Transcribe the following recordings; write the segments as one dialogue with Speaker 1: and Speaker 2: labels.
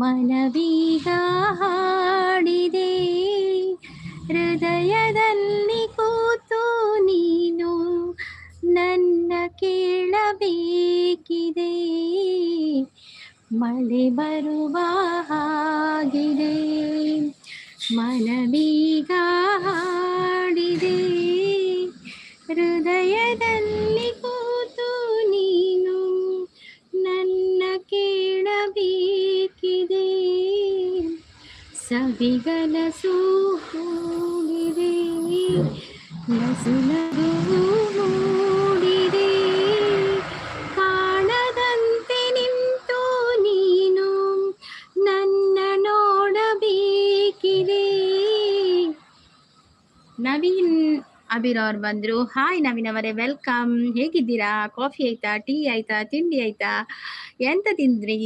Speaker 1: ಮನವೀಗ ಹಾಡಿದೆ ಹೃದಯದಲ್ಲಿ ಕೂತು ನೀನು ನನ್ನ ಕೇಳಬೇಕಿದೆ ಮಳೆ ಬರುವ ಹಾಗಿದೆ ಮನವೀಗ ಹಾಡಿದೆ ಹೃದಯದಲ್ಲಿ ಕೂತು ನೀನು ನನ್ನ ಕೇಳಬೇಕಿದೆ ಸವಿಗನಸು ಹೋಗಿದೆ ನಸುನಗು ಮೂಡಿದೆ ಕಾಣದಂತೆ ನಿಂತು ನೀನು ನನ್ನ ನೋಡಬೇಕಿದೆ. ನವೀನ್ ಅಬೀರ್ ಅವ್ರು ಬಂದ್ರು. ಹಾಯ್ ನವೀನ್ ಅವರೇ, ವೆಲ್ಕಮ್. ಹೇಗಿದ್ದೀರಾ? ಕಾಫಿ ಆಯ್ತಾ? ಟೀ ಆಯ್ತಾ? ತಿಂಡಿ ಆಯ್ತಾ? ಎಂತ ತಿಂದ್ರಿ?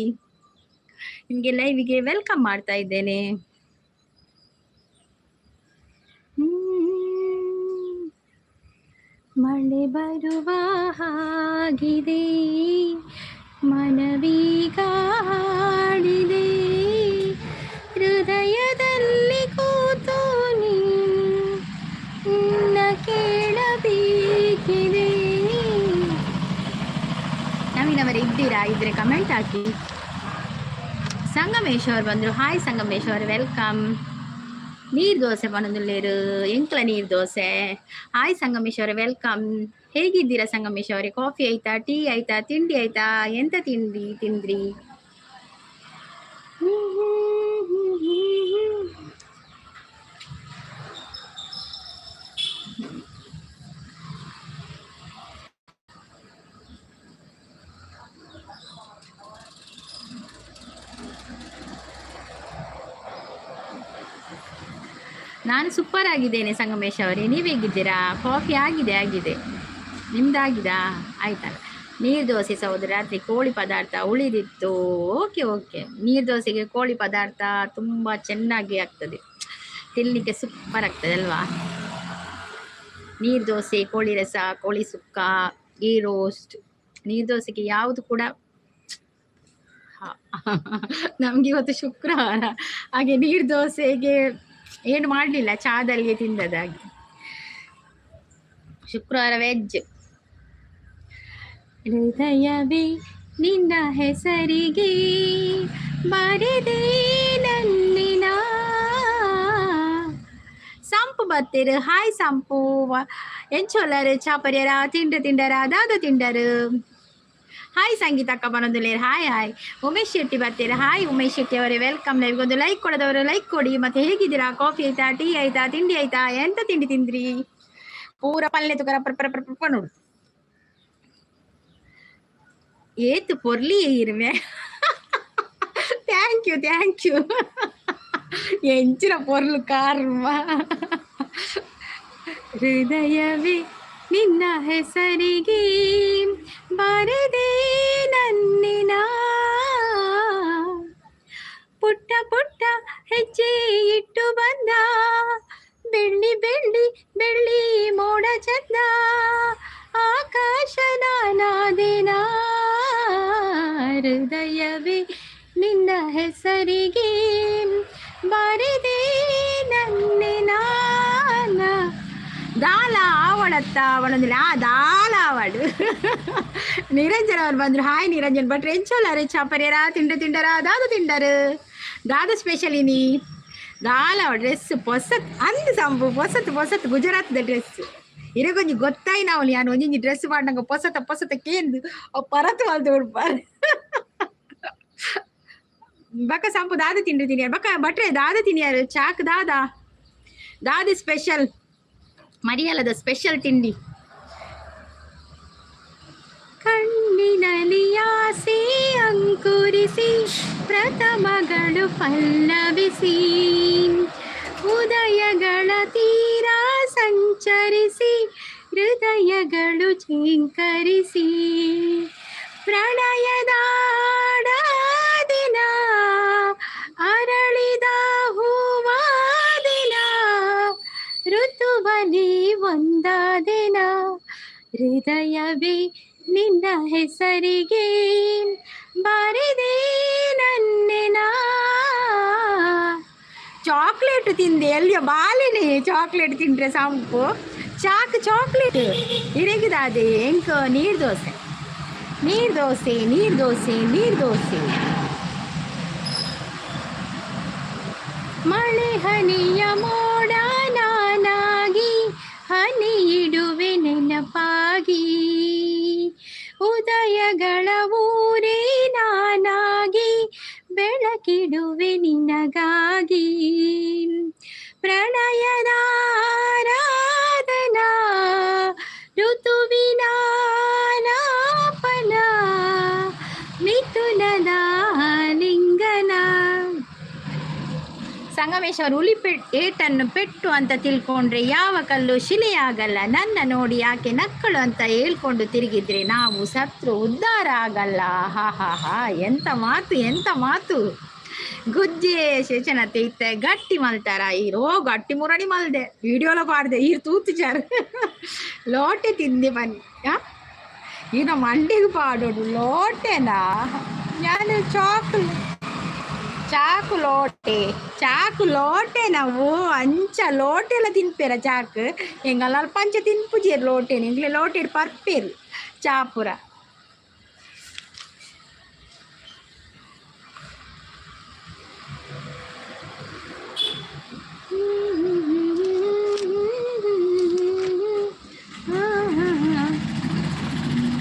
Speaker 1: ನಿಮ್ಗೆ ಲೈವ್ಗೆ ವೆಲ್ಕಮ್ ಮಾಡ್ತಾ ಇದ್ದೇನೆ. ಮಳೆ ಬರುವ ಹಾಗಿದೆ ಮನವೀಗ ಹಾಡಿದೆ ಹೃದಯದಲ್ಲಿ ಕೂತು ನಿನ್ನ ಕೇಳಬೇಕಿದೆ. ನವೀನವರೇ ಇದ್ದೀರಾ? ಇದ್ರೆ ಕಮೆಂಟ್ ಹಾಕಿ. ಸಂಗಮೇಶ್ ಅವರು ಬಂದರು. ಹಾಯ್ ಸಂಗಮೇಶ್ ಅವರು, ವೆಲ್ಕಮ್. ನೀರು ದೋಸೆ ಬಂದುಲ್ಲೇರು ಎಂಕ್ಲ ನೀರು ದೋಸೆ. ಹಾಯ್ ಸಂಗಮೇಶ್ ಅವರೇ, ವೆಲ್ಕಮ್. ಹೇಗಿದ್ದೀರಾ ಸಂಗಮೇಶ್ ಅವರೇ? ಕಾಫಿ ಆಯ್ತಾ? ಟೀ ಆಯ್ತಾ? ತಿಂಡಿ ಆಯ್ತಾ? ಎಂತ ತಿಂದ್ರಿ? ನಾನು ಸೂಪರ್ ಆಗಿದ್ದೇನೆ ಸಂಗಮೇಶ್ ಅವರೇ, ನೀವು ಹೇಗಿದ್ದೀರಾ? ಕಾಫಿ ಆಗಿದೆ. ನಿಮ್ದಾಗಿದಾ? ಆಯ್ತಲ್ಲ. ನೀರು ದೋಸೆ ಸಹೋದರ, ರಾತ್ರಿ ಕೋಳಿ ಪದಾರ್ಥ ಉಳಿದಿತ್ತು. ಓಕೆ. ನೀರು ದೋಸೆಗೆ ಕೋಳಿ ಪದಾರ್ಥ ತುಂಬ ಚೆನ್ನಾಗಿ ಆಗ್ತದೆ, ತಿನ್ನಲಿಕ್ಕೆ ಸೂಪರ್ ಆಗ್ತದೆ ಅಲ್ವಾ? ನೀರು ದೋಸೆ, ಕೋಳಿ ರಸ, ಕೋಳಿ ಸುಕ್ಕ, ಗೀ ರೋಸ್ಟ್, ನೀರು ದೋಸೆಗೆ ಯಾವುದು ಕೂಡ ನಮ್ಗೆ ಇವತ್ತು ಶುಕ್ರವಾರ, ಹಾಗೆ ನೀರು ದೋಸೆಗೆ ಏನು ಮಾಡಲಿಲ್ಲ, ಚಾದಲ್ಲಿಗೆ ತಿಂದದಾಗಿ. ಶುಕ್ರವಾರ ವೆಜ್. ಹೃದಯವೇ ನಿನ್ನ ಹೆಸರಿಗೆ ಬರೆದೆ ನನ್ನಿನ. ಸಂಪು ಬತ್ತೀರು. ಹಾಯ್ ಸಂಪು. ಎಂಚೊಲ್ಲರು ಚಾಪರ್ಯರ ತಿಂಡರ ದಾದ ತಿಂಡರು. ಹಾಯ್ ಸಂಗೀತ ಅಕ್ಕ ಬನ್ನೊಂದುಲ್ಲೇರು. ಹಾಯ್. ಉಮೇಶ್ ಶೆಟ್ಟಿ ಬರ್ತೀರಾ? ಹಾಯ್ ಉಮೇಶ್ ಶೆಟ್ಟಿ ಅವರೇ, ವೆಲ್ಕಮ್. ಲೈವ್ಗೊಂದು ಲೈಕ್ ಕೊಡದವರು ಲೈಕ್ ಕೊಡಿ. ಮತ್ತೆ ಹೇಗಿದ್ದೀರಾ? ಕಾಫಿ ಆಯ್ತಾ? ಟೀ ಆಯ್ತಾ? ತಿಂಡಿ ಆಯ್ತಾ? ಎಂತ ತಿಂಡಿ ತಿಂದ್ರಿ? ಪೂರ ಪಲ್ಲೆ ತುಕರ ಪರ್ಪ ನೋಡು ಏತು ಪೊರ್ಲಿ ಇರುವೆ. Thank you. ಎಂಚಿನ ಪೊರ್ಲು ಕಾರ್ಮ. ಹೃದಯವೇ ನಿನ್ನ ಹೆಸರಿಗೆ ಬರೆದೆ ನನ್ನಿನ. ಪುಟ್ಟ ಹೆಜ್ಜೆ ಇಟ್ಟು ಬಂದ ಬೆಳ್ಳಿ ಮೋಡ ಚಂದ. ಆಕಾಶ ನಾನಾದಿನ. ಹೃದಯವೇ ನಿನ್ನ ಹೆಸರಿಗೆ ಬರೆದೆ ನನ್ನಿನ. ದಾಲ ಆವಡತ್ತ ಅವಳೊಂದಿಲ್ಲ ದಾಲ ಆವಡು. ನಿರಂಜನ್ ಅವರು ಬಂದ್ರು. ಹಾಯ್ ನಿರಂಜನ್ ಭಟ್ರು. ಎಂಚೋಲಾರೆ ಚಾಪರ್ಯರ ತಿಂಡರ ದಾದ ತಿಂಡರು ದಾದ ಸ್ಪೆಷಲ್ ಇನಿ ದಾಲ ಡ್ರೆಸ್ ಪೊಸತ್ ಅಂದು ಸಂಬು ಪೊಸತ್ ಗುಜರಾತ್ ಡ್ರೆಸ್ ಇರಗೊಂಜಿ ಗೊತ್ತಾಯಿ ನಾವು ನಾನು ಒಂಜಿ ಡ್ರೆಸ್ ಮಾಡಂಗ ಪೊಸತ ಕೇಂದು ಪರತ್ ಮಲ್ತು ಉಡ್ಪಾರ. ಬಕ್ಕ ಸಂಪು ದಾದ ತಿಂಡಿಯಾರು ಬಕ್ಕ ಭಟ್ರೆ ದಾದ ತಿಂಡಿಯಾರು ಚಾಕ್ ದಾದ ಸ್ಪೆಷಲ್ ಮರಿಯಲ್ಲದ ಸ್ಪೆಷಲ್ ತಿಂಡಿ. ಕಣ್ಣಿನಲ್ಲಿ ಆಸೆ ಅಂಕುರಿಸಿ ಪ್ರಥಮಗಳು ಪಲ್ಲವಿಸಿ ಉದಯಗಳ ತೀರ ಸಂಚರಿಸಿ ಹೃದಯಗಳು ಝೇಂಕರಿಸಿ ಪ್ರಣಯದ ದಿನ ಅರಳಿದ ಹೂವಾದಿನ ಋತುವನೇ ಒಂದಾದಿನ. ಹೃದಯವೇ ನಿನ್ನ ಹೆಸರಿಗೆ ಬರೆದೆ ನನ್ನೆನ. ಚಾಕ್ಲೇಟ್ ತಿಂದೆ ಎಲ್ಲಿಯ ಬಾಲೆನೆ ಚಾಕ್ಲೇಟ್ ತಿಂದ್ರೆ ಸಂಪು ಚಾಕ್ಲೇಟ್ ಇರಗಿದಾದೆ ಎಂಕ ನೀರು ದೋಸೆ ನೀರು ದೋಸೆ ನೀರು ದೋಸೆ ನೀರು ದೋಸೆ ಮಳೆ ಹನಿಯ ಮೋಡ ನಾನಾಗಿ ಹನಿ ಇಡುವೆ ನೆನಪಾಗಿ ಉದಯಗಳ ಊರೇ ನಾನಾಗಿ ಬೆಳಕಿಡುವೆ ನಿನಗಾಗಿ ಪ್ರಣಯದ ಆರಾಧನಾ ಋತುವಿನ ಲಾಪನ ಮಿಥುನದ ಲಿಂಗನ. ಸಂಗಮೇಶ್ ಅವರು ಏಟನ್ನು ಪೆಟ್ಟು ಅಂತ ತಿಳ್ಕೊಂಡ್ರೆ ಯಾವ ಕಲ್ಲು ಶಿಲೆಯಾಗಲ್ಲ, ನನ್ನ ನೋಡಿ ಯಾಕೆ ನಕ್ಕಳು ಅಂತ ಹೇಳ್ಕೊಂಡು ತಿರುಗಿದ್ರೆ ನಾವು ಸತ್ರು ಉದ್ಧಾರ ಆಗಲ್ಲ. ಹಾ ಹಾ ಹಾ, ಎಂತ ಮಾತು ಎಂತ ಮಾತು. ಗುಜ್ಜೆ ಶೇಷನತೆ ಇತ್ತೆ ಗಟ್ಟಿ ಮಲ್ತಾರ ಈರೋ ಗಟ್ಟಿ ಮುರಡಿ ಮಲ್ದೆ ವಿಡಿಯೋಲ ಪಾಡ್ದೆ ಈರು ತೂತುಚಾರ ಲೋಟೆ ತಿಂದೆ ಬನ್ನಿ ಈನ ಮಂಡಿಗೆ ಪಾಡೋಡು ಲೋಟೆನಾ ನಾನು ಚಾಕು ಲೋಟೆ ನಾವು ಅಂಚ ಲೋಟೆಲ್ಲ ತಿನ್ಪೇರ ಚಾಕು ಎಂಗಲ್ಲ ಪಂಚ ತಿನ್ಪುಜೇರು ಲೋಟೆನ ಎಂಗ್ಲೆ ಲೋಟೆ ಪರ್ಪೇರು ಚಾಪುರ.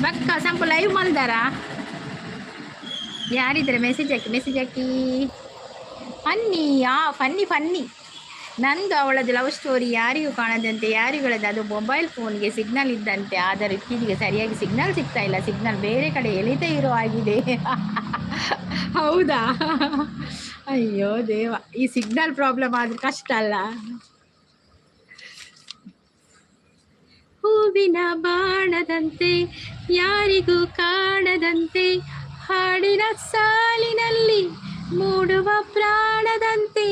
Speaker 1: ಬಕ್ಕ ಸಂಪು ಲೈವ್ ಮಲ್ದಾರ ಯಾರಿದ್ರೆ ಮೆಸೇಜ್ ಹಾಕಿ ಫನ್ನಿ ನಂದು ಅವಳದ್ದು ಲವ್ ಸ್ಟೋರಿ ಯಾರಿಗೂ ಕಾಣದಂತೆ ಯಾರಿಗಳದ್ದು ಅದು ಮೊಬೈಲ್ ಫೋನ್ಗೆ ಸಿಗ್ನಲ್ ಇದ್ದಂತೆ, ಆದರೆ ಇತ್ತೀಚೆಗೆ ಸರಿಯಾಗಿ ಸಿಗ್ನಲ್ ಸಿಗ್ತಾ ಇಲ್ಲ, ಸಿಗ್ನಲ್ ಬೇರೆ ಕಡೆ ಎಳಿತಾ ಇರೋ ಆಗಿದೆ. ಹೌದಾ? ಅಯ್ಯೋ ದೇವ, ಈ ಸಿಗ್ನಲ್ ಪ್ರಾಬ್ಲಮ್ ಆದ್ರೆ ಕಷ್ಟ ಅಲ್ಲ. ಹೂವಿನ ಬಾಣದಂತೆ ಯಾರಿಗೂ ಕಾಣದಂತೆ ಹಾಡಿನ ಸಾಲಿನಲ್ಲಿ ಮೂಡುವ ಪ್ರಾಣದಂತೆ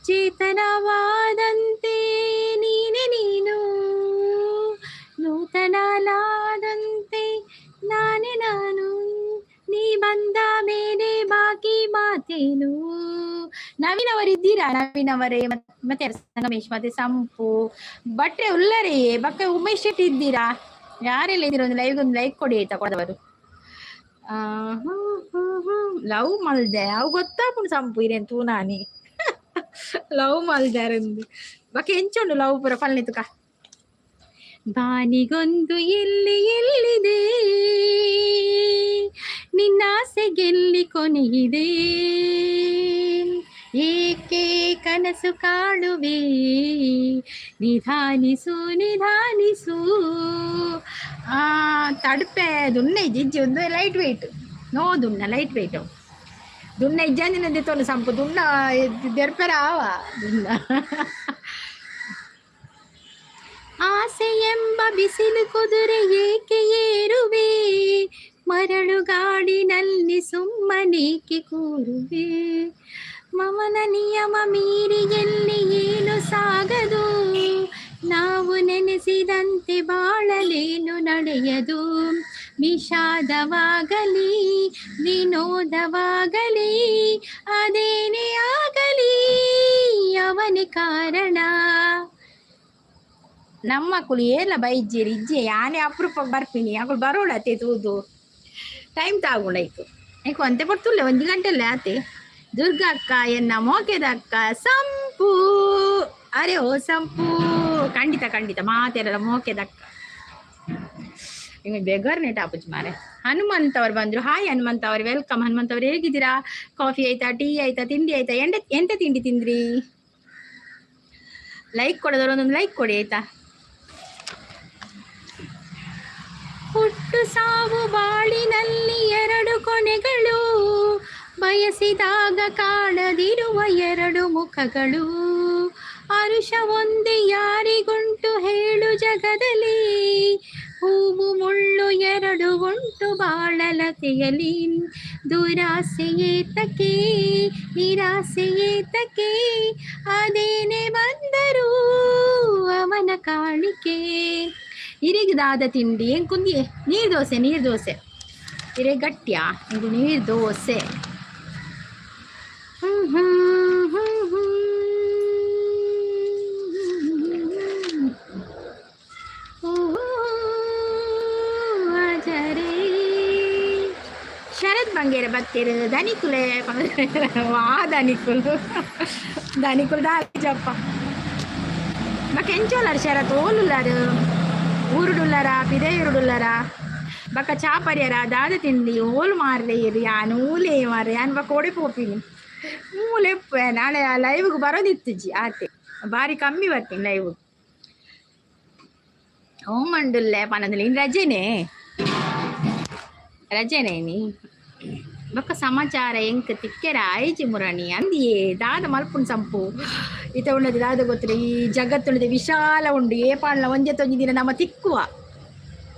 Speaker 1: ಚೇತನವಾದಂತೆ ನೀನೆ ನೀನು ನೂತನಲಾದಂತೆ ನಾನೇ ನಾನು ನೀ ಬಂದ ಮೇಲೆ ಬಾಕಿ ಮಾತೇನು. ನವೀನ್ ಅವರಿದ್ದೀರಾ? ನವೀನ್ ಅವರೇ ಮತ್ತೆ ಸಂಗಮೇಶ್ ಮತ್ತೆ ಸಂಪು ಭಟ್ರೆ ಉಲ್ಲರೇ ಬಕ್ಕ ಉಮೇಶ್ ಶೆಟ್ಟಿ ಇದ್ದೀರಾ? ಯಾರೆಲ್ಲ ಇದ್ದೀರ? ಒಂದು ಲೈಕ್ ಕೊಡಿ ಆಯ್ತಾ ಕೊಡದವರು. ಲವ್ ಮಲ್ದೆ ಅವು ಗೊತ್ತಾಪುಂಡು ಸಂಪು ಇರೇನ್ ತೂನಾನಿ ಲವ್ ಮಲ್ದಾರಂದು ಬಕ್ಕ ಎಂಚುಂಡು ಲವ್ ಪುರ ಪಲ್ನಿತುಕ. ಬಾನಿಗೊಂದು ಎಲ್ಲಿದೆ ನಿನ್ನಾಸೆ ಗೆಲ್ಲಿ ಕೊನೆಯಿದೆ ಏಕೆ ಕನಸು ಕಾಡುವೆ ನಿಧಾನಿಸು ತಡ್ಪೆ ದುನ್ನೆ ಜಿಜ್ಜಿ ಒಂದು ಲೈಟ್ ವೆಯ್ಟ್ ನೋ ದುನ್ನ ಲೈಟ್ ವೆಯ್ಟ್ ದುನ್ನ ಇಜ್ಜಂದಿನಂದೆ ತೊಂದು ಸಂಪು ದುನ್ನ ದೆರ್ಪೆರ ಆವ ದುನ್ನ. ಆಸೆ ಎಂಬ ಬಿಸಿಲು ಕುದುರೆ ಏಕೆ ಏರುವೆ ಮರಳುಗಾಡಿನಲ್ಲಿ ಸುಮ್ಮನೇಕೆ ಕೂರುವೆ ಮಮನ ನಿಯಮ ಮೀರಿ ಎಲ್ಲಿ ಏನು ಸಾಗದು ನಾವು ನೆನೆಸಿದಂತೆ ಬಾಳಲೇನು ನಡೆಯದು ವಿಷಾದವಾಗಲಿ ವಿನೋದವಾಗಲಿ ಅದೇನೇ ಆಗಲಿ ಅವನೇ ಕಾರಣ. ನಮ್ಮ ಕುಳಿ ಏಲ ಬೈಜ್ಜಿರಿ ಇಜ್ಜೆ ಯಾನೇ ಅಪರೂಪ ಬರ್ತೀನಿ ಅಗಳು ಬರೋಳತೆ ತೂದು ಟೈಮ್ ತಾಗುಂಡಾಯ್ತು ಏಕೆ ಅಂತೆ ಬರ್ತುಲ್ಲೆ 1 ಗಂಟೆಲ್ಲೇ ಆತೆ. ದುರ್ಗಾ ಅಕ್ಕ ಎನ್ನ ಮೋಕೆದ ಅಕ್ಕ ಸಂಪು ಅರೆ ಓ ಸಂಪು ಖಂಡಿತ ಮಾತೆಲ್ಲ ಮೋಕೆದ ಅಕ್ಕ ನಿಮಗೆ ಬೆಗರ್ನೆ ಟಾಪುಜ್ ಮಾರೆ. ಹನುಮಂತ್ ಅವ್ರು ಬಂದ್ರು. ಹಾಯ್ ಹನುಮಂತ್ ಅವ್ರು, ವೆಲ್ಕಮ್. ಹನುಮಂತ್ ಅವ್ರು ಹೇಗಿದ್ದೀರಾ? ಕಾಫಿ ಆಯ್ತಾ, ಟೀ ಆಯ್ತಾ, ತಿಂಡಿ ಆಯ್ತಾ? ಎಂತ ತಿಂಡಿ ತಿಂದ್ರಿ? ಲೈಕ್ ಕೊಡೋದವ್ರು ಒಂದೊಂದು ಲೈಕ್ ಕೊಡಿ ಆಯ್ತಾ. ಹುಟ್ಟು ಸಾವು ಬಾಳಿನಲ್ಲಿ 2 ಕೊನೆಗಳು ಬಯಸಿದಾಗ ಕಾಣದಿರುವ 2 ಮುಖಗಳು ಅರುಷ ಒಂದೇ ಯಾರಿಗುಂಟು ಹೇಳು ಜಗದಲ್ಲಿ ಹೂವು ಮುಳ್ಳು 2 ಉಂಟು ಬಾಳಲತೆಯಲಿ ದುರಾಸೆಯೇತಕ್ಕೆ ನಿರಾಸೆಯೇತಕ್ಕೆ ಅದೇನೇ ಬಂದರೂ ಅವನ ಕಾಣಿಕೆ. ಇರಿಗದಾದ ತಿಂಡಿ ಏನ್ ಕುಂದಿಯೇ? ನೀರು ದೋಸೆ ಇರೇ ಗಟ್ಟಿಯಾ ಇದು ನೀರು ದೋಸೆ. ಬಂಗೇರ ಬತ್ತೇರು ಧನಿಕುಲೆ ವಾ ಧನಿಕುಲು ಧನಿಕುಲು ದಾಜಪ್ಪ ಬಕ್ಕ ಎಂಚೋಲಾರು ಶರ ತೋಲುಲ್ಲಾರು ಊರುಡುಲ್ಲಾರ ಪಿದೇಯುರುಡುಲ್ಲಾರ ಬಕ್ಕ ಚಾಪರ್ಯರ ದಾದ ತಿಂಡಿ ಓಲು ಮಾರ್ಲೇರು ಯಾನು ಊಲೇ ಮಾರ್ರೆ ಯಾನು ಬಕ್ಕ ಓಡಿ ಪೋಪಿನಿ ಮೂಲೆಪ್ಪೆ ನಾಳೆ ಆ ಲೈವ್ಗೆ ಬರೋದಿತ್ತುಜಿ ಆತೆ ಬಾರಿ ಕಮ್ಮಿ ಬರ್ತೀನಿ ಲೈವ್ ಓಮಂಡುಲ್ಲೆ ಪನದಲ್ಲಿ ಇನ್ನು ರಜೆನೇ ನೀ ಬೊಕ್ಕ ಸಮಾಚಾರ ಎಂಕ್ ತಿಕ್ಕೆರ ಐಜಿ ಮುರಣಿ ಅಂದಿಯೇ ದಾದ ಮಲ್ಪುನ್ ಸಂಪು ಈತ ಉಂಡದು ದಾದ ಗೊತ್ತಿಲ್ಲ ಈ ಜಗತ್ತುಂಡದೆ ವಿಶಾಲ ಉಂಡು ಏಪಾಳ್ನ ಒಂಜೆ ತೊಂಜಿ ದಿನ ನಮ್ಮ ತಿಕ್ಕುವ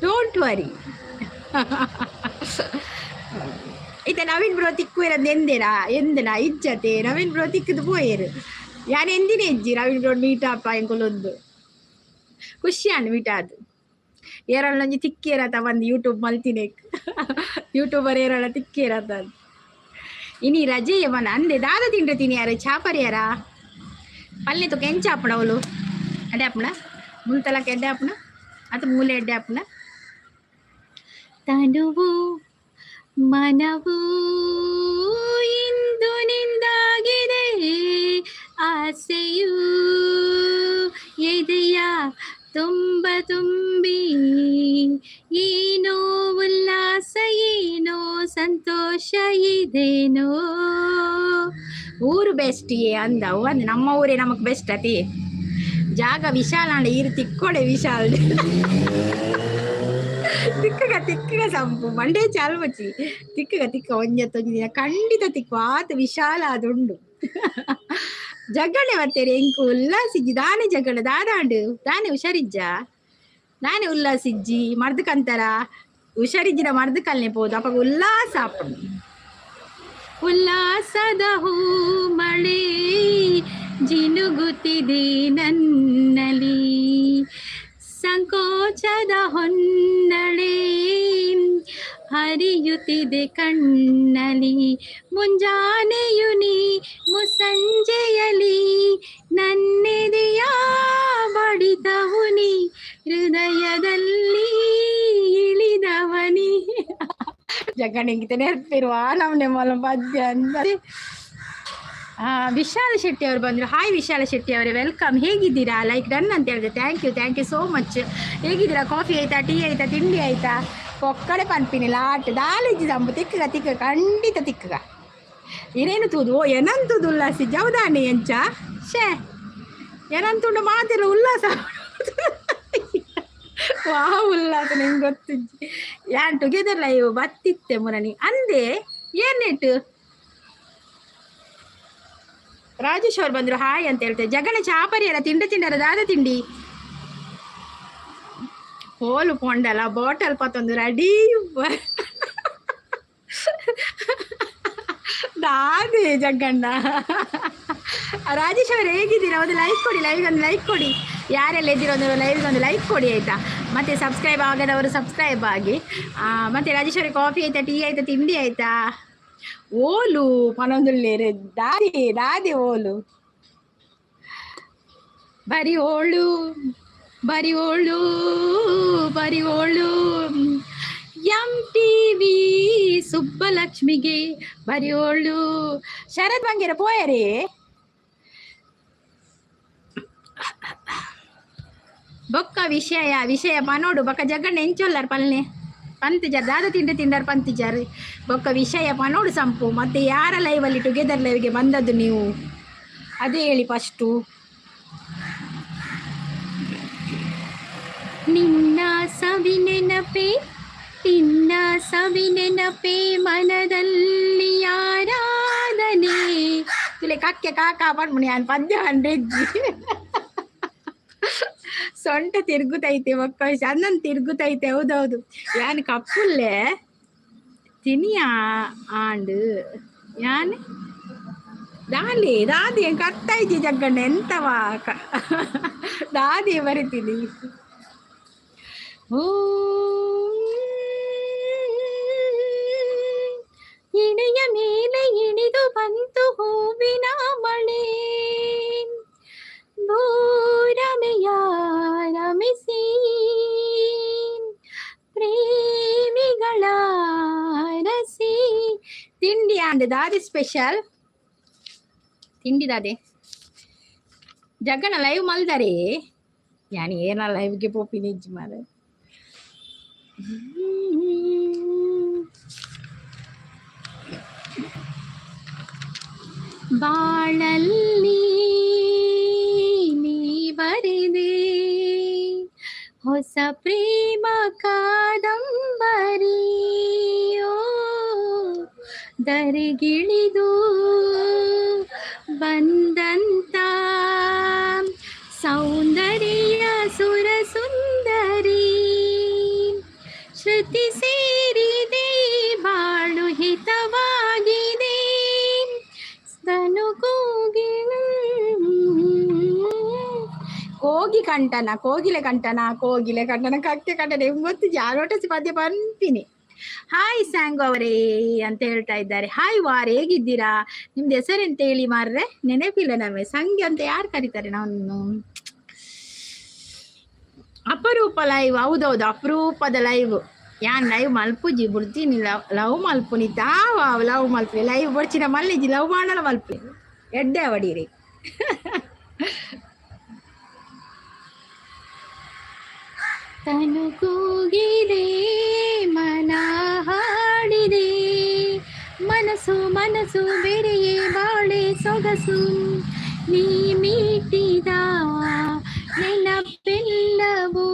Speaker 1: ಡೋಂಟ್ ವರಿ ಈತ ನವೀನ್ ಬ್ರೋ ತಿಕ್ಕು ಇರೋದು ಎಂದನ ಇಜ್ಜತೆ ನವೀನ್ ಬ್ರೋ ತಿಕ್ಕದು ಪೋಯರು ಯಾರು ಎಂದಿನ ಇಜ್ಜಿ ನವೀನ್ ಬ್ರೋ ಮೀಟಪ್ಪ ಎಂಕೊಲೊಂದು ಖುಷಿಯಾನು ಮೀಟಾದು ಏರಳೊಂಜಿ ತಿಕ್ಕೇರತ ಬಂದು ಯೂಟ್ಯೂಬ್ ಮಲ್ತಿನೇ ಯೂಟ್ಯೂಬರ್ ಏರಳ ತಿಕ್ಕೇರತ ಇನಿ ರಜೆಯ ಮನ ಅಂದೆ ದಾದ ತಿಂಡ್ರೆ ತಿನ್ಯಾರು ಚಾಪರ್ಯಾರ ಪಲ್ಲೆ ತುಕ ಎಂಚ ಆಪಣ ಅವಳು ಅಡ್ಡೆ ಆಪಣ ಮುಲ್ತಲಕ್ಕೆ ಎಡ್ಡೆ ಆಪಣ ಅದು ಮೂಲೆ ಎಡ್ಡೆ ಆಪಣ ತನುವು ಮನವು ಇಂದು ನಿಂದಾಗಿದೆ ಆಸೆಯೂ ಎದೆಯ ತುಂಬ ತುಂಬಿ ಏನೋ ಉಲ್ಲಾಸ ಏನೋ ಸಂತೋಷ ಇದೇನೋ ಊರು ಬೆಸ್ಟಿಯೇ ಅಂದವು ಅಂದ್ ನಮ್ಮ ಊರೇ ನಮಕ್ ಬೆಸ್ಟ್ ಅತಿ ಜಾಗ ವಿಶಾಲ ಅಂಡ ಈರು ತಿಕ್ಕೋಡೆ ವಿಶಾಲ ತಿಕ್ಕಗ ಸಂಪು ಮಂಡೇ ಚಾಲ್ಮಚ್ಚಿ ತಿಕ್ಕ ಒಂಜತ್ತೊಂಜಿ ದಿನ ಖಂಡಿತ ತಿಕ್ಕು ಆತ ವಿಶಾಲ ಅದುಂಡು ಜಗ್ಗಣೆ ಬರ್ತೇನೆ ಎಂಕು ಉಲ್ಲಾಸಿಜ್ಜಿ ದಾನೆ ಜಗ್ಗಣ ದಾದಾಂಡು ದಾನೆ ಹುಷಾರಿಜ್ಜ ನಾನೇ ಉಲ್ಲಾಸಿಜ್ಜಿ ಮರ್ದಕಂತಾರ ಹುಷಾರಿಜ್ಜಿನ ಮರ್ದಕಲ್ನೆ ಪೋದು ಅಪ್ಪ ಉಲ್ಲಾಸ ಅಪ್ಪ ಉಲ್ಲಾಸದ ಹೂ ಮಳೆ ಜಿನುಗುತ್ತಿದೆ ನನ್ನಲಿ ಸಂಕೋಚದ ಹೊನ್ನಳೆ ಹರಿಯುತ್ತಿದೆ ಕಣ್ಣಲಿ ಮುಂಜಾನೆಯು ನೀ ಮುಸಂಜೆಯಲಿ ನನ್ನೆದೆಯ ಬಡಿತವು ನೀ ಹೃದಯದಲ್ಲಿ ಇಳಿದವನಿ ಜಗಣಿಗಿತ ನೆರ್ಪಿರುವ ನಮ್ಮನೆ ಮೊಲ ಪದ್ಯ ಅಂದರೆ ವಿಶಾಲ ಶೆಟ್ಟಿ ಅವರು ಬಂದರು. ಹಾಯ್ ವಿಶಾಲ ಶೆಟ್ಟಿ ಅವರೇ, ವೆಲ್ಕಮ್. ಹೇಗಿದ್ದೀರಾ? ಲೈಕ್ ಡನ್ ಅಂತ ಹೇಳಿದೆ. Thank you so much. ಹೇಗಿದ್ದೀರಾ? ಕಾಫಿ ಆಯಿತಾ, ಟೀ ಆಯಿತಾ, ತಿಂಡಿ ಆಯಿತಾ? ಕೊಕ್ಕಡೆ ಪನ್ಪಿನಿ ಲಾಟ್ ದಾಲಿಜಿ ಸಂಬು ತಿಕ್ಕ ಖಂಡಿತ ತಿಕ್ಕ ಇರೇನು ತೂದು ಓ ಏನಂತೂದು ಉಲ್ಲಾಸಿ ಜವದಾನೆ ಎಂಚ ಶೇ ಏನಂತುಂಡು ಮಾತಿಲ್ಲ ಉಲ್ಲಾಸ ವಾ ಉಲ್ಲಾಸ ನಿಂಗೆ ಗೊತ್ತಿಜ್ಜಿ ಯಾನ್ ಟುಗೆದರ್ ಲೈವ್ ಬತ್ತಿತ್ತೆ ಮುರಣಿ ಅಂದೆ ಏನೇಟು ರಾಜೇಶ್ ಅವ್ರು ಬಂದರು ಹಾಯ್ ಅಂತ ಹೇಳ್ತೇವೆ. ಜಗಣ ಚಾಪರಿ ಅಲ್ಲ ತಿಂಡರ ದಾದ ತಿಂಡಿ ಹೋಲು ಪೊಂಡಲ ಬಾಟಲ್ ಪತ್ತೊಂದು ರೆಡಿ ದಾದೆ ಜಗ್ಗಣ್ಣ. ರಾಜೇಶ್ ಅವರು ಹೇಗಿದ್ದೀರಾ? ಒಂದು ಲೈಕ್ ಕೊಡಿ, ಲೈವ್ಗೆ ಒಂದು ಲೈಕ್ ಕೊಡಿ. ಯಾರೆಲ್ಲ ಇದ್ದೀರೋ ಒಂದು ಲೈವ್ಗೆ ಒಂದು ಲೈಕ್ ಕೊಡಿ ಆಯಿತಾ. ಮತ್ತು ಸಬ್ಸ್ಕ್ರೈಬ್ ಆಗದವರು ಸಬ್ಸ್ಕ್ರೈಬ್ ಆಗಿ. ಮತ್ತು ರಾಜೇಶ್ ಅವ್ರಿಗೆ ಕಾಫಿ ಆಯಿತಾ, ಟೀ ಆಯಿತಾ, ತಿಂಡಿ ಆಯಿತಾ? ಓಲು ಪನೊಂದುಳ್ಳೇರು ದಾದೆ ಓಲು ಬರಿ ಓಳು MTV ಸುಬ್ಬಲಕ್ಷ್ಮಿಗೆ ಬರಿಯೋಳು. ಶರತ್ ಬಂಗೇರ ಪೋಯರೇ ಬೊಕ್ಕ ವಿಷಯ ಪನೋಡು ಬೊಕ್ಕ ಜಗಣ್ಣ ಎಂಚೊಲ್ಲಾರ ಪಲ್ನೆ ಪಂತಿಜಾರ್ ದಾದ ತಿಂಡರ್ ಪಂತಿಜಾರ್ ಬೊಕ್ಕ ವಿಷಯ ಪನೋಡು ಸಂಪು. ಮತ್ತೆ ಯಾರ ಲೈವಲ್ಲಿ ಟುಗೆದರ್ ಲೈವ್ಗೆ ಬಂದದ್ದು ನೀವು ಅದೇ ಹೇಳಿ ಫಸ್ಟು. ನಿನ್ನ ಸವಿನೆನಪೆ ಮನದಲ್ಲಿ ಆರಾಧನೆ ತುಲೆ ಕಕ್ಕೆ ಕಾಕ ಪಣ್ಮುನಿ ಅನ್ ಪದ್ಯ ಹಂಡ್ರೆಜ್ಜಿ ಸೊಂಟ ತಿರುಗುತ್ತೈತೆ ಮಕ್ಕ ಅನ್ನನ್ ತಿರುಗುತ್ತೈತೆ. ಹೌದೌದು ಯಾನ್ ಕಪ್ಪುಲ್ಲೆ ತಿನಿಯ ಆಂಡು ಯಾನ್ ದಾದಿ ಕರ್ತಾಯ್ಜಿ ಜಗ್ಗಣ್ಣ ಎಂತವ ದಾದಿ ಬರಿತೀನಿ. ಓ ಇಣೆಯ ಮೇಲೆ ಇಳಿದು ಬಂತು ಹೂವಿನ ಮಳೆ ಭೂರಮೆಯ ರಮಿಸಿ ಪ್ರೇಮಿಗಳ ರಸಿ ಆ್ಯಂಡ್ ದಾದಿ ಸ್ಪೆಷಲ್ ತಿಂಡಿ ದಾದೆ ಜಗ್ಗನ ಲೈವ್ ಮಲ್ದಾರೆ ಯಾನಿ ಏನ ಲೈವ್ಗೆ ಪೋಪಿ ನಿಜ ಮಾರ ಬಾಳಲ್ಲಿ ನೀ ಬರೆದೆ ಹೊಸ ಪ್ರೇಮ ಕಾದಂಬರಿಯೋ ದರಿಗಿಳಿದು ಬಂದಂತ ಸೌಂದರ್ಯ ಸುರ ಸುಂದರಿ ಶ್ರುತಿ ಸೇರಿದೆ ಬಾಳು ಹಿತವಾಗಿದೆ ಕೋಗಿ ಕಂಠನ ಕೋಗಿಲೆ ಕಂಠನ ಕಕ್ಕೆ ಕಂಠನ ಇವತ್ತು ಜಾರೋಟಸಿ ಪದ್ಯ ಬರ್ತೀನಿ. ಹಾಯ್ ಸ್ಯಾಂಗು ಅವರೇ ಅಂತ ಹೇಳ್ತಾ ಇದ್ದಾರೆ. ಹಾಯ್ ವಾರ್ ಹೇಗಿದ್ದೀರಾ? ನಿಮ್ದು ಹೆಸರೆಂತ ಹೇಳಿ ಮಾರ್ರೆ, ನೆನಪಿಲ್ಲ ನಮಗೆ. ಸಂಖ್ಯೆ ಅಂತ ಯಾರು ಕರೀತಾರೆ? ನಾನು ಅಪರೂಪ ಲೈವ್, ಹೌದೌದು ಅಪರೂಪದ ಲೈವ್. ಯಾನ್ ಲೈವ್ ಮಲ್ಪುಜಿ ಬಿಡ್ತೀನಿ, ಲವ್ ಮಲ್ಪುನಿ ತಾವ ಲವ್ ಮಲ್ಪಿ ಲೈವ್ ಬಡ್ಚಿನ ಮಲ್ಲಿಜಿ ಲವ್ ಮಾಡಲ ಮಲ್ಪಿ ಎಡ್ಡೆ ಹೊಡೀರಿ. ತನುಕೂಗಿದೆ ಮನ ಹಾಡಿದೆ ಮನಸ್ಸು ಮನಸ್ಸು ಬೆರೆಯೇ ಬಾಳೆ ಸೊಗಸು ನೀ ಮೀಟಿದ ನೆನಪೆಲ್ಲವೂ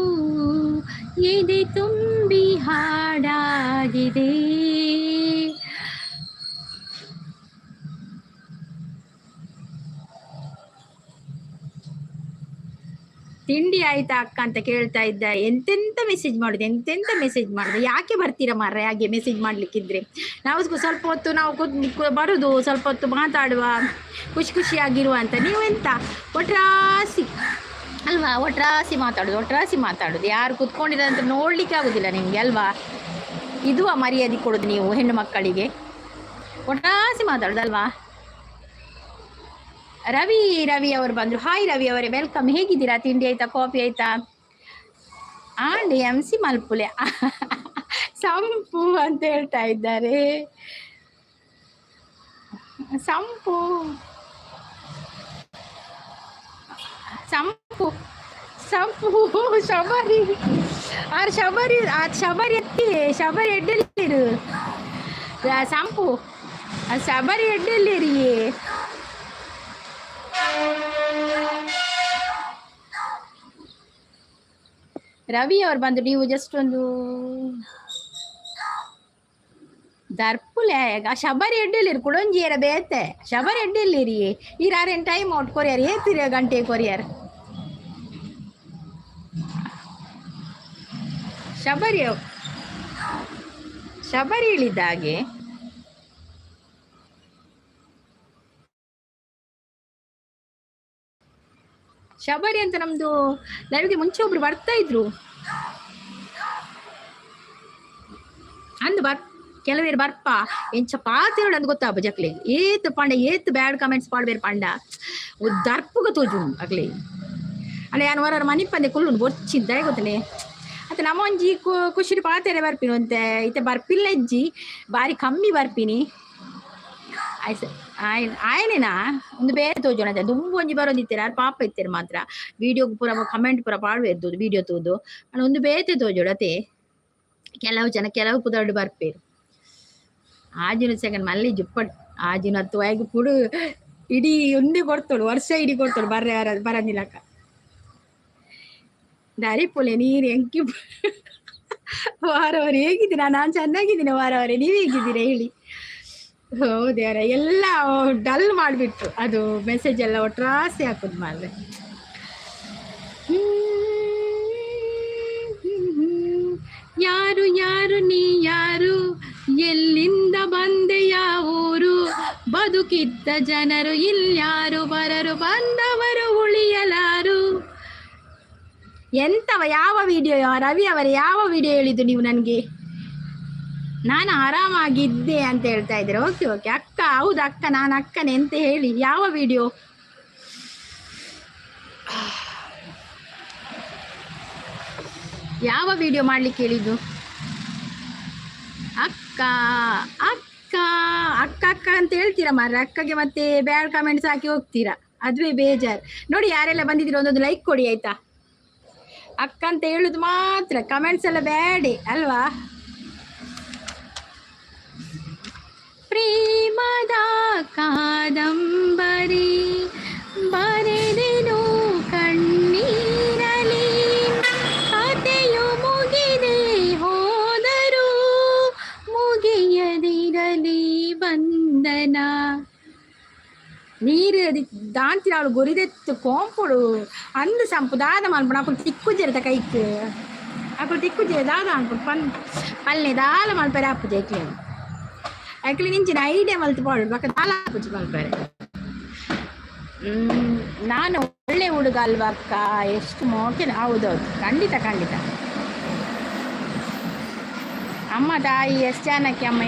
Speaker 1: ಎದೆ ತುಂಬಿ ಹಾಡಾಗಿದೆ. ತಿಂಡಿ ಆಯ್ತಾ ಅಕ್ಕ ಅಂತ ಕೇಳ್ತಾ ಇದ್ದ. ಎಂತೆಂತ ಮೆಸೇಜ್ ಮಾಡುದು, ಯಾಕೆ ಬರ್ತೀರಾ ಮಾರ್ರೆ ಹಾಗೆ ಮೆಸೇಜ್ ಮಾಡ್ಲಿಕ್ಕಿದ್ರೆ? ನಾವು ಸ್ವಲ್ಪ ಹೊತ್ತು ನಾವು ಬರುದು, ಸ್ವಲ್ಪ ಹೊತ್ತು ಮಾತಾಡುವ, ಖುಷಿಯಾಗಿರುವ ಅಂತ. ನೀವು ಎಂತ ಒಟ್ರಾಸಿ ಅಲ್ವಾ? ಒಟ್ರಾಸಿ ಮಾತಾಡುದು. ಯಾರು ಕುತ್ಕೊಂಡಿರೋದಂತ ನೋಡ್ಲಿಕ್ಕೆ ಆಗುದಿಲ್ಲ ನಿಮ್ಗೆ ಅಲ್ವಾ? ಇದು ಮರ್ಯಾದೆ ಕೊಡುದು ನೀವು ಹೆಣ್ಣು ಮಕ್ಕಳಿಗೆ, ಒಟ್ರಾಸಿ ಮಾತಾಡುದಲ್ವಾ? ರವಿ ಅವರು ಬಂದ್ರು. ಹಾಯ್ ರವಿ ಅವರೇ, ವೆಲ್ಕಮ್. ಹೇಗಿದ್ದೀರಾ? ತಿಂಡಿ ಆಯ್ತಾ? ಕಾಫಿ ಆಯ್ತಾ? ಆಂಡ್ MC ಮಲ್ಪುಲೆ ಸಂಪು ಅಂತ ಹೇಳ್ತಾ ಇದ್ದಾರೆ. ಸಂಪು ಶಬರಿ ಶಬರಿ ಎಡ್ಡಲ್ಲಿರು ಸಂಪು ಶಬರಿ ಎಡ್ಡಲ್ಲಿರಿ. ರವಿ ಅವ್ರು ಬಂದು ನೀವು ಜಸ್ಟ್ ಒಂದು ದರ್ಪುಲೆ ಶಬರಿ ಎಡ್ಡೆಲ್ಲಿರು ಕುಡೊಂಜಿಯರ ಬೇತೆ ಶಬರಿ ಎಡ್ಡೆಲ್ಲಿರಿ ಈ ರಾರೇನು ಟೈಮ್ ಔಟ್ ಕೊರಿಯರ್ ಏತಿರ ಗಂಟೆ ಕೊರಿಯರ್ ಶಬರಿ ಇಳಿದ ಹಾಗೆ ಶಬರಿ ಅಂತ ನಮ್ದು ಲೈವ್ಗೆ ಮುಂಚೆ ಒಬ್ರು ಬರ್ತಾ ಇದ್ರು. ಅಂದು ಕೆಲವೇರು ಬರ್ಪ ಎಂಚ ಪಾತಿರೋಡು ಅಂದ್ ಗೊತ್ತಾಪ ಜಕ್ಲೆ ಏತ್ ಪಂಡ ಏತ್ ಬ್ಯಾಡ್ ಕಮೆಂಟ್ಸ್ ಪಾಡ್ಬೇರು ಪಂಡ ದರ್ಪುಗ ತೋಜು ಅಕ್ಲೆ ಅಲ್ಲ ಯಾನು ಹೊರ ಮನಿ ಪಂದೆ ಕುಲ್ಲು ಬೊಚ್ಚಿದ್ದ ಗೊತ್ತನೆ ಅತ್ತ ನಮ್ಮ ಒಂಜಿ ಖುಷಿ ಪಾತೆರೆ ಬರ್ಪಿನಿ ಅಂತೆ ಇತ್ತೆ ಬರ್ಪಿಲ್ಲ ಇಜ್ಜಿ ಬಾರಿ ಕಮ್ಮಿ ಬರ್ಪಿನಿ ಆಯ್ನೇನಾ ಒಂದು ಬೇರೆ ತೋಜೋಣ ದುಂಬು ಒಂಜಿ ಬರೋದಿತ್ತೀರ ಯಾರು ಪಾಪ ಇತ್ತೀರ ಮಾತ್ರ ವಿಡಿಯೋಗೆ ಪೂರ ಕಮೆಂಟ್ ಪೂರ ಪಾಡ್ಬೇರ್ದು ವಿಡಿಯೋ ತೂದು ನಾನು ಒಂದು ಬೇತೆ ತೋಜೋಡತೆ ಕೆಲವು ಜನ ಕೆಲವು ಪುದರ್ಡು ಬರ್ಪೇರು ಆಜಿನ ಸೆಕೆಂಡ್ ಮಲ್ಲಿ ಜುಪ್ಪಟ್ ಆಜಿನ ಹತ್ತು ವೈಗು ಪುಡು ಇಡೀ ಒಂದೇ ಕೊಡ್ತೋಳು ವರ್ಷ ಇಡೀ ಕೊಡ್ತೋಳು ಬರಂದಿಲ್ಲಕ್ಕ ದಾರಿಪುಲೆ ನೀರು ಎಂಕಿ ವಾರವರೆ ಹೇಗಿದ್ದೀರಾ? ನಾನು ಚೆನ್ನಾಗಿದ್ದೀನಿ ವಾರವರೆ, ನೀವು ಹೇಗಿದ್ದೀರಾ ಹೇಳಿ? ಹೌದ್ಯಾರ ಎಲ್ಲ ಡಲ್ ಮಾಡಿಬಿಟ್ರು ಅದು ಮೆಸೇಜ್ ಎಲ್ಲ ಒಟ್ರಾಸಿ ಹಾಕೋದು ಮಾಡ್ರೆ. ಯಾರು ಯಾರು ನೀ ಯಾರು, ಎಲ್ಲಿಂದ ಬಂದೆ ಯಾವೂರು, ಬದುಕಿದ್ದ ಜನರು ಇಲ್ಯಾರು, ಬರರು ಬಂದವರು ಉಳಿಯಲಾರು. ಎಂತವ ಯಾವ ವಿಡಿಯೋ ರವಿ ಅವರೇ ಯಾವ ವಿಡಿಯೋ ಹೇಳಿದ್ದು ನೀವು ನನಗೆ? ನಾನು ಆರಾಮಾಗಿದ್ದೆ ಅಂತ ಹೇಳ್ತಾ ಇದ್ದೀರಾ? ಓಕೆ ಓಕೆ ಅಕ್ಕ, ಹೌದು ಅಕ್ಕ, ನಾನು ಅಕ್ಕನೇ ಅಂತ ಹೇಳಿ. ಯಾವ ವಿಡಿಯೋ? ಯಾವ ವಿಡಿಯೋ ಮಾಡ್ಲಿಕ್ಕೆ ಹೇಳಿದ್ದು? ಅಕ್ಕ ಅಕ್ಕ ಅಕ್ಕ ಅಕ್ಕ ಅಂತ ಹೇಳ್ತೀರಾ ಮಾರ್ರೆ, ಅಕ್ಕಗೆ ಮತ್ತೆ ಬ್ಯಾಡ್ ಕಮೆಂಟ್ಸ್ ಹಾಕಿ ಹೋಗ್ತೀರಾ, ಅದುವೇ ಬೇಜಾರು. ನೋಡಿ ಯಾರೆಲ್ಲ ಬಂದಿದ್ದೀರ ಒಂದೊಂದು ಲೈಕ್ ಕೊಡಿ ಆಯ್ತಾ. ಅಕ್ಕ ಅಂತ ಹೇಳುದು ಮಾತ್ರ, ಕಮೆಂಟ್ಸ್ ಎಲ್ಲ ಬ್ಯಾಡಿ ಅಲ್ವಾ. ಪ್ರೇಮದ ಕಾದಂಬರಿ ಬರೆದೆನು ಕಣ್ಣೀರಲಿ, ಕಥೆಯು ಮುಗಿದೆ ಹೋದರೂ ಮುಗಿಯದಿರಲಿ ಬಂಧನ. ನೀರು ದಾಂತಿನ ಅವಳು ಗುರಿದೆತ್ತು ಕೋಂಪುಡು ಅಂದು ಸಂಪು ದಾದ ಮಲ್ಪುಡು ಅಪ್ಪು ತಿಕ್ಕುಜೆರತ ಕೈಕ್ ಅಪ್ಪು ತಿಕ್ಕುಜೆ ದಾದ ಅನ್ಪುಡು ಪಲ್ಲೆ ದಾಲ ಮಲ್ಪರೆ ಅಪ್ಪು ಜೈಕ್ಲಿ ಐಕ್ಲಿ ನಿಂಚಿನ ಐಡಿಯಾ ಮಲ್ತು ಪಾಡು ಬಕ್ಕ ದಾಲ ಅಪ್ಪುಜಿ ಮಲ್ಪರೆ. ನಾನು ಒಳ್ಳೆ ಹುಡುಗ ಅಲ್ವಾ ಅಕ್ಕ, ಎಷ್ಟು ಮೋಕೆ. ಹೌದೌದು, ಖಂಡಿತ ಖಂಡಿತ. ಅಮ್ಮ ತಾಯಿ ಎಷ್ಟು ಜನಕ್ಕೆ ಅಮ್ಮ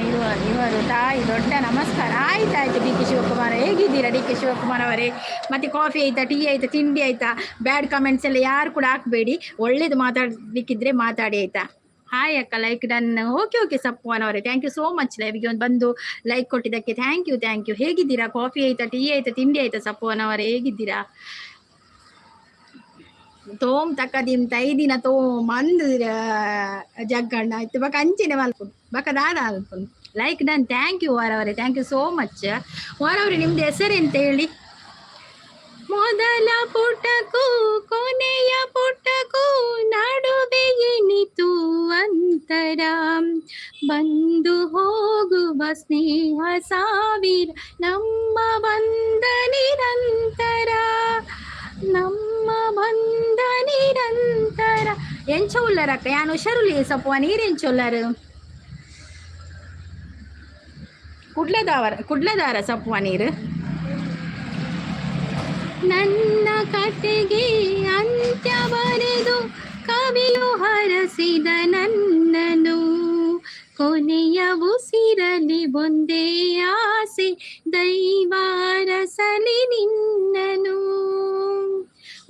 Speaker 1: ಇವರು ತಾಯಿ ದೊಡ್ಡ ನಮಸ್ಕಾರ. ಆಯ್ತಾಯ್ತು ಡಿ ಕೆ ಶಿವಕುಮಾರ್, ಹೇಗಿದ್ದೀರಾ ಡಿ ಕೆ ಶಿವಕುಮಾರ್ ಅವರೇ? ಮತ್ತೆ ಕಾಫಿ ಆಯ್ತಾ, ಟೀ ಆಯ್ತಾ, ತಿಂಡಿ ಆಯ್ತಾ? ಬ್ಯಾಡ್ ಕಮೆಂಟ್ಸ್ ಎಲ್ಲ ಯಾರು ಕೂಡ ಹಾಕಬೇಡಿ, ಒಳ್ಳೇದು ಮಾತಾಡಲಿಕ್ಕಿದ್ರೆ ಮಾತಾಡಿ ಆಯ್ತಾ. ಹಾಯ್ ಅಕ್ಕ, ಲೈಕ್ ಡನ್. ಓಕೆ ಸಪ್ಪುವನ್ ಅವರೇ, ಥ್ಯಾಂಕ್ ಯು ಸೋ ಮಚ್. ಲೈವ್ಗೆ ಒಂದು ಬಂದು ಲೈಕ್ ಕೊಟ್ಟಿದ್ದಕ್ಕೆ ಥ್ಯಾಂಕ್ ಯು. ಹೇಗಿದ್ದೀರಾ? ಕಾಫಿ ಆಯ್ತಾ, ಟೀ ಆಯ್ತಾ, ತಿಂಡಿ ಆಯ್ತಾ? ಸಪ್ಪುವನ್ ಅವರೇ ಹೇಗಿದ್ದೀರಾ? ತೋಮ್ ತಕ್ಕದಿಮ್ ತೈದಿನ ತೋಮ್ ಅಂದ್ ಜಗ್ಗಣ್ಣ ಆಯ್ತು ಬಕ ಅಂಚಿನ ಮಲ್ಪುಂಡು ಬಕ ದಾದ ಅಲ್ಪುಂಡು. ಲೈಕ್ ಡನ್, ಥ್ಯಾಂಕ್ ಯು ವಾರವರೇ, ಥ್ಯಾಂಕ್ ಯು ಸೋ ಮಚ್. ವಾರವರೇ ನಿಮ್ದು ಹೆಸರು ಎಂತ ಹೇಳಿ? ಮೊದಲ ಪುಟಕ್ಕೂ ಕೊನೆಯ ಪುಟಕ್ಕೂ ನಡುವೆ ಎನಿತು ಅಂತರ, ಬಂದು ಹೋಗುವ ಸ್ನೇಹ ಸಾವಿರ, ನಮ್ಮ ಬಂಧ ನಿರಂತರ, ನಮ್ಮ ಬಂಧ ನಿರಂತರ. ಎಂಚ ಉಳ್ಳರಕ್ಕ ಯಾನು ಹುಷಾರುಲಿ ಸಪ್ಪುವ ನೀರೆಂಚೊಲ್ಲರು ಕುಡ್ಲದಾರ ಸಪ್ಪುವ ನೀರು. ನನ್ನ ಕತೆಗೆ ಅಂತ್ಯ ಬರೆದು ಕವಿಯು ಹರಸಿದ ನನ್ನನು, ಕೊನೆಯ ಉಸಿರಲಿ ಒಂದೇ ಆಸೆ, ದೈವಾರಸಲಿ ನಿನ್ನನು.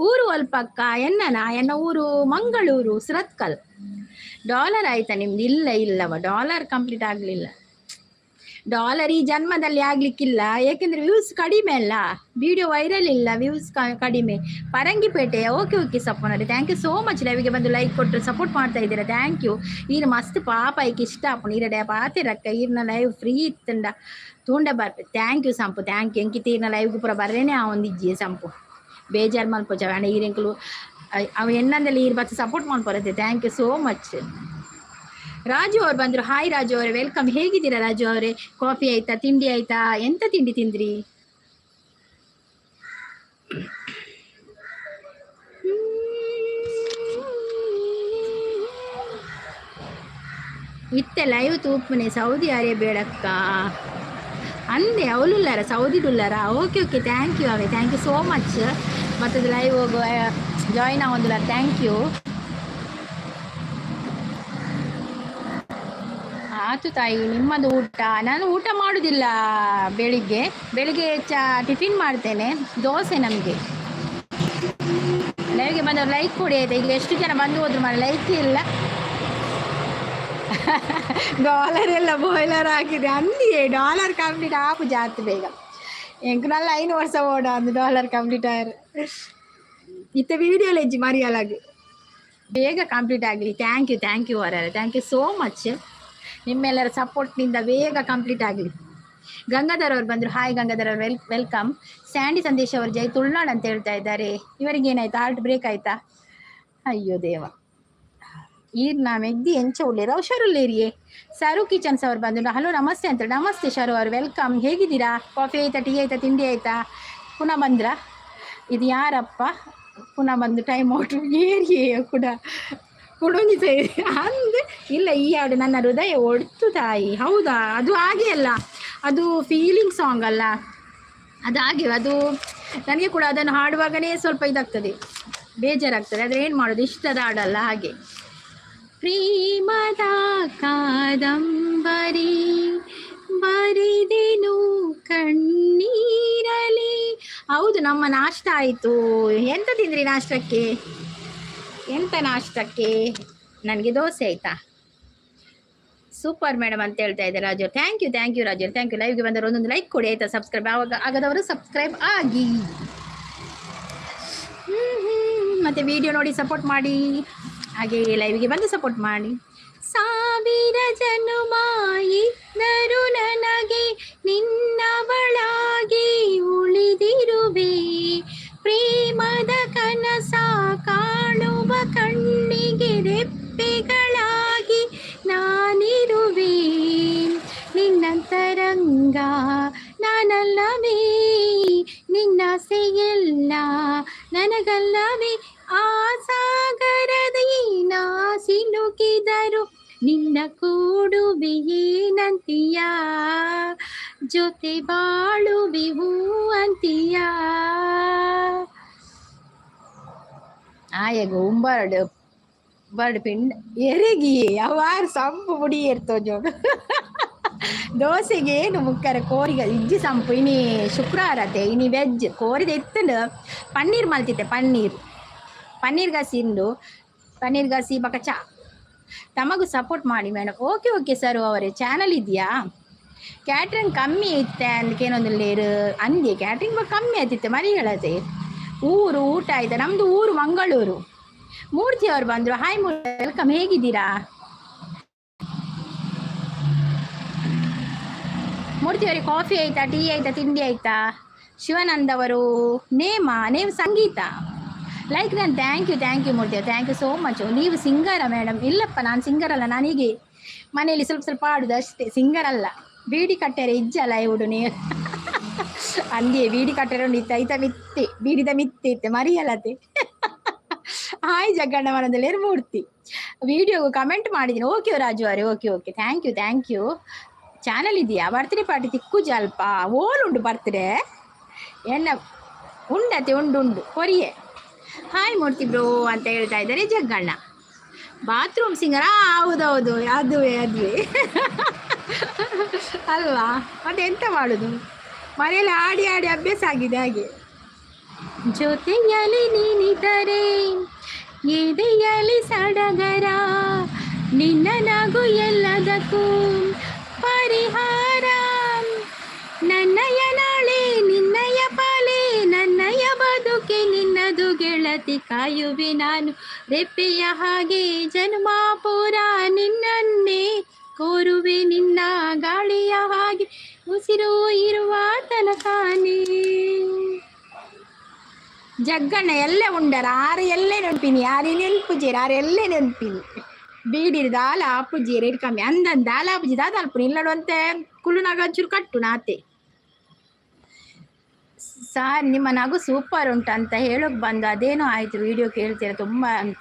Speaker 1: ಊರು ಅಲ್ಪಕ್ಕ ಎನ್ನ ಊರು ಮಂಗಳೂರು ಸುರತ್ಕಲ್. ಡಾಲರ್ ಆಯ್ತಾ ನಿಮ್ದು? ಇಲ್ಲವ, ಡಾಲರ್ ಕಂಪ್ಲೀಟ್ ಆಗಲಿಲ್ಲ. ಡಾಲರ್ ಈ ಜನ್ಮದಲ್ಲಿ ಆಗ್ಲಿಕ್ಕಿಲ್ಲ, ಯಾಕೆಂದ್ರೆ ವ್ಯೂಸ್ ಕಡಿಮೆ ಅಲ್ಲ, ವಿಡಿಯೋ ವೈರಲ್ ಇಲ್ಲ, ವ್ಯೂಸ್ ಕಡಿಮೆ. ಪರಂಗಿಪೇಟೆ. ಓಕೆ ಸಪ್ಪನವ್ರೆ, ಥ್ಯಾಂಕ್ ಯು ಸೋ ಮಚ್. ಲೈವ್ಗೆ ಬಂದು ಲೈಕ್ ಕೊಟ್ಟು ಸಪೋರ್ಟ್ ಮಾಡ್ತಾ ಇದ್ದೀರಾ, ಥ್ಯಾಂಕ್ ಯು. ಈರು ಮಸ್ತ್ ಪಾಪ ಈಕೆ ಇಷ್ಟ ಅಪ್ಪನ ಈರಡೆ ಪಾತಿರಕ್ಕ ಈರ್ನ ಲೈವ್ ಫ್ರೀ ಇತ್ತಂಡ ತೂಂಡ ಬರ್ತೆ. Thank you Sampu, thank you. ಎಂಕಿತ ಈರ್ನ ಲೈವ್ಗೆ ಪೂರ ಬರ್ರೇನೆ ಆ ಒಂದಿಜ್ಜಿ ಸಂಪು ಬೇಜಾರು ಮಲ್ಪೋಚ ಅಣ್ಣ ಈರೆಂಕಲು ಅವ ಎನ್ನಂದಲ್ಲಿ ಈರು ಬತ್ತು ಸಪೋರ್ಟ್ ಮಾಡ್ಕೊರತ್ತೆ. Thank you so much. Raju ಅವ್ರು ಬಂದರು. ಹಾಯ್ ರಾಜು ಅವರೇ, ವೆಲ್ಕಮ್. ಹೇಗಿದ್ದೀರಾ ರಾಜು ಅವರೇ? ಕಾಫಿ ಆಯ್ತಾ, ತಿಂಡಿ ಆಯ್ತಾ? ಎಂತ ತಿಂಡಿ ತಿಂದ್ರಿ? ಇತ್ತೆ ಲೈವ್ ತೂಪನೆ ಸೌದಿ ಅರೇಬಿಯಡಕ್ಕ ಅಂದೆ ಅವಳುಲ್ಲಾರ ಸೌದಿಡುಲ್ಲಾರ. ಓಕೆ ಥ್ಯಾಂಕ್ ಯು ಅವೇ, ಥ್ಯಾಂಕ್ ಯು ಸೋ ಮಚ್. ಮತ್ತದು ಲೈವ್ ಹೋಗುವ ಜಾಯಿನ್ ಆಗೋದಿಲ್ಲ, ಥ್ಯಾಂಕ್ ಯು. ಆಯ್ತು ತಾಯಿ, ನಿಮ್ಮದು ಊಟ? ನಾನು ಊಟ ಮಾಡೋದಿಲ್ಲ, ಬೆಳಿಗ್ಗೆ ಟಿಫಿನ್ ಮಾಡ್ತೇನೆ, ದೋಸೆ. ನಮಗೆ ಲೈವ್ಗೆ ಬಂದವ್ರು ಲೈಕ್ ಕೊಡಿ ಆಯ್ತಾ. ಈಗ ಎಷ್ಟು ಜನ ಬಂದು ಹೋದ್ರು ಮಾಡಿ ಲೈಕ್ ಇಲ್ಲ. ಡಾಲರ್ ಎಲ್ಲ ಬಾಯ್ಲರ್ ಆಗಿದೆ ಅಂದಿಯೇ, ಡಾಲರ್ ಕಂಪ್ಲೀಟ್ ಆಪು ಜಾತಿ ಬೇಗ ಎಂಕನಲ್ಲ 5 ವರ್ಷ ಓಡ ಅಂದು ಡಾಲರ್ ಕಂಪ್ಲೀಟ್ ಆಯ್ರು ಇತ್ತ ವಿಡಿಯೋಲಿ ಹೆಜ್ಜಿ ಮರಿಯಲಾಗಿ ಬೇಗ ಕಂಪ್ಲೀಟ್ ಆಗಲಿ. ಥ್ಯಾಂಕ್ ಯು ಅವರೇ, ಥ್ಯಾಂಕ್ ಯು ಸೋ ಮಚ್. ನಿಮ್ಮೆಲ್ಲರ ಸಪೋರ್ಟ್ನಿಂದ ಬೇಗ ಕಂಪ್ಲೀಟ್ ಆಗಲಿ. ಗಂಗಾಧರ್ ಅವ್ರು ಬಂದರು. ಹಾಯ್ ಗಂಗಾಧರ್ ಅವ್ರು, ವೆಲ್ಕಮ್. ಸ್ಯಾಂಡಿ ಸಂದೇಶ್ ಅವರು ಜೈ ತುಳ್ನಾಡ್ ಅಂತ ಹೇಳ್ತಾ ಇದ್ದಾರೆ. ಇವರಿಗೆ ಏನಾಯ್ತು? ಹಾರ್ಟ್ ಬ್ರೇಕ್ ಆಯ್ತಾ? ಅಯ್ಯೋ ದೇವ. ಈರ್ನ ಮೆಗ್ದಿ ಎಂಚ ಉಳ್ಳೇರ ಹುಷಾರುಳ್ಳೇರಿಯೇ. ಸರು ಕಿಚನ್ಸ್ ಅವ್ರು ಬಂದು ಹಲೋ ನಮಸ್ತೆ ಅಂತ. ನಮಸ್ತೆ ಶರು ಅವರು, ವೆಲ್ಕಮ್. ಹೇಗಿದ್ದೀರಾ? ಕಾಫಿ ಆಯ್ತಾ, ಟೀ ಆಯ್ತಾ, ತಿಂಡಿ ಆಯ್ತಾ? ಪುನಃ ಬಂದ್ರಾ? ಇದು ಯಾರಪ್ಪ ಪುನಃ ಬಂದು ಟೈಮ್ ಔಟ್ ಏರಿಯೇ ಕೂಡ ಕುಡುಂಜಿ ಸೇರಿ ಅಂದು ಇಲ್ಲ. ಈ ಹಾಡು ನನ್ನ ಹೃದಯ ಒಡ್ತು ತಾಯಿ. ಹೌದಾ? ಅದು ಹಾಗೆ ಅಲ್ಲ, ಅದು ಫೀಲಿಂಗ್ ಸಾಂಗ್ ಅಲ್ಲ, ಅದು ಹಾಗೆ. ಅದು ನನಗೆ ಕೂಡ ಅದನ್ನು ಹಾಡುವಾಗಲೇ ಸ್ವಲ್ಪ ಇದಾಗ್ತದೆ, ಬೇಜಾರಾಗ್ತದೆ. ಆದರೆ ಏನು ಮಾಡೋದು, ಇಷ್ಟದ ಹಾಡಲ್ಲ ಹಾಗೆ. ಪ್ರೇಮದ ಕಾದಂಬರಿ ಬರೆದೆನು ಕಣ್ಣೀರಲಿ. ಹೌದು, ನಮ್ಮ ನಾಷ್ಟ ಆಯಿತು. ಎಂತ ತಿಂದ್ರಿ ನಾಷ್ಟಕ್ಕೆ? ಎಂತ ನಾಷ್ಟಕ್ಕೆ? ನನಗೆ ದೋಸೆ ಆಯಿತಾ. ಸೂಪರ್ ಮೇಡಮ್ ಅಂತ ಹೇಳ್ತಾ ಇದ್ದಾರೆ Raju. Thank you Raju, thank you. ಲೈವ್ಗೆ ಬಂದವರು ಒಂದೊಂದು ಲೈಕ್ ಕೊಡಿ ಆಯ್ತಾ, ಸಬ್ಸ್ಕ್ರೈಬ್ ಆಗದವರು ಸಬ್ಸ್ಕ್ರೈಬ್ ಆಗಿ. ಮತ್ತೆ ವಿಡಿಯೋ ನೋಡಿ ಸಪೋರ್ಟ್ ಮಾಡಿ, ಹಾಗೆ ಲೈವ್ಗೆ ಬಂದು ಸಪೋರ್ಟ್ ಮಾಡಿ. ಸಾವಿರ ಜನುಮ ಇದ್ದರು ನನಗೆ ನಿನ್ನವಳಾಗಿ ಉಳಿದಿರುವೆ, ಪ್ರೇಮದ ಕನಸ ಕಾಣುವ ಕಣ್ಣಿಗೆ ರೆಪ್ಪೆಗಳಾಗಿ ನಾನಿರುವೆ, ನಿನ್ನಂತರಂಗ ನಾನಲ್ಲವೇ, ನಿನ್ನಾಸೆಯೆಲ್ಲ ನನಗಲ್ಲವೇ, ಆ ಸಾಗರದಿ ನಾ ಸಿಲುಕಿದರು ನಿನ್ನ ಕೂಡುವೆಯೇನಂತೀಯ, ಜೊತೆ ಬಾಳುವೆವು ಅಂತೀಯ. ಆಯಗ ಬರ್ಡ್ ಪಿಂಡ್ ಎರಗಿ ಅವಾರು ಸಂಪು ಮುಡಿ ಇರ್ತೋ ಜೋಡು ದೋಸೆಗೆ ಏನು ಮುಕ್ಕರ ಕೋರಿಗ ಇಜ್ಜಿ ಸಂಪು ಇನಿ ಶುಕ್ರವಾರತೆ ಇನಿ ವೆಜ್ ಕೋರಿದ ಎತ್ತಂಡು ಪನ್ನೀರ್ ಮಲ್ತಿತ್ತೆ, ಪನ್ನೀರ್ ಗಸಿಂಡು ಪನ್ನೀರ್ ಗಸಿ ಬಕ ಚಾ ತಮಗೂ ಸಪೋರ್ಟ್ ಮಾಡಿ ಮೇಡಮ್. ಓಕೆ ಸರ್ ಅವರೇ ಚಾನಲ್ ಇದೆಯಾ? ಕ್ಯಾಟ್ರಿಂಗ್ ಕಮ್ಮಿ ಇತ್ತೆ ಅಂದಕ್ಕೇನೊಂದು ಲೇರು ಅಂದೆ, ಕ್ಯಾಟ್ರಿಂಗ್ ಬಗ್ಗೆ ಕಮ್ಮಿ ಆಯ್ತಿತ್ತೆ ಮರಿ ಹೇಳತ್ತೆ. ಊರು ಊಟ ಆಯ್ತಾ? ನಮ್ಮದು ಊರು ಮಂಗಳೂರು. ಮೂರ್ತಿ ಅವ್ರು ಬಂದರು. ಹಾಯ್ ಮೂರ್ತಿ, ವೆಲ್ಕಮ್. ಹೇಗಿದ್ದೀರಾ ಮೂರ್ತಿ ಅವರಿಗೆ? ಕಾಫಿ ಆಯ್ತಾ, ಟೀ ಆಯ್ತಾ, ತಿಂಡಿ ಆಯ್ತಾ? ಶಿವಾನಂದ್ ಅವರು ನೇಮ್ ಸಂಗೀತ ಲೈಕ್ ನಾನು thank you Murthy, thank you so much. ನೀವು ಸಿಂಗರ ಮೇಡಮ್? ಇಲ್ಲಪ್ಪ, ನಾನು ಸಿಂಗರ್ ಅಲ್ಲ, ನಾನೀಗೆ ಮನೆಯಲ್ಲಿ ಸ್ವಲ್ಪ ಆಡುದು ಅಷ್ಟೇ, ಸಿಂಗರ್ ಅಲ್ಲ. ಬೀಡಿ ಕಟ್ಟೆರೆ ಇಜ್ಜಲ್ಲ ಇವುಡು ನೀವು ಅಂದೇ ಬೀಡಿ ಕಟ್ಟೆರೆ ಇತ್ತ ಐತ ಮಿತ್ತೆ ಬೀಡಿದ ಮಿತ್ತೆ ಇತ್ತೆ ಮರಿಯಲ್ಲತೆ ಹಾಯ್ ಜಗ್ಗಣ್ಣ ಮನದಲ್ಲಿ ಮೂರ್ತಿ ವಿಡಿಯೋ ಕಮೆಂಟ್ ಮಾಡಿದ್ದೀನಿ. ಓಕೆ ರಾಜು ಅವರೇ, ಓಕೆ ಥ್ಯಾಂಕ್ ಯು. ಚಾನಲ್ ಇದೆಯಾ? ಬರ್ತ್ಡೇ ಪಾರ್ಟಿ ತಿಕ್ಕು ಜಲ್ಪ ಓಲುಂಡು ಬರ್ತ್ಡೇ ಎನ್ನ ಉಂಡತೆ ಉಂಡು ಕೊರಿಯೆ. ಹಾಯ್ ಮೂರ್ತಿ ಬ್ರೋ ಅಂತ ಹೇಳ್ತಾ ಇದ್ದಾರೆ ಜಗ್ಗಣ್ಣ. Bathroom singer? ಹೌದೌದು, ಅದುವೇ ಅಲ್ವಾ, ಮತ್ತೆ ಎಂತ ಮಾಡೋದು, ಮನೆಯಲ್ಲಿ ಆಡಿ ಅಭ್ಯಾಸ ಆಗಿದೆ ಹಾಗೆ. ಜೊತೆಯಲ್ಲಿ ನೀನಿದ್ದರೆ ಎದೆಯಲ್ಲಿ ಸಡಗರ, ನಿನ್ನ ನಗು ಎಲ್ಲದಕ್ಕೂ ಪರಿಹಾರ, ನನ್ನಯ ನಾಳೆ ನಿನ್ನಯ ಪಾಲೆ, ನನ್ನಯ ಬದುಕೆ ನಿನ್ನದು ಗೆಳತಿ, ಕಾಯುವೆ ನಾನು ರೆಪ್ಪೆಯ ಹಾಗೆ ಜನ್ಮಾಪುರ, ನಿನ್ನನ್ನೇ ಕೋರುವೆ ನಿನ್ನ ಗಾಳಿಯ ಹಾಗೆ, ಉಸಿರು ಇರುವ ತನಕಾನೇ. ಜಗ್ಗಣ್ಣ ಎಲ್ಲ ಉಂಡರ ಆರು ಎಲ್ಲೇ ನೆನಪಿನಿ, ಯಾರು ನೆನಪುಜೇರಿ ಆರು ಎಲ್ಲೇ ನೆನಪಿನಿ. ಬೀಡಿರು ದಾಲ ಆಪುಜಿ ರೇಟ್ ಕಮ್ಮಿ ಅಂದನ್ ದಾಲ ಆಪುಜಿ ದಾದಲ್ಪುನಿ ಇಲ್ಲಡು ಅಂತೆ ಕುಳುನಾಗ ಒಂಚೂರು ಕಟ್ಟು ನಾತೆ. ಸಾರ್ ನಿಮ್ಮ ನಗು ಸೂಪರ್ ಉಂಟು ಅಂತ ಹೇಳೋಕ್ ಬಂದು ಅದೇನೋ ಆಯ್ತು, ವಿಡಿಯೋ ಕೇಳ್ತೀರ ತುಂಬಾ ಅಂತ.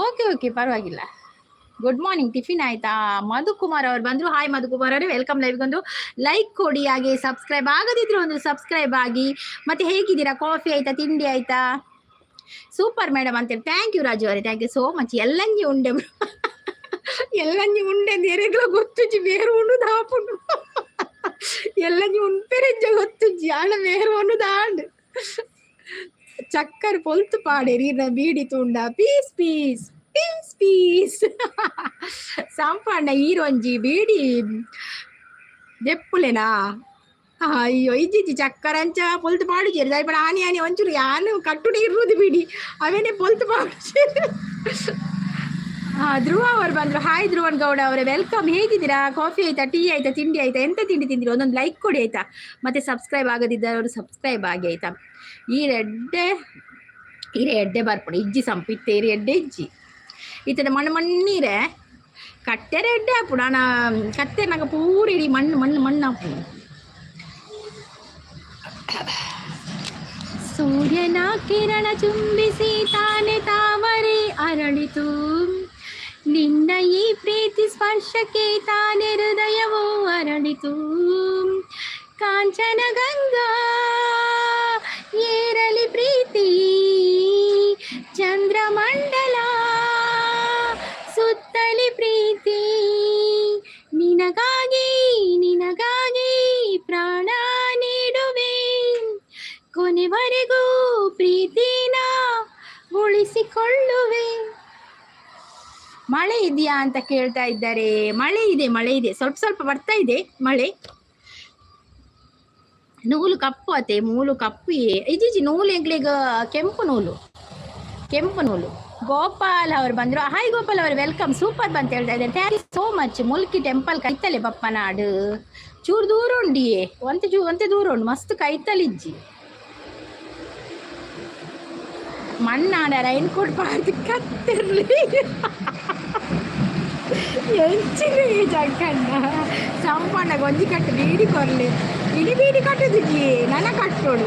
Speaker 1: ಓಕೆ ಪರವಾಗಿಲ್ಲ. ಗುಡ್ ಮಾರ್ನಿಂಗ್, ಟಿಫಿನ್ ಆಯ್ತಾ? ಮಧುಕುಮಾರ್ ಅವರು ಬಂದ್ರು. ಹಾಯ್ ಮಧುಕುಮಾರ್ ಅವರೇ, ವೆಲ್ಕಮ್. ಲೈವ್ಗೊಂದು ಲೈಕ್ ಕೊಡಿ, ಹಾಗೆ ಸಬ್ಸ್ಕ್ರೈಬ್ ಆಗದಿದ್ರು ಒಂದು ಸಬ್ಸ್ಕ್ರೈಬ್ ಆಗಿ. ಮತ್ತೆ ಹೇಗಿದ್ದೀರಾ? ಕಾಫಿ ಆಯ್ತಾ, ತಿಂಡಿ ಆಯ್ತಾ? ಸೂಪರ್ ಮೇಡಮ್ ಅಂತೇಳಿ ಥ್ಯಾಂಕ್ ಯು ರಾಜು ಅವರೇ, ಥ್ಯಾಂಕ್ ಯು ಸೋ ಮಚ್. ಎಲ್ಲಂಜಿ ಉಂಡೆ ಎಲ್ಲಂಜಿ ಉಂಡೆ ಎರೆಗ್ಲ ಗೊತ್ತುಜಿ ಬೇರು ಉಣ್ಣು ದಾಪುಂಡು ಎಲ್ಲಂಜಿ ಉಂಪೆರೆಜ್ಜ ಗೊತ್ತುಜ್ಜಿ ಆಳ ಬೇರು ಉಣ್ಣು ದಾಂಡು ಚಕ್ಕರ್ ಪೊಲ್ತು ಪಾಡೇರಿ ಬೀಡಿ ತುಂಡ ಪೀಸ್ ಪೀಸ್ ಪೀಸ್ ಪೀಸ್ ಸಂಪಣ್ಣ ಈರೊಂಜಿ ಬೀಡಿ ದೆಪ್ಪುಲೆನಾ ಅಯ್ಯೋ ಇಜ್ಜಿಜ್ಜಿ ಚಕ್ಕರಂಚ ಪೊಲ್ತು ಪಾಡುಜೇರಿ ದಯಪಡ ಆನಿ ಒಂಚೂರು ಯಾನು ಕಟ್ಟುಡಿ ಇರುವುದು ಬಿಡಿ ಅವೇನೇ ಪೊಲ್ತು ಪಾಡುಜೇರಿ. ಧ್ರುವ ಅವರು ಬಂದ್ರು. ಹಾಯ್ ಧ್ರುವನ್ ಗೌಡ ಅವರೇ, ವೆಲ್ಕಮ್. ಹೇಗಿದ್ದೀರಾ? ಕಾಫಿ ಆಯ್ತಾ, ಟೀ ಆಯ್ತಾ, ತಿಂಡಿ ಆಯ್ತಾ? ಎಂತ ತಿಂಡಿ ತಿಂದಿರಿ? ಒಂದೊಂದು ಲೈಕ್ ಕೊಡಿ ಆಯ್ತಾ. ಮತ್ತೆ ಸಬ್ಸ್ಕ್ರೈಬ್ ಆಗದಿದ್ದವರು ಸಬ್ಸ್ಕ್ರೈಬ್ ಆಗಿ ಆಯ್ತಾ. ಈ ಎಡ್ಡೆ ಬರ್ಪುಡು ಇಜ್ಜಿ ಸಂಪಿತ್ತೇರಿ ಎಡ್ಡೆ ಇಜ್ಜಿ ಇತ್ತದ ಮಣ್ಣೀರೆ ಕಟ್ಟೆರೆ ಎಡ್ಡೆ ಹಾಪುಡು ಅಣ್ಣ ಕತ್ತೆ ನಂಗೆ ಪೂರ ಇಡೀ ಮಣ್ಣು ಹಾಪುಡು. ಸೂರ್ಯನ ಕಿರಣ ಚುಂಬಿಸಿ ತಾನೆ ತಾವರೆ ಅರಳಿತು, ನಿನ್ನ ಈ ಪ್ರೀತಿ ಸ್ಪರ್ಶಕ್ಕೆ ತಾನೆ ಹೃದಯವೂ ಅರಳಿತು. ಕಾಂಚನ ಗಂಗಾ ಏರಲಿ ಪ್ರೀತಿ, ಚಂದ್ರಮಂಡಲ ಸುತ್ತಲಿ ಪ್ರೀತಿ, ನಿನಗಾಗಿ ಪ್ರಾಣ ನೀಡುವೆ, ಕೊನೆವರೆಗೂ ಪ್ರೀತಿನ ಉಳಿಸಿಕೊಳ್ಳುವೆ. ಮಳೆ ಇದೆಯಾ ಅಂತ ಕೇಳ್ತಾ ಇದ್ದಾರೆ. ಮಳೆ ಇದೆ, ಮಳೆ ಇದೆ, ಸ್ವಲ್ಪ ಸ್ವಲ್ಪ ಬರ್ತಾ ಇದೆ ಮಳೆ. ನೂಲು ಕಪ್ಪು ಅತ್ತೆ, ಮೂಲು ಕಪ್ಪು ಇಜಿಜಿ ನೂಲು ಎಂಗ್ಲಿಗ ಕೆಂಪು ನೂಲು, ಕೆಂಪು ನೂಲು. ಗೋಪಾಲ್ ಅವರು ಬಂದ್ರು. ಹಾಯ್ ಗೋಪಾಲ್ ಅವರು, ವೆಲ್ಕಮ್. ಸೂಪರ್ ಬಂತ ಹೇಳ್ತಾ ಇದ್ದಾರೆ. Thank you so much. Mulki temple ಕೈತಲೆ ಬಪ್ಪನಾಡು ಚೂರು ದೂರ ಉಂಡಿಯೇ, ಒಂತೆ ದೂರ ಉಂಡು, ಮಸ್ತ್ ಕೈತಲಿಜ್ಜಿ ಮಣ್ಣಾಡ ರೈನ್ ಕೋಟ್ ಪಾರ್ದು ಕತ್ತಿರ್ಲಿ ಎಂಚಿನ ಜಗ್ಗಣ್ಣ ಸಂಪಣ್ಣ ಗೊಂಜಿ ಕಟ್ಟು ಬೀಡಿ ಕೊರ್ಲಿ, ಇಡೀ ಬೀಡಿ ಕಟ್ಟುದಿಜ್ಜಿ ನನ್ನ ಕಟ್ಟೋಡು.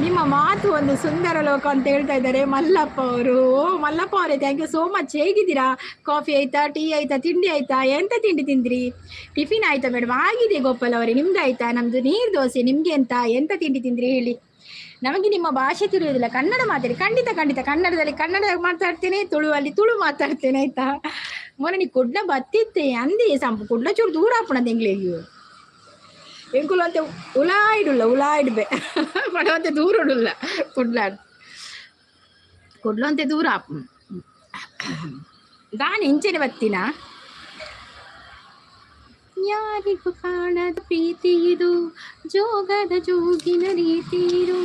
Speaker 1: ನಿಮ್ಮ ಮಾತು ಒಂದು ಸುಂದರ ಲೋಕ ಅಂತ ಹೇಳ್ತಾ ಇದ್ದಾರೆ ಮಲ್ಲಪ್ಪ ಅವರು. ಓ ಮಲ್ಲಪ್ಪ ಅವರೇ, ಥ್ಯಾಂಕ್ ಯು ಸೋ ಮಚ್. ಹೇಗಿದ್ದೀರಾ? ಕಾಫಿ ಆಯ್ತಾ, ಟೀ ಆಯ್ತಾ, ತಿಂಡಿ ಆಯ್ತಾ? ಎಂತ ತಿಂಡಿ ತಿಂದ್ರಿ? ಟಿಫಿನ್ ಆಯ್ತಾ ಮೇಡಮ್? ಆಗಿದೆ ಗೋಪಾಲ್ ಅವರೇ, ನಿಮ್ದು ಆಯ್ತಾ? ನಮ್ದು ನೀರು ದೋಸೆ. ನಿಮ್ಗೆ ಎಂತ ತಿಂಡಿ ತಿಂದ್ರಿ ಹೇಳಿ? ನಮಗೆ ನಿಮ್ಮ ಭಾಷೆ ತಿಳಿಯೋದಿಲ್ಲ, ಕನ್ನಡ ಮಾತಾಡಿ. ಖಂಡಿತ ಖಂಡಿತ, ಕನ್ನಡದಲ್ಲಿ ಕನ್ನಡ ಮಾತಾಡ್ತೇನೆ, ತುಳುವಲ್ಲಿ ತುಳು ಮಾತಾಡ್ತೇನೆ ಆಯ್ತಾ. ಮೊನ್ನೆ ನೀ ಕುಡ್ಲ ಬತ್ತಿತ್ತೆ ಅಂದಿ ಸಂಪು ಕುಡ್ಲ ಚೂರು ದೂರ ಹಾಪುಣದ ಎಂಗ್ಲಿಗೆ ಎಂಕುಲು ಅಂತೆ ಉಲಾಯಿಡುಲ್ಲ ಪಡವಂತೆ ದೂರ ಉಡುಲ್ಲ ಕುಡ್ಲು ಅಂತೆ ದೂರ ಹಾಪು. ಗಾನ ಇಂಚೆನೆ ಬತ್ತಿನ ಯಾರಿಗೂ ಕಾಣದ ಪ್ರೀತಿ ಇದು, ಜೋಗದ ಜೋಗಿನ ರೀತಿ ಇದು.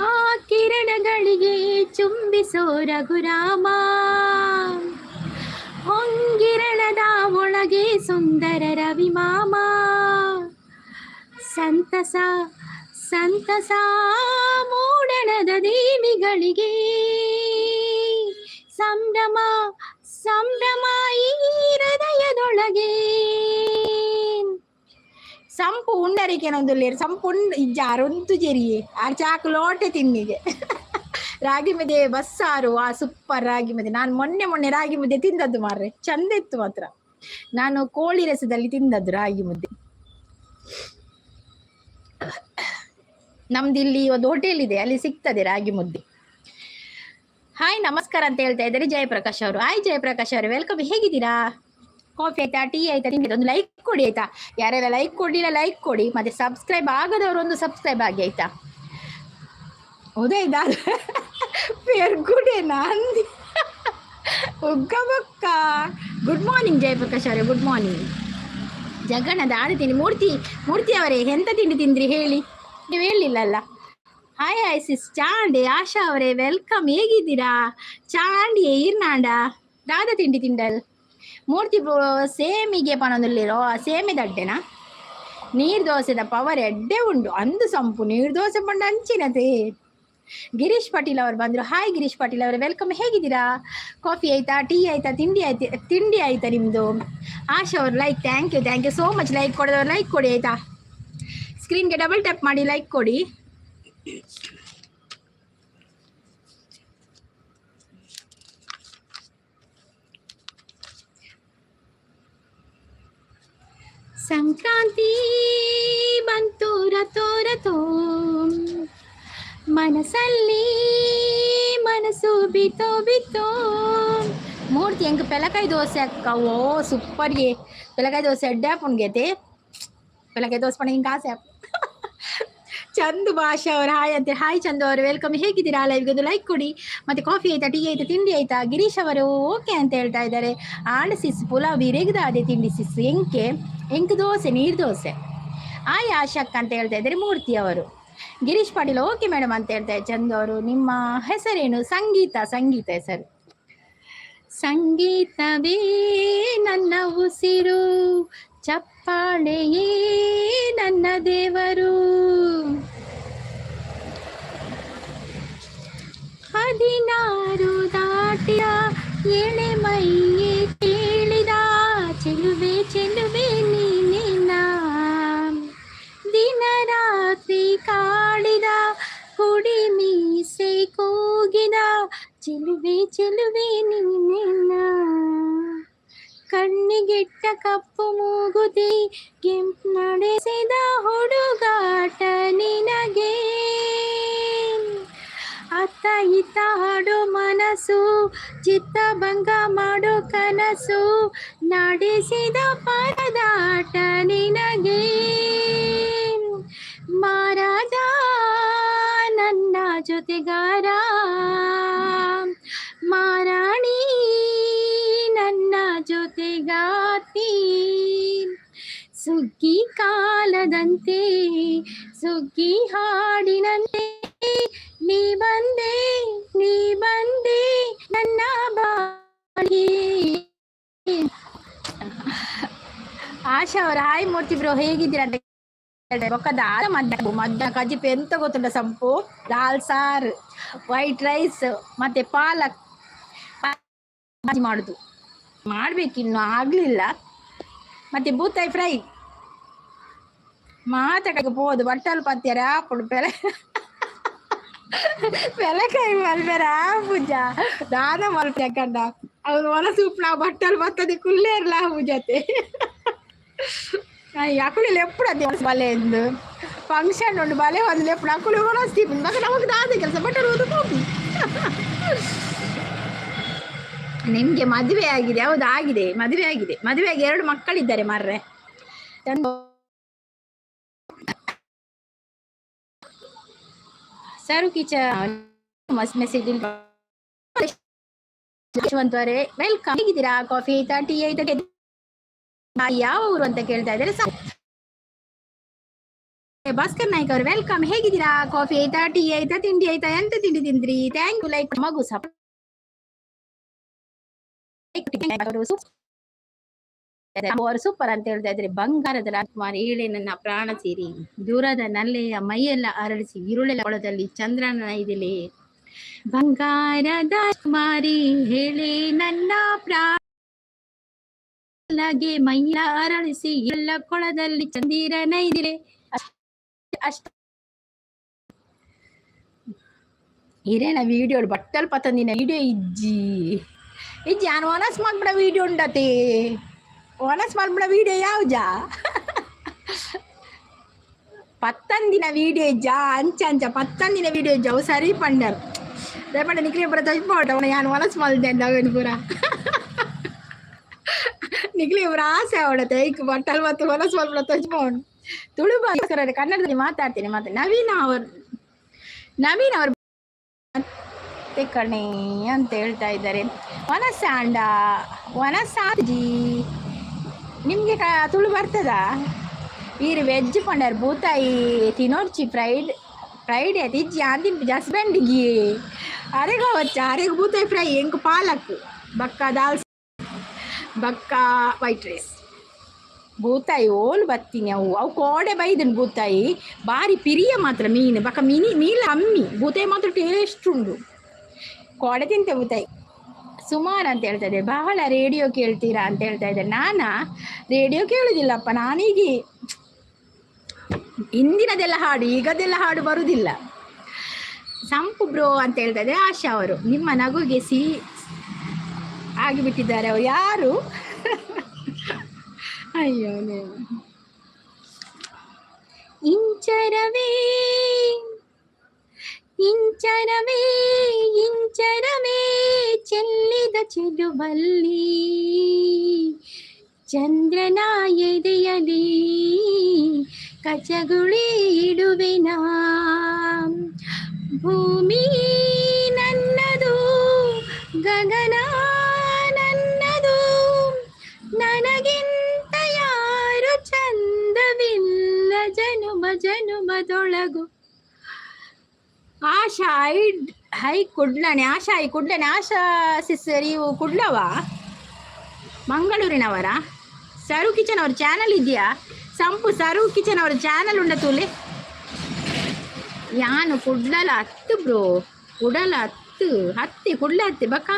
Speaker 1: ಆ ಕಿರಣಗಳಿಗೆ ಚುಂಬಿಸೋ ರಘುರಾಮ, ಹೊಂಗಿರಣದ ಒಳಗೆ ಸುಂದರ ರವಿಮಾಮ. ಸಂತಸ ಸಂತಸ ಮೂಡಣದ ದೇವಿಗಳಿಗೆ, ಸಂಭ್ರಮ ಸಂಭ್ರಮ ಈ ಹೃದಯದೊಳಗೆ. ಸಂಪು ಉಂಡರಿಕೆನೊಂದು ಸಂಪು ಇಜ್ಜಾರೊಂದು ಜೆರಿಯೆ ಆ ಚಾಕು ಲೋಟೆ ತಿನ್ನಿಗೆ. ರಾಗಿ ಮುದ್ದೆ ಬಸ್ಸಾರು, ಆ ಸೂಪರ್ ರಾಗಿ ಮುದ್ದೆ. ನಾನು ಮೊನ್ನೆ ರಾಗಿ ಮುದ್ದೆ ತಿಂದದ್ದು ಮಾರ್ರೆ, ಚಂದ ಇತ್ತು ಮಾತ್ರ. ನಾನು ಕೋಳಿ ರಸದಲ್ಲಿ ತಿಂದದ್ದು ರಾಗಿ ಮುದ್ದೆ. ನಮ್ದು ಇಲ್ಲಿ ಒಂದು ಹೋಟೆಲ್ ಇದೆ, ಅಲ್ಲಿ ಸಿಗ್ತದೆ ರಾಗಿ ಮುದ್ದೆ. ಹಾಯ್ ನಮಸ್ಕಾರ ಅಂತ ಹೇಳ್ತಾ ಇದ್ದಾರೆ ಜಯಪ್ರಕಾಶ್ ಅವರು. ಹಾಯ್ ಜಯಪ್ರಕಾಶ್ ಅವರು, ವೆಲ್ಕಮ್. ಹೇಗಿದ್ದೀರಾ? ಕಾಫಿ ಆಯ್ತಾ, ಟೀ ಆಯ್ತಾ, ತಿಂಡಿ? ಒಂದು ಲೈಕ್ ಕೊಡಿ ಆಯ್ತಾ. ಯಾರೆಲ್ಲ ಲೈಕ್ ಕೊಡಲಿಲ್ಲ ಲೈಕ್ ಕೊಡಿ. ಮತ್ತೆ ಸಬ್ಸ್ಕ್ರೈಬ್ ಆಗದವರು ಒಂದು ಸಬ್ಸ್ಕ್ರೈಬ್ ಆಗಿ ಆಯ್ತಾ. ಉದಯದ ಪೆರ್ಗುಡೇನಾ ಅಂದಿ ಒಗ್ಗಬಕ್ಕ. ಗುಡ್ ಮಾರ್ನಿಂಗ್ ಜಯಪ್ರಕಾಶ್ ಅವರೇ, ಗುಡ್ ಮಾರ್ನಿಂಗ್. ಜಗಣ್ಣದ ಆಡ್ತೀನಿ. ಮೂರ್ತಿ ಅವರೇ, ಎಂತ ತಿಂಡಿ ತಿಂದ್ರಿ ಹೇಳಿ? ನೀವು ಹೇಳಿಲ್ಲಲ್ಲ. ಹಾಯ್ ಹಾಯ್ ಸಿಸ್ ಚಾಂಡೆ. ಆಶಾ ಅವರೇ ವೆಲ್ಕಮ್. ಹೇಗಿದ್ದೀರಾ? ಚಾಂಡಿ ಈರ್ನಾಂಡ ದಾದ ತಿಂಡಿ ತಿಂಡಲ್. ಮೂರ್ತಿ ಸೇಮಿಗೆ ಪನೊಂದುಲ್ಲಿರೋ ಸೇಮೆ ದಡ್ಡೆನಾ? ನೀರು ದೋಸೆದ ಪವರ್ ಎಡ್ಡೆ ಉಂಡು ಅಂದು ಸಂಪು ನೀರು ದೋಸೆ ಬಂಡು ಹಂಚಿನತೆ. ಗಿರೀಶ್ ಪಾಟೀಲ್ ಅವರು ಬಂದರು. ಹಾಯ್ ಗಿರೀಶ್ ಪಾಟೀಲ್ ಅವರೇ, ವೆಲ್ಕಮ್. ಹೇಗಿದ್ದೀರಾ? ಕಾಫಿ ಆಯ್ತಾ, ಟೀ ಆಯ್ತಾ, ತಿಂಡಿ ಆಯ್ತಾ ನಿಮ್ಮದು? ಆಶಾ ಅವರು like, thank you so much. Like ಕೊಡೋದವ್ರು ಲೈಕ್ ಕೊಡಿ ಆಯ್ತಾ. ಸ್ಕ್ರೀನ್ಗೆ ಡಬಲ್ ಟ್ಯಾಪ್ ಮಾಡಿ ಲೈಕ್ ಕೊಡಿ. ಸಂಕ್ರಾಂತಿ ಬಂತು ರಥೋ ಮನಸ್ಸಲ್ಲಿ ಮನಸ್ಸು ಬಿತ್ತೋ. ಮೂರ್ತಿ ಹೆಂಗೆ ಪೆಲಕಾಯಿ ದೋಸೆ ಅಕ್ಕ. ಓ ಸೂಪರ್ಗೆ ಪೆಲಕಾಯಿ ದೋಸೆ ಅಡ್ಡೆ ಹಾಪುಣ್ಗೈತೆ. ಪೆಲಕಾಯಿ ದೋಸೆ ಪಣ ಹಿಂಗೆ ಆಸೆ ಚಂದು ಭಾಷಾ ಅವ್ರು ಹಾಯ್ ಅಂತ. ಹಾಯ್ ಚಂದು ಅವರು, ವೆಲ್ಕಮ್. ಹೇಗಿದ್ದೀರಾ? ಲೈವ್ಗೆ ಒಂದು ಲೈಕ್ ಕೊಡಿ. ಮತ್ತೆ ಕಾಫಿ ಆಯ್ತಾ, ಟೀ ಆಯ್ತಾ, ತಿಂಡಿ ಆಯ್ತಾ? ಗಿರೀಶ್ ಅವರು ಓಕೆ ಅಂತ ಹೇಳ್ತಾ ಇದ್ದಾರೆ. ಆಂಡ್ ಸಿಸ್ ಪುಲಾವ್ ಬಿರೇಗದ ಅದೇ ತಿಂಡಿ ಸಿಸ್ ಎಂಕ್ ದೋಸೆ ನೀರು ದೋಸೆ. ಆಯ್ ಆಶಕ್ಕ ಅಂತ ಹೇಳ್ತಾ ಇದ್ದಾರೆ ಮೂರ್ತಿ ಅವರು. ಗಿರೀಶ್ ಪಾಟೀಲ್ ಓಕೆ ಮೇಡಮ್ ಅಂತ ಹೇಳ್ತಾರೆ. ಚಂದು ಅವರು, ನಿಮ್ಮ ಹೆಸರೇನು? ಸಂಗೀತ ಹೆಸರು. ಸಂಗೀತವೇ ನನ್ನ ಉಸಿರು, ಚಪ್ಪಾಳೆಯೇ ನನ್ನ ದೇವರು. 16 ದಾಟಿಯ ಎಳೆ ಮೈಯೇ ಕೇಳಿದ ಚೆಲುವೆ ನೀನಿನ. ದಿನ ರಾತ್ರಿ ಕಾಡಿದ ಕುಡಿ ಮೀಸೆ ಕೂಗಿದ ಚೆಲುವೆ ನೀನಿನ. ಕಣ್ಣಿಗೆಟ್ಟ ಕಪ್ಪು ಮೂಗುತಿ ಕೆಂಪು ನಡೆಸಿದ ಹುಡುಗಾಟ ನಿನಗೆ. ಅತ್ತ ಇತ್ತ ಹಾಡೋ ಮನಸ್ಸು, ಚಿತ್ತಭಂಗ ಮಾಡೋ ಕನಸು, ನಡೆಸಿದ ಪರದಾಟ ನಿನಗೆ. ಮಾರಾದ ನನ್ನ ಜೊತೆಗಾರ, ಸಾತಿ ಸುಗ್ಗಿ ಕಾಲದಂತೆ ಸುಗ್ಗಿ ಹಾಡಿನಂತೆ ನೀ ಬಂದೆ ನನ್ನ ಬಾಳಿ. ಆಶಾ ಅವರ ಹಾಯ್ ಮೂರ್ತಿ ಬ್ರೋ, ಹೇಗಿದ್ದೀರಾ ಅಂತ ఒక దాల ಮಧ್ಯಾಹ್ನ ಕಜಿಪ್ ಎಂತ ಗೊತ್ತುಂಟ ಸಂಪು, ದಾಲ್ ಸಾರ್, ವೈಟ್ ರೈಸ್ ಮತ್ತೆ ಪಾಲಕ್ ಮಾಡುದು ಮಾಡ್ಬೇಕಿನ್ನು ಆಗ್ಲಿಲ್ಲ. ಮತ್ತೆ ಬೂತಾಯಿ ಫ್ರೈ ಮಾತಾಡಕ್ಕೆ ಹೋದು ಬಟ್ಟಲು ಪತ್ಯಾರ ಆಪುಡು ಪೆಲಕಾಯಿ ಮಲ್ಬೇರ ಪೂಜ ದಾದ ಮಲ್ಪೆ ಕಂಡ ಅವ್ರು ಒಣ ಸೂಪ್ ನಾವು ಬಟ್ಟಲು ಬರ್ತದೆ ಕುಲ್ಲೇರ್ಲ ಪೂಜತೆ అకులు ఎప్పుడు అది బలే ఫంక్షన్ ఉండి బలే వదిలే ఎప్పుడు అకులు కూడా వస్తాయి నಮಗೆ ದಾದ ಕೆಲಸ ಬಟ್ ಓದಬೇಕು. ನಿಮ್ಗೆ ಮದುವೆ ಆಗಿದೆ? ಹೌದು ಆಗಿದೆ, ಮದುವೆ ಆಗಿದೆ. ಮದುವೆಯಾಗಿ 2 ಮಕ್ಕಳಿದ್ದಾರೆ ಮಾರ್ರೆ. ಸರು ಕಿಚನ್ ಮೆಸೇಜ್ ಯಶವಂತವರೇ ವೆಲ್ಕಮ್. ಹೇಗಿದ್ದೀರಾ? ಕಾಫಿ ಆಯ್ತಾ, ಟೀ ಆಯ್ತಾ? ಯಾವ ಊರು ಅಂತ ಕೇಳ್ತಾ ಇದ್ದಾರೆ. ಭಾಸ್ಕರ್ ನಾಯ್ಕ ಅವರು ವೆಲ್ಕಮ್. ಹೇಗಿದ್ದೀರಾ? ಕಾಫಿ ಆಯ್ತಾ, ಟೀ ಆಯ್ತಾ, ತಿಂಡಿ ಆಯ್ತಾ? ಎಂತ ತಿಂಡಿ ತಿಂದ್ರಿ? Thank you. ಲೈಕ್ ಮಗು ಅವರು ಸೂಪರ್ ಅಂತ ಹೇಳ್ತಾ ಇದ್ರೆ. ಬಂಗಾರದ ರಾಜಕುಮಾರಿ ಈಳೆ ನನ್ನ ಪ್ರಾಣ ಸೇರಿ ದೂರದ ನಲ್ಲೆಯ ಮೈಯೆಲ್ಲ ಅರಳಿಸಿ ಇರುಳೆಲ್ಲ ಕೊಳದಲ್ಲಿ ಚಂದ್ರನ ಇದಿಲೆ ಬಂಗಾರದ ಕುಮಾರಿ ಹೇಳೆ ನನ್ನ ಪ್ರಾಣಗೆ ಮೈಯ ಅರಳಿಸಿ ಎಲ್ಲ ಕೊಳದಲ್ಲಿ ಚಂದಿರನ ಇದಿಲೆ. ಅಷ್ಟು ಹಿರೇನ వీడియోలు బట్టలు పతందిన వీడియో ఇజ్జి ఆయన వనస్ మల్పడ వీడియೋ ఉండతే ವನಸ್ ಮಲ್ಪಡ ವೀಡಿಯೋ ಯಾವ್ಜಾ ಪತ್ತಂದಿನ ವೀಡಿಯೋ ಇಜ್ಜಾ ಅಂಚ ಪತ್ತಂದಿನ ವೀಡಿಯೋ ಇಜ್ಜಾವು ಸರಿ ಪಂಡರು ರೇಪಂಡ ನಿಕ್ಲಿ ಪುರ ತಜ್ಬೋಟ ಅವನ ಯಾನು ವನಸ್ ಮಲ್ದೆ ಅಂದವನು ಪುರ ನಿಕ್ಲಿ ಪುರ ಆಸೆ ಅವಡತೆ ಈಗ ಬಟ್ಟಲು ಮತ್ತು ವನಸ್ ಮಲ್ಪಡ ತಜ್ಬೋಣು ತುಳುಭಾಸ್ಕರ ಕನ್ನಡದಲ್ಲಿ ಮಾತಾಡ್ತೀನಿ. ಮತ್ತೆ ನವೀನ್ ಅವರು ಕಣೆ ಅಂತ ಹೇಳ್ತಾ ಇದ್ದಾರೆ. ವನಸಾಂಡ ನಿಮ್ಗೆ ತುಳು ಬರ್ತದಾ? ಈರು ವೆಜ್ ಪಂಡರ್ ಬೂತಾಯಿ ತಿನ್ನೋಡ್ಚಿ ಫ್ರೈಡ್ ತಿಜ್ಜಿ ಅಂದಿನ ಹಸ್ಬೆಂಡ್ಗೆ ಅರೆಗ వచ్చా ಅರೆಗ ಬೂತಾಯಿ ಫ್ರೈ ಎಂಕ್ ಪಾಲಕ್ ಬಕ್ಕ ದಾಲ್ ಬಕ್ಕ ವೈಟ್ ರೈಸ್ ಬೂತಾಯಿ ಓಲ್ ಬತ್ತೀನಿ ಅವು ಕೋಡೆ ಬೈದನು ಬೂತಾಯಿ ಬಾರಿ ಪಿರಿಯ ಮಾತ್ರ ಮೀನು ಬಕ್ಕ ಮೀನು ಕಮ್ಮಿ ಬೂತಾಯಿ ಮಾತ್ರ ಟೇಸ್ಟ್ ಉಂಡು. ಕೋಡೆ ತಿಂತೆ ಬೂತಾಯಿ. ಸುಮಾರು ಅಂತ ಹೇಳ್ತಾ ಇದ್ದೆ ಬಹಳ ರೇಡಿಯೋ ಕೇಳ್ತೀರಾ ಅಂತ ಹೇಳ್ತಾ ಇದ್ದೆ. ರೇಡಿಯೋ ಕೇಳುದಿಲ್ಲಪ್ಪ, ನಾನೀಗ ಹಿಂದಿನದೆಲ್ಲ ಹಾಡು ಈಗದೆಲ್ಲ ಹಾಡು ಬರುವುದಿಲ್ಲ. ಸಂಪು ಬ್ರೋ ಅಂತ ಹೇಳ್ತಾ ಇದ್ದೆ. ಆಶಾ ಅವರು ನಿಮ್ಮ ನಗುಗೆ ಆಗಿಬಿಟ್ಟಿದ್ದಾರೆ. ಅವ್ರು ಯಾರು? ಅಯ್ಯೋ ಇಂಚರವೇ ಚೆಲ್ಲಿದ ಚೆಲುವಲ್ಲಿ ಚಂದ್ರನ ಎದೆಯಲಿ ಕಚಗುಳಿ ಇಡುವೆನಾ. ಭೂಮಿ ನನ್ನದು ಗಗನ ನನ್ನದು ನನಗಿಂತ ಯಾರು ಚಂದವಿಲ್ಲ ಜನುಮದೊಳಗು. ಆಶಾ ಹೈ ಕುಡ್ಲನೆ ಆಶಾ ಸಿಸ್ಟರ್ ಇವು ಕುಡ್ಲವಾ ಮಂಗಳೂರಿನವರ? ಸರು ಕಿಚನ್ ಅವ್ರ ಚಾನಲ್ ಇದೆಯಾ? ಸಂಪು ಸರು ಕಿಚನ್ ಅವ್ರ ಚಾನಲ್ ಉಂಡ ತೂಲೆ ಯಾನು ಕುಡ್ಲಲ ಹತ್ತು ಬ್ರೋ ಕುಡಲ ಹತ್ತಿ ಕುಡ್ಲ ಹತ್ತಿ ಬಕ್ಕ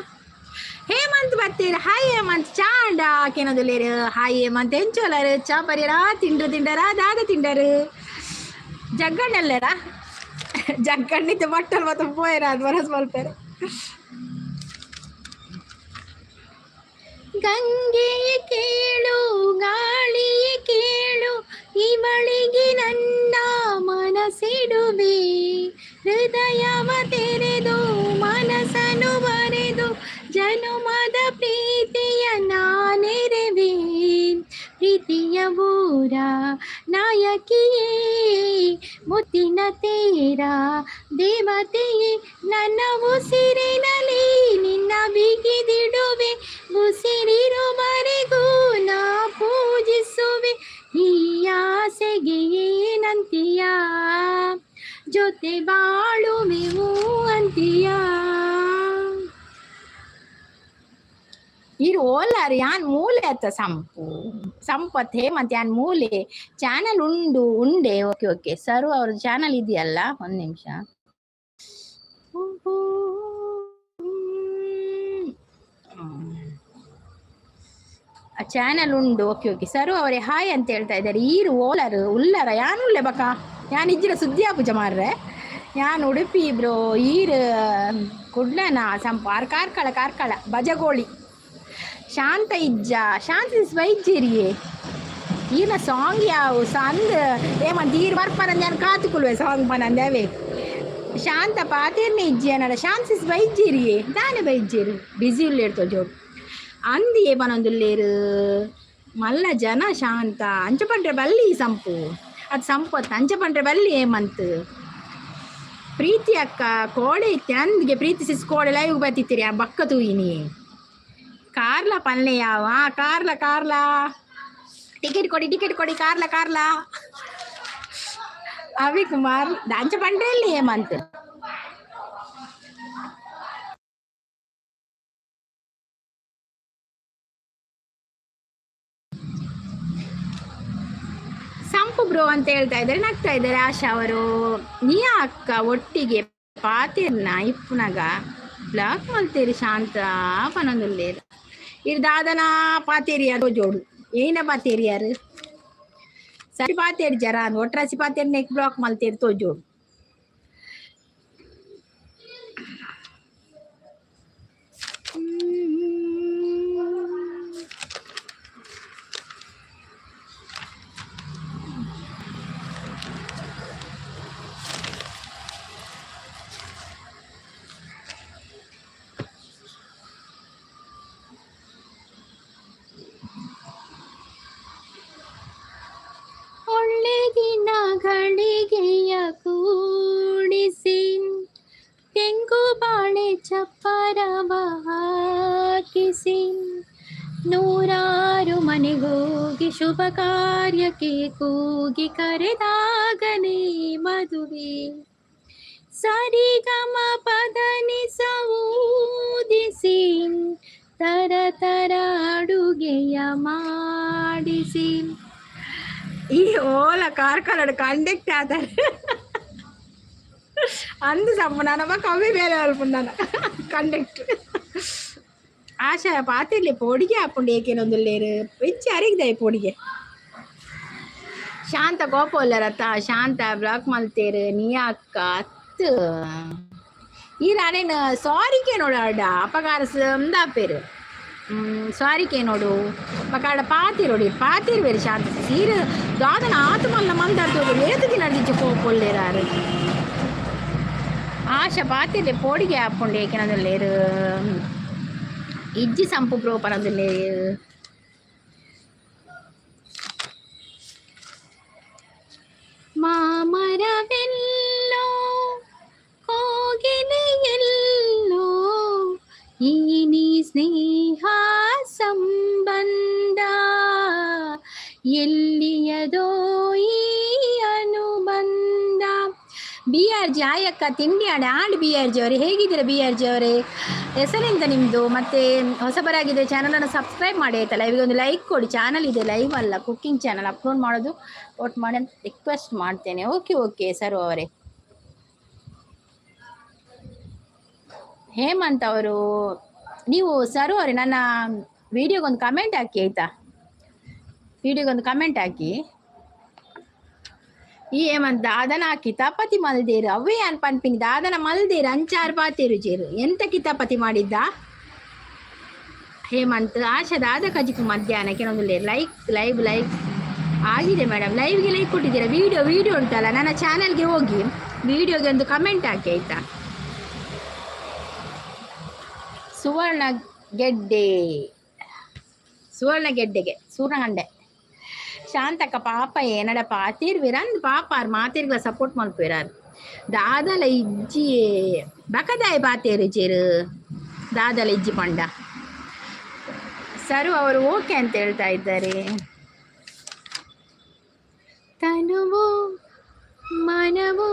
Speaker 1: ಹೇಮಂತ್ ಬರ್ತೀರ. ಹಾಯ್ ಹೇಮಂತ್ ಚಾಂಡ ಕೆನದುಲೇರು. ಹಾಯ್ ಹೇಮಂತ್ ಎಂಚೋಲರು ಚಾ ಪರಿಯರ ತಿಂಡರ ದಾದ ತಿಂಡರು ಜಗ್ಗಣ್ಣಲ್ಲರ ಜಗ್ಗಣ್ಣಿದ್ದ ಬಟ್ಟಲು ಮತ್ತೆ ಪೋಯರ ಅದು ಬರಸ್ ಮಲ್ಪೇರು. ಗಂಗೆಯ ಕೇಳು ಗಾಳಿಯ ಕೇಳು ಇವಳಿಗೆ ನನ್ನ ಮನಸ್ಸಿಡುವೆ ಹೃದಯವ ತೆರೆದು ಮನಸ್ಸನ್ನು ಬರೆದು ಜನುಮದ ಪ್ರೀತಿಯ ನಾನೆರೆವೆ ಪ್ರೀತಿಯ ಊರ ನಾಯಕಿಯೇ ಮುತ್ತಿನ ತೇರ ದೇವತೆಯೇ ನನ್ನ ಉಸಿರಿನಲ್ಲಿ ನಿನ್ನ ಬಿಗಿದಿಡುವೆ ಉಸಿರಿರುವರೆಗೂ ನಾ ಬಾಳುವೆವು ಅಂತೀಯ ಇರು ಓಲಾರಿ ಯಾನ್ ಮೂಲೆ ಅತ್ತ ಸಂಪತ್ ಹೇಮಂತ್ ಯಾನ್ ಮೂಲೆ ಚಾನಲ್ ಉಂಡೆ ಓಕೆ ಓಕೆ ಸರು ಅವ್ರ ಚಾನಲ್ ಇದೆಯಲ್ಲ ಒಂದ್ ನಿಮಿಷ ಚಾನಲ್ ಉಂಡು ಓಕೆ ಓಕೆ ಸರು ಅವರೇ ಹಾಯ್ ಅಂತ ಹೇಳ್ತಾ ಇದ್ದಾರೆ ಈರು ಓಲರು ಉಲ್ಲರ ಯಾನ್ ಉಳ್ಳೆ ಬಕ ಯಾನ್ ಇಜ್ಜಿರ ಸುದ್ದಿ ಪೂಜೆ ಮಾರ್ರೆ ಯಾನ್ ಉಡುಪಿ ಬ್ರೋ ಈರು ಕುಡ್ಲನ ಸಂಪಾರ್ ಕಾರ್ಕಳ ಬಜಗೋಳಿ ಶಾಂತ ಇಜ್ಜ ಶಾಂತ ವೈದ್ಯರಿಯೇ ಈನ ಸಾಂಗ್ ಯಾವು ಸಂದ್ ಏಮಂತ ಈರು ಬರ್ಪನಂದ ನಾನು ಕಾತುಕೊಳ್ವೆ ಸಾಂಗ್ ಪನಂದೇವೆ ಶಾಂತ ಪಾತೇರ್ನೆ ಇಜ್ಜಿ ಅನ್ನಡ ಶಾಂತಿಸ್ ವೈದ್ಯರಿಯೇ ದಾನೆ ವೈದ್ಯರು ಬಿಸಿ ಉಳ್ಳೇರ್ತೋ ಜೋಡು ಅಂದಿ ಏಮನೊಂದುಲ್ಲೇರು ಮಲ್ಲ ಜನ ಶಾಂತ ಅಂಚಪಂಡ್ರೆ ಬಲ್ಲಿ ಸಂಪು ಅದು ಸಂಪತ್ತು ಅಂಚಪಂಡ್ರೆ ಬಲ್ಲಿ ಏಮಂತ್ ಪ್ರೀತಿ ಅಕ್ಕ ಕೋಡೆ ಇತ್ತೆ ಅಂದಿಗೆ ಪ್ರೀತಿಸಿಸ್ ಕೋಡೆ ಲೈವ್ ಬತ್ತಿತ್ತೀರಿ ಆ ಬಕ್ಕ ತೂಯಿನಿ ಕಾರ್ಲ ಪಲ್ಲೆ ಯಾವ ಕಾರ್ಲ ಟಿಕೆಟ್ ಕೊಡಿ ಕಾರ್ಲ ಅವಿ ಕುಮಾರ್ ದಾಂಚ ಪಂಡ್ರೆಯಲ್ಲಿ ಹೇಮಂತ್ ಸಂಪು ಬ್ರೋ ಅಂತ ಹೇಳ್ತಾ ಇದ್ದಾರೆ ನಗ್ತಾ ಇದ್ದಾರೆ ಆಶಾ ಅವರು ನೀ ಅಕ್ಕ ಒಟ್ಟಿಗೆ ಪಾತಿರ್ನ ಇಪ್ಪುನಗ ಬ್ಲಾಕ್ ಮಲ್ತೇರಿ ಶಾಂತ ಪನೊಂದುಲ್ಲೇರು ಇರ್ ದಾದನ ಪಾತೇರಿ ಅದು ಜೋಡು ಏನ ಪಾತೇರಿ ಯಾರು ಸರಿ ಪಾತೇರಿ ಜರ ಒಟ್ರಾಸಿ ಪಾತೇರಿ ನೆಕ್ ಬ್ಲಾಕ್ ಮಲ್ತೇರಿ ತೋ ಜೋಡು ಗಳಿಗೆಯ ಕೂಡಿಸಿ ತೆಂಗು ಬಾಳೆ ಚಪ್ಪರವ ಹಾಕಿಸಿ ನೂರಾರು ಮನೆಗೋಗಿ ಶುಭ ಕಾರ್ಯಕ್ಕೆ ಕೂಗಿ ಕರೆದಾಗನೇ ಮದುವೆ ಸರಿಗಮ ಪದನಿಸ ಊದಿಸಿ ತರ ಅಡುಗೆಯ ಮಾಡಿಸಿ ಈ ಓಲ ಕಾರ್ಕಳ ಕಂಡಕ್ಟ್ ಆತಾರೆ ಅಂದು ಸಮ್ಮನಮ್ಮ ಕವಿ ಬೇರೆ ಅಲ್ಪುಂದನ ಕಂಡಕ್ಟ್ ಆಶಾ ಪಾತಿರ್ಲಿ ಪೊಡಿಗೆ ಹಾಕೊಂಡು ಏಕೇನೊಂದುಲ್ಲೇರು ಹೆಚ್ಚು ಅರಿಗಿದಾಯಿ ಪೊಡಿಗೆ ಶಾಂತ ಕೋಪೋಲ್ಲರತ್ತ ಶಾಂತ ಬ್ಲಾಕ್ ಮಲ್ತೇರು ನೀ ಅಕ್ಕ ಅತ್ತು ಈ ನಾನೇನು ಸಾರಿಕೆ ನೋಡ ಅಪಕಾರ ಸಂದಾಪೇರು ಸಾರಿಕೆ ನೋಡು ಮಕ್ಕಳ ಪಾತಿರ್ ಬೇರೆ ಶಾಂತ ಸೀರು ದಾದನ ಆತ್ಮಲ್ಲ ಮಂದಾಡ್ತೋದು ಏತಕ್ಕೆ ನಡೆದಿಚ್ಚು ಕೋಪೊಳ್ಳೇರಾರು ಆಶಾ ಪಾತಿರ್ಲೆ ಪೋಡಿಗೆ ಹಾಕೊಂಡು ಏಕೆನದಲ್ಲೇರು ಇಜ್ಜಿ ಸಂಪು ಪ್ರೋಪನದಲ್ಲೇರು ಮಾಮರವೆಲ್ಲೋ ಕೋಗಿಲೆಯೆಲ್ಲೋ ಈ ನೀ ಸ್ನೇಹ ಸಂಬಂಧ ಎಲ್ಲಿಯದೋ ಈ ಅನುಬಂಧ ಬಿ ಆರ್ ಜಿ ಆಯಕ್ಕ ತಿಂಡಿ ಆಂಡ್ ಬಿ ಆರ್ ಜಿ ಅವರೇ ಹೇಗಿದ್ದೀರಾ ಬಿ ಆರ್ ಜಿ ಅವರೇ ಹೆಸರೆಂತ ನಿಮ್ಮದು ಮತ್ತೆ ಹೊಸಬರಾಗಿದೆ ಚಾನಲನ್ನು ಸಬ್ಸ್ಕ್ರೈಬ್ ಮಾಡಿ ಆಯ್ತಲ್ಲ ಇವಾಗ ಒಂದು ಲೈಕ್ ಕೊಡಿ ಚಾನಲ್ ಇದೆ ಲೈವ್ ಅಲ್ಲ ಕುಕ್ಕಿಂಗ್ ಚಾನಲ್ ಅಪ್ಲೋಡ್ ಮಾಡೋದು ವೋಟ್ ಮಾಡಿ ಅಂತ ರಿಕ್ವೆಸ್ಟ್ ಮಾಡ್ತೇನೆ ಓಕೆ ಸರ್ ಅವರೇ ಹೇಮಂತ್ ಅವರು ನೀವು ಸರು ಅವರೇ ನನ್ನ ವಿಡಿಯೋಗೊಂದು ಕಮೆಂಟ್ ಹಾಕಿ ಆಯ್ತಾ ವಿಡಿಯೋಗೊಂದು ಕಮೆಂಟ್ ಹಾಕಿ ಈ ಹೇಮಂತ್ ದಾದನ ಕಿತಾಪತಿ ಮಲ್ದೇರು ಅವೇ ಅನ್ಪನ್ಪಿಂಗ್ ದಾದನ ಮಲ್ದೇರು ಅಂಚಾರು ಪಾತೇರು ಚೇರು ಎಂತ ಕಿತಾಪತಿ ಮಾಡಿದ್ದ ಹೇಮಂತ್ ಆಶಾ ದಾದ ಕಜಿಕು ಮಧ್ಯಾಹ್ನಕ್ಕೆ ಒಂದು ಲೈವ್ ಆಗಿದೆ ಮೇಡಮ್ ಲೈವ್ಗೆ ಲೈಕ್ ಕೊಟ್ಟಿದ್ದೀರಾ ವಿಡಿಯೋ ಉಂಟಲ್ಲ ನನ್ನ ಚಾನಲ್ಗೆ ಹೋಗಿ ವಿಡಿಯೋಗೆ ಒಂದು ಕಮೆಂಟ್ ಹಾಕಿ ಆಯ್ತಾ ಸುವರ್ಣಗೆಡ್ಡೆಗೆ ಸೂರ್ಣಗಂಡೆ ಶಾಂತಕ್ಕ ಪಾಪ ಏನಡ ಪಾತಿರ್ವಿರಂದ್ ಪಾಪಾರ್ ಮಾತಿರ್ಗಳ ಸಪೋರ್ಟ್ ಮಲ್ಪಿರಾರು ದಾದಲ ಇಜ್ಜಿ ಬಕದಾಯ ಪಾತೇರು ಚೇರು ದಾದಲ ಇಜ್ಜಿ ಪಂಡ ಸರು ಅವರು ಓಕೆ ಅಂತ ಹೇಳ್ತಾ ಇದ್ದಾರೆ ತನುವು ಮನವೂ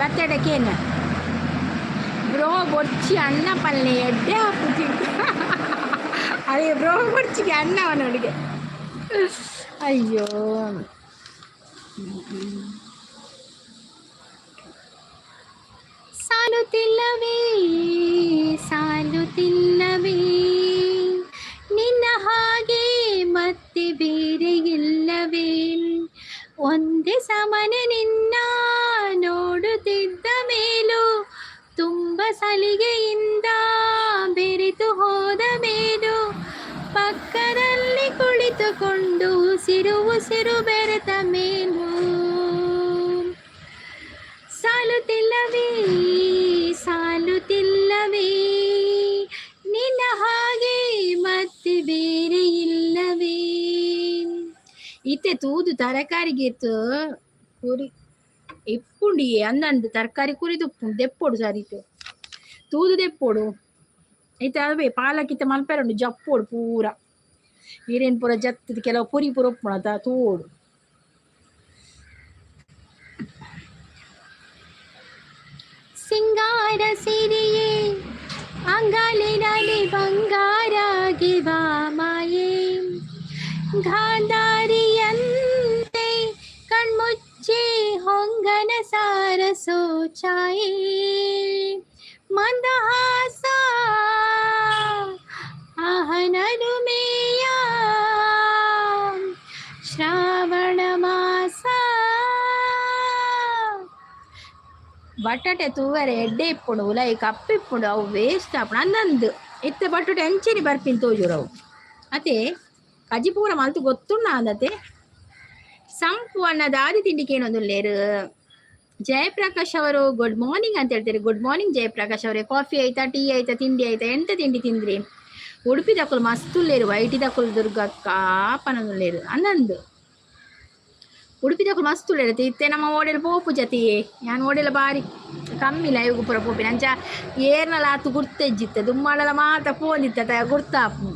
Speaker 1: ಬತ್ತಡಕ್ಕೇನು ಬ್ರೋ ಬೊಚ್ಚಿ ಅನ್ನ ಪಲ್ಲೆ ಎಡ್ಡೆ ಹಾಕುತ್ತಿ ಅದೇ ಬ್ರೋ ಬೊಚ್ಚಿಗೆ ಅನ್ನವನೊಳಗೆ ಅಯ್ಯೋ ಸಾಲುತ್ತಿಲ್ಲವೇ ಸಾಲುತ್ತಿಲ್ಲವೇ ನಿನ್ನ ಹಾಗೆ ಮತ್ತೆ ಬೇರೆ ಇಲ್ಲವೇ ಒಂದೇ ಸಮನೆ ನಿನ್ನ ನೋಡುತ್ತಿದ್ದ ಮೇಲೂ ತುಂಬ ಸಲಿಗೆಯಿಂದ ಬೆರೆತು ಹೋದ ಮೇಲೂ ಪಕ್ಕದಲ್ಲಿ ಕುಳಿತುಕೊಂಡು ಉಸಿರು ಬೆರೆತ ಮೇಲೂ ಸಾಲುತ್ತಿಲ್ಲವೇ ಸಾಲುತ್ತಿಲ್ಲವೇ ನಿನ್ನ ಹಾಗೆ ಮತ್ತೆ ಬೇರೆ ಇಲ್ಲವೇ. ಇತ್ತೆ ತೂದು ತರಕಾರಿಗೆ ಇತ್ತು ಕುರಿ ಎಪ್ಪುಂಡಿ ಅಂದಂದು ತರಕಾರಿ ಕುರಿದು ದೆಪ್ಪೊಡು ಸರಿತು ತೂದು ದೆಪ್ಪೊಡು ಐತೆ ಅದೇ ಪಾಲಕ್ಕಿತ್ತ ಮಲ್ಪೆರೊಂಡು ಜಪ್ಪೋಡು ಪೂರ ಹಿರೇನ್ ಪೂರ ಜತ್ತದ ಕೆಲವು ಪುರಿ ಪೂರ ಒಪ್ಪುಣ ತೂಡು ಸಿಂಗಾರ ಸಿರಿಯೇ ಅಂಗಾಲಿನಲ್ಲಿ ಬಂಗಾರಾಗಿ ಬಾ ಮಾಯೇ ಗಾಂಧಾರಿಯಂತೆ ಕಣ್ಮುಚ್ಚಿ ಹೊಂಗನ ಸಾರಸೋ ಛಾಯೆ ಮಂದಹಾಸ ಆಹನರುಮೇಯ ಶ್ರಾವಣ ಮಾಸ ಬಟಾಟೆ ತೂವರೆ ಎಡ್ಡೆ ಇಪ್ಪುಂಡು ಉಲಾಯಿ ಕಪ್ಪಿಪ್ಪುಂಡು ಅವು ವೇಸ್ಟ್ ಆಪುಂಡು ಅಂದಂದು ಎತ್ತೆ ಬಟಾಟೆ ಅಂಚೆರಿ ಬರ್ಪಿನ್ ತೋಜುರು ಅವು ಅತೆ ಕಜಿಪೂರ ಮಲ್ತು ಗೊತ್ತುಂಡ ಅಂದತೆ ಸಂಪು ಅನ್ನದ ಆದಿ ತಿಂಡಿಗೆ ಏನೊಂದುಲ್ಲೇರು ಜಯಪ್ರಕಾಶ್ ಅವರು ಗುಡ್ ಮಾರ್ನಿಂಗ್ ಅಂತ ಹೇಳ್ತಾರೆ. ಗುಡ್ ಮಾರ್ನಿಂಗ್ ಜಯಪ್ರಕಾಶ್ ಅವರೇ. ಕಾಫಿ ಆಯ್ತಾ, ಟೀ ಆಯ್ತಾ, ತಿಂಡಿ ಆಯ್ತಾ? ಎಂತ ತಿಂಡಿ ತಿಂದ್ರಿ? ಉಡುಪಿ ದಕ್ಕಲು ಮಸ್ತುಲ್ಲೇರು, ಐಟಿ ದಕ್ಕಲು ದುರ್ಗಕ್ಕ ಪನದುಲ್ಲೇರು ಅನ್ನಂದು ಉಡುಪಿ ದಕ್ಕಲು ಮಸ್ತುಲ್ಲೇರು ಇತ್ತೆ ನಮ್ಮ ಓಡೆಲ್ಲ ಪೋಪು ಜತಿ ನಾನು ಓಡೆಲ್ಲ ಬಾರಿ ಕಮ್ಮಿ ಲೈವ್ ಪುರ ಪೋಪಿನ ಅಂಚ ಏರ್ನಲ್ಲ ಆತು ಗುರ್ತಜ್ಜಿತ್ತೆ ದುಮ್ಮಾಡಲ್ಲ ಮಾತ ಪೋಂದಿತ್ತ ಗುರ್ತಾಪು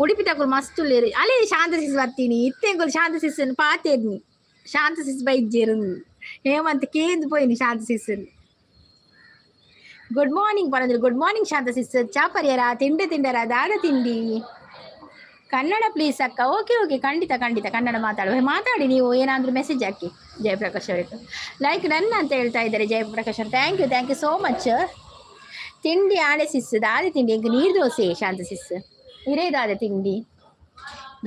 Speaker 1: ಉಡುಪಿ ತಗೊಳು ಮಸ್ತುಲ್ಲೇರು ಅಲ್ಲೇ ಶಾಂತ ಸಿಸ್ ಬರ್ತೀನಿ ಇತ್ತೆಂಗೊಲು ಶಾಂತ ಸಿಸ್ಸನ್ನು ಪಾತೇರ್ನಿ ಶಾಂತ ಸಿಸ್ ಬೈಜ್ಜೇರು ಹೇಮಂತ್ ಕೇಂದು ಪೋಯಿನಿ ಶಾಂತ ಸಿಸ್ಸನ್ನು. ಗುಡ್ ಮಾರ್ನಿಂಗ್ ಪರಂದ್ರೆ ಗುಡ್ ಮಾರ್ನಿಂಗ್ ಶಾಂತ ಸಿಸ್. ಚಾಪರ್ಯರ ತಿಂಡರ ದಾದ ತಿಂಡಿ ಕನ್ನಡ ಪ್ಲೀಸ್ ಅಕ್ಕ. ಓಕೆ ಓಕೆ ಖಂಡಿತ ಖಂಡಿತ ಕನ್ನಡ ಮಾತಾಡಿ ನೀವು ಏನಾದರೂ ಮೆಸೇಜ್ ಹಾಕಿ ಜಯಪ್ರಕಾಶ್ ಅವರಿಗೆ. ಲೈಕ್ ನನ್ನ ಅಂತ ಹೇಳ್ತಾ ಇದ್ದಾರೆ ಜಯಪ್ರಕಾಶ್ ಅವರು. Thank you so much. ತಿಂಡಿ ಆಡೆ ಸಿಸ್ ದಾದ ತಿಂಡಿ ಎಂಗೆ ನೀರು ದೋಸೆ ಶಾಂತ ಸಿಸ್ ಇರೇದಾದ ತಿಂಡಿ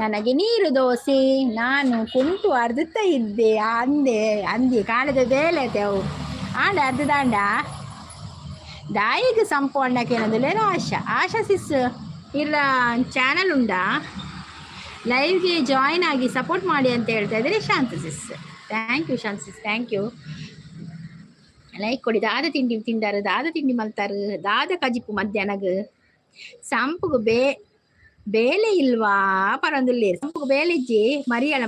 Speaker 1: ನನಗೆ ನೀರು ದೋಸೆ. ನಾನು ಕುಂಟು ಅರ್ಧುತ್ತಾ ಇದ್ದೆ ಅಂದೆ ಕಾಣದ ಬೇಲೆ ಅವು ಆಂಡ ಅರ್ಧ ದಾಂಡ ದಾಯಿಗೆ ಸಂಪೂರ್ಣಕ್ಕೆ ಏನಂದ್ರೆ ಆಶಾ ಸಿಸ್ ಇಲ್ಲ ಚಾನಲ್ ಉಂಡಾ ಲೈವ್ಗೆ ಜಾಯಿನ್ ಆಗಿ ಸಪೋರ್ಟ್ ಮಾಡಿ ಅಂತ ಹೇಳ್ತಾ ಇದ್ದಾರೆ Shanta sis. Thank you Shanta sis, thank you. Like ಕೊಡಿ. ದಾದ ತಿಂಡಿ ತಿಂದಾರು, ದಾದ ತಿಂಡಿ ಮಲ್ತಾರು, ದಾದ ಕಜಿಪು ಮಧ್ಯಾಹ್ನಗ ಸಂಪುಗು ಬೇಲೆ ಇಲ್ವಾ ಪರಂದುಲ್ಲೇ ಸಂಪುಗು ಬೇಲೆ ಇಜ್ಜಿ ಮರಿಯಳ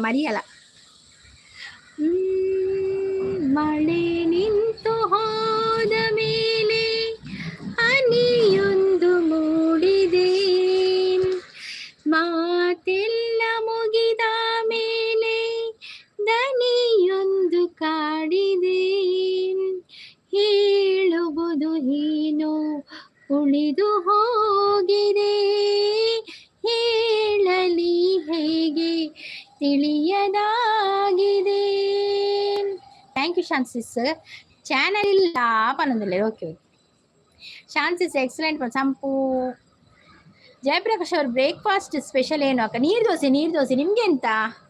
Speaker 1: ಮಳೆ ನಿಂತು ಹೋದ ಮೇಲೆ ಹನಿಯೊಂದು ಮೂಡಿದೆ, ಮಾತೆಲ್ಲ ಮುಗಿದ ಮೇಲೆ ದನಿಯೊಂದು ಕಾಡಿದೆ, ಹೇಳುವುದು ಏನು ಉಳಿದು ಹೋಗಿದೆ, ಹೇಳಲಿ ಹೇಗೆ ತಿಳಿಯದಾಗಿದೆ. ಥ್ಯಾಂಕ್ ಯು ಶಾನ್ಸಿಸ್. ಚಾನಲ್ ಇಲ್ಲ ಪನ್ನೊಂದಿಲ್ಲ. ಓಕೆ ಶಾನ್ಸಿಸ್ ಎಕ್ಸಲೆಂಟ್. ಸಂಪು ಜಯಪ್ರಕಾಶ್ ಅವ್ರ ಬ್ರೇಕ್ಫಾಸ್ಟ್ ಸ್ಪೆಷಲ್ ಏನು ಅಕ್ಕ? ನೀರು ದೋಸೆ. ನಿಮ್ಗೆ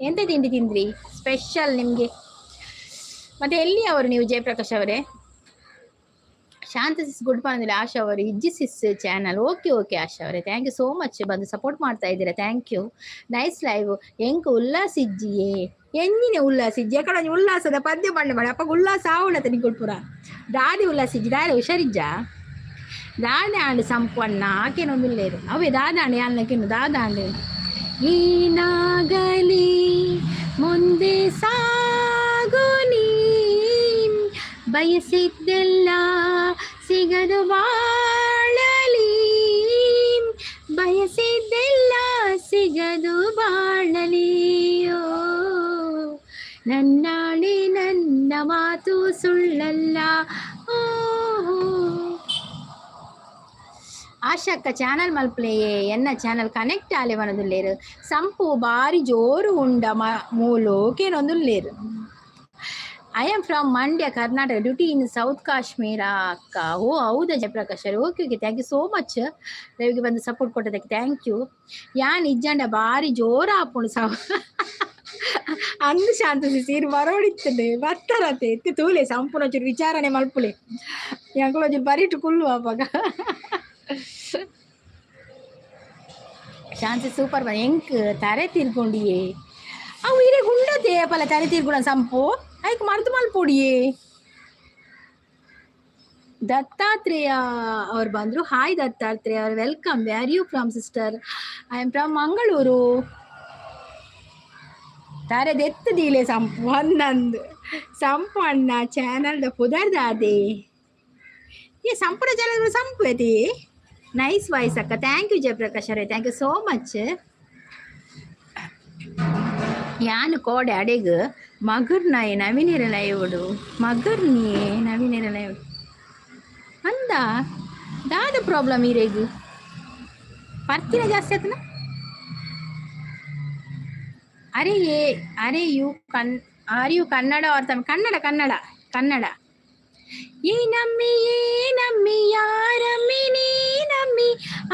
Speaker 1: ಎಂತ ತಿಂಡಿ ತಿಂದ್ರಿ ಸ್ಪೆಷಲ್ ನಿಮಗೆ? ಮತ್ತೆ ಎಲ್ಲಿ ಅವರು ನೀವು ಜಯಪ್ರಕಾಶ್ ಅವರೇ? ಶಾಂತ ಸಿಸ್ ಗುಡ್ ಬಂದಿಲ್ಲ. ಆಶಾ ಅವರು ಇಜ್ಜಿ ಸಿಸ್ ಚಾನಲ್. ಓಕೆ ಆಶಾ ಅವರೇ, ಥ್ಯಾಂಕ್ ಯು ಸೋ ಮಚ್ ಬಂದು ಸಪೋರ್ಟ್ ಮಾಡ್ತಾ ಇದ್ದೀರಾ. Thank you. Nice live. ಎಂಕ ಉಲ್ಲಾಸಿಜ್ಜಿಯೇ ಎಂಜಿನ ಉಲ್ಲಾಸಿಜ್ಜಿ ಯಾಕಡೆ ಉಲ್ಲಾಸದ ಪದ್ಯ ಮಾಡಿ ಅಪ್ಪ ಉಲ್ಲಾಸ ಆವಳತ ನಿಗುಳ್ಪುರ ದಾದಿ ಉಲ್ಲಾಸಿಜ್ಜಿ ದಾರಿ ಹುಷಾರಿಜ್ಜ ದಾದೆ ಆಂಡು ಸಂಪನ್ನ ಆಕೆನೊಂದಿಲ್ಲೇರು ಅವೇ ದಾದಾಂಡೆ ಅನ್ನಕ್ಕೆನು ದಾದಾಂಡೆ ಏನಾಗಲಿ ಮುಂದೆ ಸಾಗು ನೀ ಬಯಸಿದ್ದೆಲ್ಲ ಸಿಗದು ಬಾಳಲಿ, ಬಯಸಿದ್ದೆಲ್ಲ ಸಿಗದು ಬಾಳಲಿ. ಓ ನನ್ನಾಳೆ ನನ್ನ ನಿನ್ನ ಮಾತು ಸುಳ್ಳಲ್ಲ. ಓಹೋ ಆಶಕ್ಕ ಚಾನಲ್ ಮಲ್ಪಲೆಯೇ ಎನ್ನ ಚಾನಲ್ ಕನೆಕ್ಟ್ ಆಲೆವನದುಲ್ಲೇರು ಸಂಪು ಬಾರಿ ಜೋರು ಉಂಡ ಮೂಲೋಕೇನೊಂದುಲ್ಲೇರು. I am from Mandya Karnataka duty in south Kashmir ಅಕ್ಕ. ಓ ಹೌದಾ ಜಯಪ್ರಕಾಶ್ ಅವರು, okay okay, thank you so much ರವಿಗೆ ಬಂದು ಸಪೋರ್ಟ್ ಕೊಟ್ಟದಕ್ಕೆ ಥ್ಯಾಂಕ್ ಯು. ಯಾನ್ ಇಜ್ಜಂಡ ಬಾರಿ ಜೋರ ಆಪುಂಡು ಅಂದು ಶಾಂತ ಸೀರು ಬರೋಡಿತ್ತದೆ ಬರ್ತಾರತೆ ಎತ್ತಿ ತೂಲೆ ಸಂಪೂರ್ಣ ಚೂರು ವಿಚಾರಣೆ ಮಲ್ಪುಲೆ ಎಂಕ್ಲೊಂಚೂರು ಬರೀಟು ಕುಲ್ಲು ಅವಾಗ ಶಾಂತಿ ಸೂಪರ್ ಬನ್ ಎಂಕ್ ತರೆ ತೀರ್ಕೊಂಡಿಯೇ ಅವು ಇರೇ ಗುಂಡತೆ ಪಲ ತರೆ ತೀರ್ಗುಣ ಸಂಪು ಐಕ್ ಮರ್ತು ಮಲ್ಪೊಡಿಯೇ. ದತ್ತಾತ್ರೇಯ ಅವ್ರು ಬಂದ್ರು. ಹಾಯ್ ದತ್ತಾತ್ರೇಯ ಅವ್ರು, welcome. Where you from sister? I am from Mangaluru. ತರೆದೆತ್ತದೀಲೆ ಸಂಪು ಒಂದೊಂದು ಸಂಪು ಅಣ್ಣ ಚಾನಲ್ದ ಪುದರ್ದಾದೆ ಈ ಸಂಪುರ ಚಾನಲ್ ಸಂಪು ಐತಿ. ನೈಸ್ ವಾಯ್ಸ್ ಅಕ್ಕ, ಥ್ಯಾಂಕ್ ಯು ಜಯಪ್ರಕಾಶ್ ಅವರೇ, ಥ್ಯಾಂಕ್ ಯು ಸೋ ಮಚ್. ಯಾನು ಕೋಡೆ ಅಡೆಗ್ ಮಗರ್ನಾಯ್ ನವೀನಿರಲೈ ಇವಡು ಮಗರ್ನಿಯೇ ನವೀನಿರಲೈ ಇವಡು ಅಂದ ದಾದ ಪ್ರಾಬ್ಲಮ್ ಇರೇಗ್ ಪರ್ತಿನ ಜಾಸ್ತಿ ಆತನ. Are you are you Kannada or Tamil? Kannada Kannada Kannada. ಏ ನಮ್ಮಿ ಯಾರಮ್ಮಿ ನೀ ನಮ್ಮಿ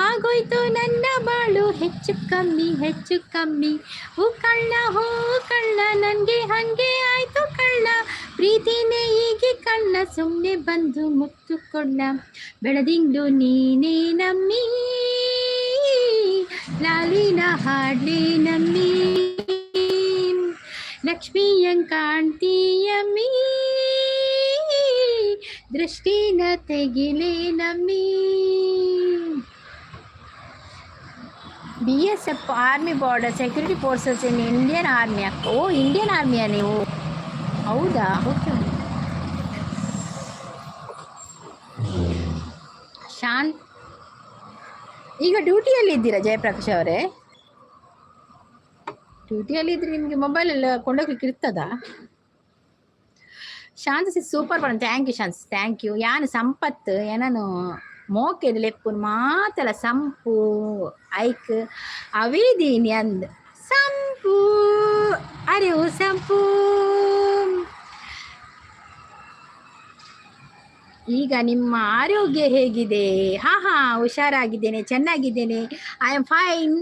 Speaker 1: ಆಗೋಯ್ತು ನನ್ನ ಬಾಳು ಹೆಚ್ಚು ಕಮ್ಮಿ. ಹೂ ಕಳ್ಳ ನನ್ಗೆ ಹಂಗೆ ಆಯ್ತು ಕಳ್ಳ, ಪ್ರೀತಿನೇ ಹೀಗೆ ಕಳ್ಳ, ಸುಮ್ಮನೆ ಬಂದು ಮುತ್ತು ಕೊಂಡ, ಬೆಳದಿಂಗ್ಳು ನೀನೇ ನಮ್ಮಿ, ಲಾಲಿನ ಹಾಡ್ಲೆ ನಮ್ಮಿ, ಲಕ್ಷ್ಮಿಯಂ ಕಾಣ್ತೀಯಮ್ಮಿ, ದೃಷ್ಟಿನ ತೆಗಿಲೆ ನಮ್ಮಿ. BSF army border security forces in Indian army ಅಕ್ಕ. ಓ ಇಂಡಿಯನ್ ಆರ್ಮಿಯಾ ನೀವು? ಹೌದಾ, ಓಕೆ. ಶಾಂತ್ ಈಗ ಡ್ಯೂಟಿಯಲ್ಲಿ ಇದ್ದೀರಾ ಜಯಪ್ರಕಾಶ್ ಅವರೇ? ಡ್ಯೂಟಿಯಲ್ಲಿ ಇದ್ರೆ ನಿಮಗೆ ಮೊಬೈಲ್ ಎಲ್ಲ ಕೊಂಡೋಗ್ಲಿಕ್ಕೆ ಇರ್ತದಾ? ಶಾಂತಿ ಸೂಪರ್ ಬಣ್ಣ, thank you Shanti, thank you. ಯಾನು ಸಂಪತ್ ಏನನು ಮೋಕೆದು ಲೆಪ್ಪುನ್ ಮಾತಲ್ಲ ಸಂಪು ಐಕ್ ಅವೇದೀನಿ ಅಂದ್ ಸಂಪು. ಅರೆ ಓ ಸಂಪು, ಈಗ ನಿಮ್ಮ ಆರೋಗ್ಯ ಹೇಗಿದೆ? ಹಾ ಹುಷಾರಾಗಿದ್ದೇನೆ, ಚೆನ್ನಾಗಿದ್ದೇನೆ. I am fine.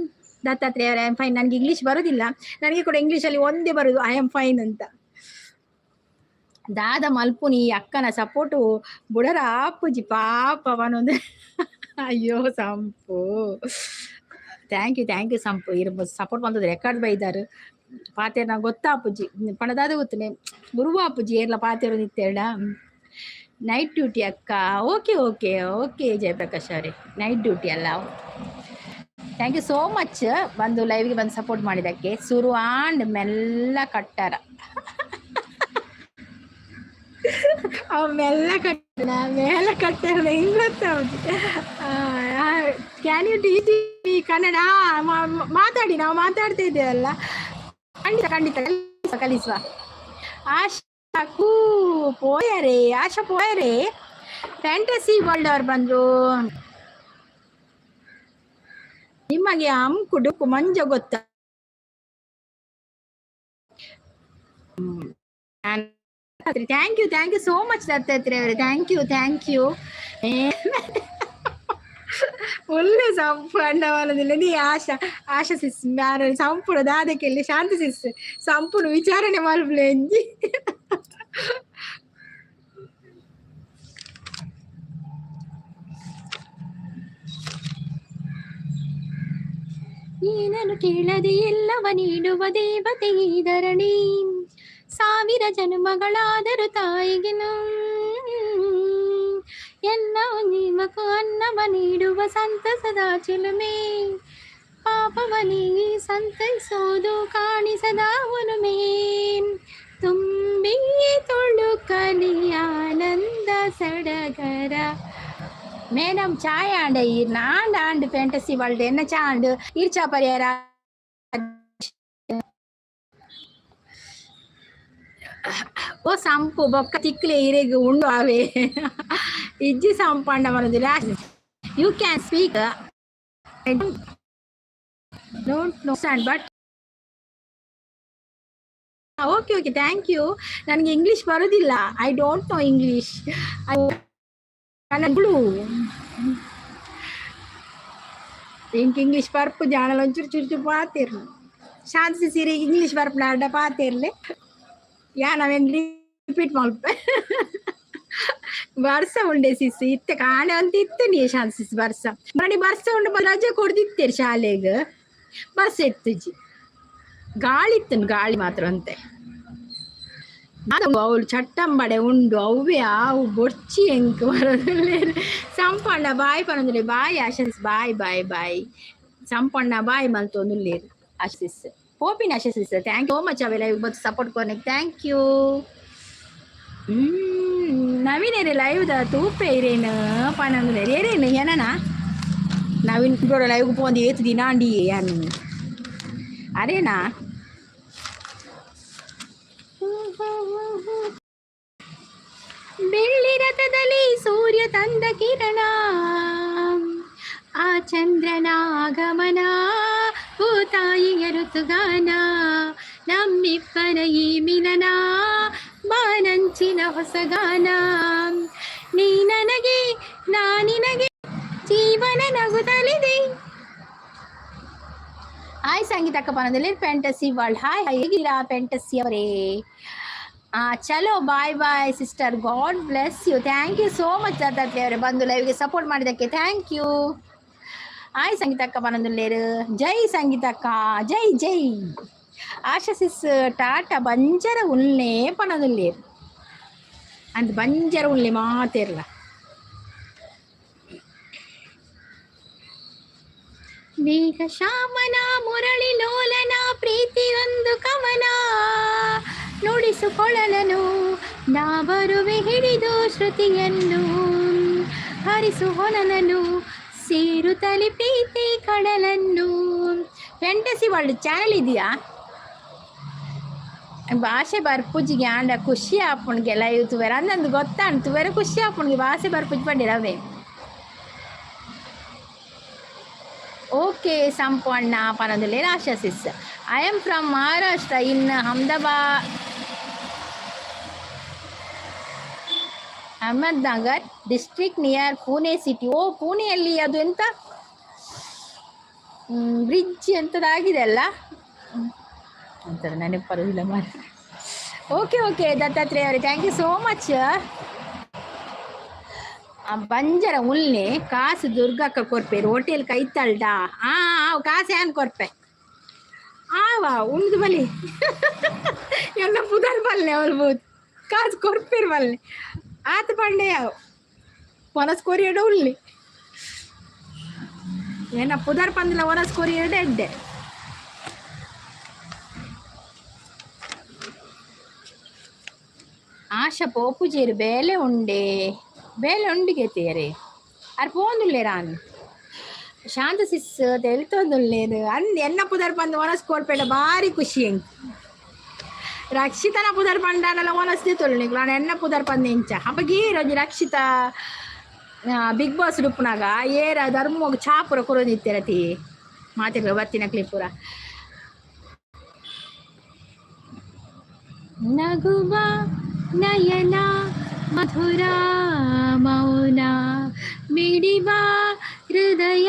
Speaker 1: ದತ್ತಾತ್ರೇಯ ಅವರೇ, ಐ ಆಮ್ ಫೈನ್. ನನಗೆ ಇಂಗ್ಲೀಷ್ ಬರೋದಿಲ್ಲ, ನನಗೆ ಕೂಡ ಇಂಗ್ಲೀಷಲ್ಲಿ ಒಂದೇ ಬರೋದು ಐ ಆಮ್ ಫೈನ್ ಅಂತ. ದಾದ ಮಲ್ಪುನಿ ಅಕ್ಕನ ಸಪೋರ್ಟು ಬುಡರ ಆಪುಜಿ ಪಾಪವನೊಂದು. ಅಯ್ಯೋ ಸಂಪು, ಥ್ಯಾಂಕ್ ಯು ಸಂಪು. ಇರ್ಬೋದು ಸಪೋರ್ಟ್ ಬಂದದ್ದು ರೆಕಾರ್ಡ್ ಬೈದಾರು ಪಾತೇರ್ ನಂಗೆ ಗೊತ್ತಾಪುಜಿ ಪಣದಾದ ಗೊತ್ತನೆ ಗುರುವಾಪುಜಿ ಎಲ್ಲ ಪಾತೇರು ನಿತ್ತೇಳ. ನೈಟ್ ಡ್ಯೂಟಿ ಅಕ್ಕ. ಓಕೆ ಜಯಪ್ರಕಾಶ್ ಅವರೇ, ನೈಟ್ ಡ್ಯೂಟಿ ಅಲ್ಲ. ಥ್ಯಾಂಕ್ ಯು ಸೋ ಮಚ್ ಬಂದು ಲೈವ್ಗೆ ಬಂದು ಸಪೋರ್ಟ್ ಮಾಡಿದ್ದಕ್ಕೆ. ಸುರು ಆಂಡ್ ಮೆಲ್ಲ ಕಟ್ಟಾರ ಮೆಲ್ಲ ಕಟ್ಟಣ ಮೇಲೆ ಕಟ್ಟಾರ ಹೆಂಗ್ ಗೊತ್ತಾವುದು. Can you teach me Kannada? ಮಾತಾಡಿ, ನಾವು ಮಾತಾಡ್ತಾ ಇದ್ದೇವಲ್ಲ. ಖಂಡಿತ ಕಲಿಸುವ. ಆಶಾ ಪೋಯರೆ ಫ್ಯಾಂಟಸಿ ವರ್ಲ್ಡ್ ಅವ್ರು ಬಂದ್ರು. ನಿಮಗೆ ಅಂಕು ಡುಕ್ಕು ಮಂಜ ಗೊತ್ತಾ? Thank you so much Dattatreya ಅವರೇ, ಥ್ಯಾಂಕ್ ಯು. ಒಳ್ಳೆ ಸಂಪು ಅಂಡವಾನದಿಲ್ಲ ನೀ ಆಶಾ ಸಿಸ್ ಸಂಪುಣ ದಾದಕ್ಕೆಲ್ಲಿ ಶಾಂತಿ ಸಿಸ್ ಸಂಪೂರ್ಣ ವಿಚಾರಣೆ ಮಾಡ್ಬಿಳೆ ಎಂಜಿ. ಏನನ್ನು ಕೇಳದೆ ಎಲ್ಲವ ನೀಡುವ ದೇವತೆ ಈ ಧರಣಿ, ಸಾವಿರ ಜನ್ಮಗಳಾದರೂ ತಾಯಿಗೆನು ಎಲ್ಲ ನಿಮಗೂ ಅನ್ನವ ನೀಡುವ ಸಂತಸದ ಚಿಲುಮೆ, ಪಾಪವನಿ ಸಂತೈಸೋದು ಕಾಣಿಸದ ಒಲುಮೆ, ತುಂಬಿ ತುಳುಕಲಿ ಆನಂದ ಸಡಗರ. Madam chai and and fantasy world ಎನ್ನ ಚಾಂಡ್ ಇರ್ಚಾ ಪರಿಹಾರ ಓ ಸಂಪು ಬೊಕ್ಕ ತಿಕ್ಲೆ ಇರೆಗ್ ಉಂಡು ಅವೇ ಇಜ್ಜಿ ಸಂಪಂಡ ಮನದಿಲ್ಲ. You can speak don't know stand but okay okay thank you. ನನಗೆ ಇಂಗ್ಲಿಷ್ ಬರೋದಿಲ್ಲ, I don't know English. Kannada ఇంక ఇంగ్లీష్ పరుపు జానలో చురు పాతేరు ಶಾಂತಿ ಸೀರೆ ಇಂಗ್ಲಿಷ್ ಬರ್ಪನ ಅಡ್ಡ ಪಾತೇರ್ಲೆ ಯಾ ನಾವೇನು ರಿಪೀಟ್ ಮಾಡ್ಪ ವರ್ಷ ಉಂಡೆ ಸಿಸ್ ಇತ್ತೆ ಕಾಣೆ ಅಂತ ಇತ್ತು ನೀ ಶಾಂತಿ ಸಿಸ್ ವರ್ಷ ಮಾಡಿ ವರ್ಷ ಉಂಡು ರಜೆ ಕೊಡ್ದಿತ್ತೇರಿ ಶಾಲೆಗೆ ವರ್ಷ ಎತ್ತಜಿ ಗಾಳಿ ಇತ್ತು ಗಾಳಿ ಮಾತ್ರ ಅಂತೆ ಅವಳು ಚಟ್ಟಂಬಡೆ ಉಂಡು ಅವೇ ಅವು ಬೊರ್ಚಿ ಹೆಂಗ್ ಬರೋದಿಲ್ಲ. ಸಂಪಣ್ಣ ಬಾಯಿ ಪನಂದ್ರೆ ಬಾಯಿ ಆಶಿಸ್ ಬಾಯ್ ಬಾಯ್ ಬಾಯ್ ಸಂಪಣ್ಣ ಬಾಯಿ ಮಲ್ತೊಂದುಲ್ಲೇರು ಆಶಿಸ್ ಹೋಪಿನ ಆಶಿಸ್ ಥ್ಯಾಂಕ್ ಯು ಸೋ ಮಚ್ ಅವೆಲ್ಲ ಇವತ್ತು ಸಪೋರ್ಟ್ ಕೊನೆಗೆ ಥ್ಯಾಂಕ್ ಯು. ನವೀನೇರೆ ಲೈವ್ದ ತೂಪೆ ಇರೇನು ಪನಂದ್ರೆ ಏರೇನು ಏನನಾ ನವೀನ್ ಲೈವ್ಗೆ ಪೋಂದು ಏತು ದಿನ ಅಂಡಿ ಏನು ಅರೇನಾ ಬೆಳ್ಳಿ ರಥದಲ್ಲಿ ಸೂರ್ಯ ತಂದ ಕಿರಣ ಆ ಚಂದ್ರನ ಆಗಮನ ಭೂತಾಯಿಯ ಋತುಗಾನ ನಮ್ಮಿಬ್ಬರ ಈ ಮಿಲನ ಬಾನಂಚಿನ ಹೊಸಗಾನ ನೀ ನನಗೆ ನಾನಿನಗೆ ಜೀವನ ನಗುತ್ತಲಿದೆ. ಹಾಯ್ ಸಂಗೀತಕ್ಕ ಪನದಲ್ಲಿ ಫ್ಯಾಂಟಸಿ ವರ್ಲ್ಡ್ ಹಾಯ್ ಹೇಗಿದ್ದೀರಾ ಫ್ಯಾಂಟಸಿ ಅವರೇ? ಚಲೋ bye bye sister god bless you thank you so much Dattatri ಅವರೇ ಬಂದು ಲೈವ್ಗೆ ಸಪೋರ್ಟ್ ಮಾಡಿದ್ದಕ್ಕೆ ಥ್ಯಾಂಕ್ ಯು. ಹಾಯ್ ಸಂಗೀತಕ್ಕ ಪನಂದುಲ್ಲೇರು ಜೈ ಸಂಗೀತಕ್ಕ ಜೈ ಜೈ ಆಶಸಿಸ್ ಟಾಟಾ ಬಂಜರ ಉಲ್ಲೆ ಪನದುಲ್ಲೇರು ಅಂತ ಬಂಜರ ಉಲ್ಲೆ ಮಾತೇರ್ಲ ಮೇಘ ಶಾಮನ ಮುರಳಿ ಲೋಲನ ಪ್ರೀತಿಯೊಂದು ಕವನ ನುಡಿಸುಕೊಳ್ಳಲನು ನಾ ಬರುವೆ ಹಿಡಿದು ಶ್ರುತಿಯನ್ನು ಹರಿಸು ಹೊನಲನು ಸೇರುತ್ತಲಿ ಪ್ರೀತಿ ಕಡಲನ್ನು. ಫ್ಯಾಂಟಸಿ ವರ್ಲ್ಡ್ ಚಾನಲ್ ಇದೆಯಾ? ಭಾಷೆ ಬರ್ಪುಜಿಗೆ ಆಂಡ ಖುಷಿ ಆಪುಣ್ಗೆ ಲೈವ್ ತುವೆರ ಅಂದಂದು ಗೊತ್ತಾಂಡು ತುವೆರ ಖುಷಿ ಆಪುಣ್ಗೆ ಭಾಷೆ ಬರ್ಪುಜಿ ಪಂಡಿರವೇ. ಓಕೆ ಸಂಪಣ್ಣ ಪನದಲ್ಲಿ ರಾಶಸಿಸ್ I am from Maharashtra in Ahmednagar district near Pune city. ಓ ಪುಣೆಯಲ್ಲಿ ಅದು ಎಂತ ಬ್ರಿಡ್ಜ್ ಎಂಥದ್ದಾಗಿದೆ ಅಲ್ಲ ಅಂತಾರೆ ನನಗೆ ಪರವಾಗಿಲ್ಲ ಮಾರ. ಓಕೆ ಓಕೆ ದತ್ತಾತ್ರೇಯ ಅವರೇ ಥ್ಯಾಂಕ್ ಯು ಸೋ ಮಚ್. ಬಂಜರ ಉಲ್ಲೆ ಕಾಸು ದುರ್ಗಕ್ಕ ಕೊರ್ಪೇರು ಹೋಟೆಲ್ ಕೈತಲ್ಡ ಕಾಸು ಏನ್ ಕೊರ್ಪೆ ಆವಾ ಉಣ್ದು ಬಲಿ ಎಲ್ಲ ಪುದರ್ ಬಲ್ಲೆ ಅವಲ್ಬೋದು ಕಾಸು ಕೊರ್ಪೇರು ಬಲ್ಲೆ ಆತ ಪಂಡೆ ಯಾವ ಒನಸ್ ಕೊರಿಯಡ ಉಳ್ಳಿ ಏನ ಪುದರ್ ಪಂದಿಲ್ಲ ಒನಸ್ ಕೊರಿಯಡ ಎಡ್ಡೆ ಆಶಾ ಪೋಪುಜೇರು ಬೇಲೆ ಉಂಡೆ ಬೇಲೆ ಉಂಡಿಗೆ ತೇರೆ ಅರ್ ಪೋಂದುಲ್ಲೇರಾನ್ ಶಾಂತ ಸಿಸ್ ತೆಲ್ತೊಂದುಲ್ಲೇರು ಅಂದ್ ಎನ್ನ ಪುದರ್ ಪಂದು ಒನಸ್ ಕೋರ್ಪೇಟ ಭಾರಿ ಖುಷಿ ಹೆಂಗ್ ರಕ್ಷಿತನ ಪುದರ್ ಪಂಡಾನೆಲ್ಲ ಒನಸ್ದೇ ತೊಳ್ನಿಕ್ ನಾನು ಎನ್ನ ಪುದರ್ ಪಂದು ಇಂಚ ಹಬ್ಬಗೇ ರೋಜಿ ರಕ್ಷಿತ ಬಿಗ್ ಬಾಸ್ ಡುಪ್ಪನಾಗ ಏರ ಧರ್ಮೋಗ ಚಾಪುರ ಕೊರೋದಿತ್ತೇರತಿ ಮಾತಿರ್ಗ ಬತ್ತಿನ ಕ್ಲಿಪುರ ನಗುವ ನಯನ ಮಧುರ ಮೌನ ಮಿಡಿವ ಹೃದಯ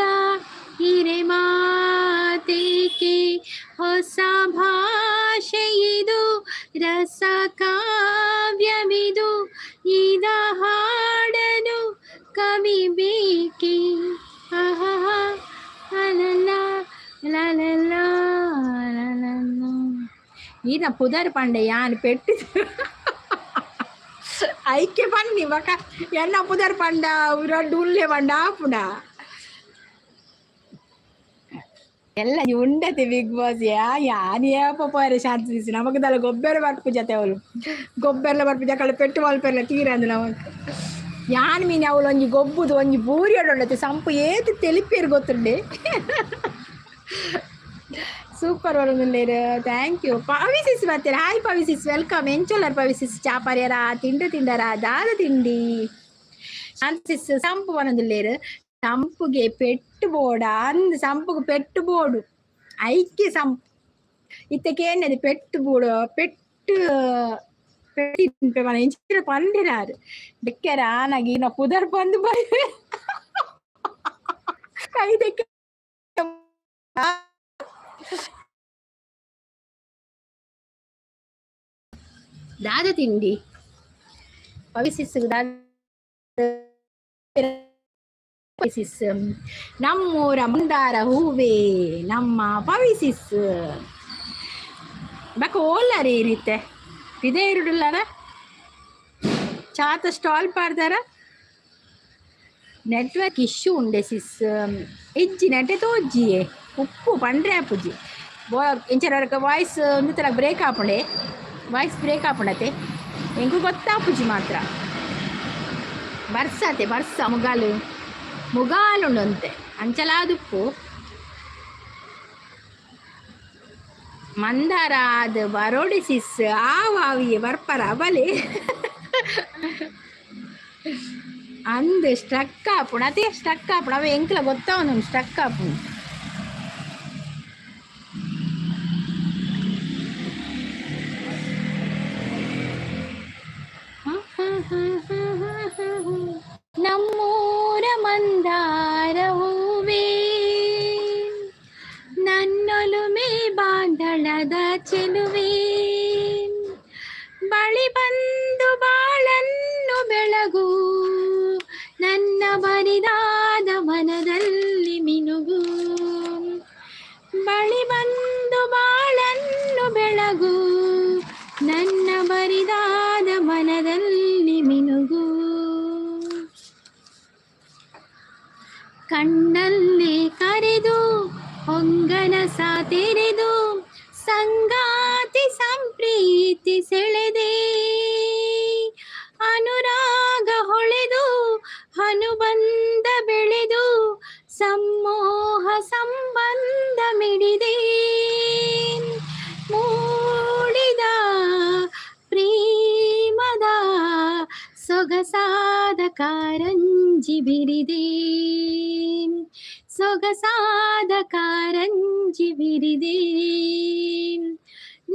Speaker 1: ಹಿರೆ ಮಾತೇಕೆ ಹೊಸ ಭಾಷೆ ಇದು ರಸ ಕಾವ್ಯವಿದು ಇದ ಹಾಡನು ಕವಿ ಬೇಕೆ ఈయన పుదర్ పండే అని పెట్టి ఐక్య పండి ఒక ఎన్న పుదర్ పండ రెండు ఉల్లే పండ ఆపుడా ಎಲ್ಲ ಉಂಡತೆ ಬಿಗ್ ಬಾಸ್ ಯಾನ್ ಏಪೋರೆ ಶಾಂತಿ తీసి ನಮಗೆ ದಲ್ಲ ಗೊಬ್ಬರ ಬರ್ಪು ಜತೆ ಅವಳು ಗೊಬ್ಬರ ಬರ್ಪು ಜಕಳ ಪೆಟ್ಟು ಮಲ್ಪೆಲ್ಲ ತೀರ ಅಂದು ನಮಗೆ ಯಾನ್ ಮೀನು ಅವಳು ಒಂಜಿ ಗೊಬ್ಬುದು ಒಂಜಿ ಬೂರಿ ಹೊಡೊಂಡತೆ ಸಂಪು ಏತು ತೆಲಿಪೇರು ಗೊತ್ತುಂಡೆ ಸೂಪರ್ ಬರೋದಿಲ್ಲೇರು ಥ್ಯಾಂಕ್ ಯು ಪವಿಸಿಸ್ ಬರ್ತೀರಾ ಹಾಯ್ ಪವಿಸಿಸ್ ವೆಲ್ಕಮ್ ಎಂಚೊಲ್ಲರ್ ಪವಿಸಿಸ್ ಚಾಪರ್ಯರ ತಿಂಡರ ದಾದ ತಿಂಡಿ ಶಾಂತಿಸ್ ಸಂಪು ಬರೋದಿಲ್ಲೇರು ಸಂಪುಗೆ ಪೆಟ್ಟು ಬೋಡ ಅಂದ್ ಸಂಪುಗೆ ಪೆಟ್ಟು ಬೋಡು ಐಕ್ಯ ಸಂಪು ಇತ್ತಕ್ಕೇನದು ಪೆಟ್ಟು ಬೋಡು ಪೆಟ್ಟು ಎಂಚಿನ ಪಂದಿರಾರು ಬೆಕ್ಕರ ಆನಾಗಿ ನಾ ಪುದರ್ ಬಂದು ಬರ ಕೈದಕ್ಕೆ ದಾದ ತಿಂಡಿ ಪವಿಸಿಸ್ ನಮ್ಮೂರ ಮಂದಾರ ಹೂವೇ ನಮ್ಮ ಪವಿಸಿಸ್ ಬಕ ಓಲ್ಲಾರ ಏರಿತ್ತೆ ಇದೇ ಇರುಡಲ್ಲಾರ ಚಾತ ಸ್ಟಾಲ್ ಪಾಡ್ದಾರ ನೆಟ್ವರ್ಕ್ ಇಶ್ಯೂ ಉಂಡೆ ಸಿಸ್ ಇಜ್ಜಿ ನೆಟ್ಟೆ ತೋಜ್ಜಿಯೇ ಉಪ್ಪು ಪಂಡ್ರೆ ಆಪುಜಿ ಎಂಚರ ವಾಯ್ಸ್ ಒಂದು ತರ ಬ್ರೇಕ್ ಆಪುಂಡೆ ವಾಯ್ಸ್ ಬ್ರೇಕ್ ಆಪುಂಡತೆ ಎಂಗೂ ಗೊತ್ತಾಪುಜಿ ಮಾತ್ರ ಬರ್ಸತೆ ಬರ್ಸ ಮುಗಾಲುಂಡಂತೆ ಅಂಚಲಾದುಪ್ಪು ಮಂದಾರ ಅದು ಬರೋಡಿಸಿಸ್ ಆವಿಯೇ ಬರ್ಪರ ಬಲೆ ಅಂದು ಸ್ಟ್ರಕ್ ಆಪುಣ ಅದೇ ಸ್ಟ್ರಕ್ ಆಪುಣ ಅವ ಎಂಕ್ಲ ಗೊತ್ತಾವನು ಸ್ಟ್ರಕ್ ಆಪುಣ ನಮ್ಮೂರ ಮಂದಾರ ಹೂವೇ ನನ್ನೊಲುಮೆ ಬಾಂಧಳದ ಚೆಲುವೆ ಬಳಿ ಬಂದು ಬಾಳನ್ನು ಬೆಳಗು ನನ್ನ ಬರಿದಾದ ಮನದಲ್ಲಿ ಮಿನುಗು ಬಳಿ ಬಂದು ಬಾಳನ್ನು ಬೆಳಗು ನನ್ನ ಬರಿದಾದ ಮನದಲ್ಲಿ ಮಿನುಗು ಕಣ್ಣಲ್ಲಿ ಕರೆದು ಹೊಂಗನಸ ತೆರೆದು ಸಂಗಾತಿ ಸಂಪ್ರೀತಿ ಸೆಳೆದೆ ಅನುರಾಗ ಹೊಳೆದು ಅನುಬಂಧ ಬೆಳೆದು ಸಮೋಹ ಸಂಬಂಧ ಮಿಡಿದೆ ಮೂಡಿದ ಪ್ರೇಮದ ಸೊಗಸಾದ ಕಾರಂಜಿ ಬಿರಿದೆ ಸೊಗಸಾದ ಕಾರಂಜಿ ಬಿರಿದೆ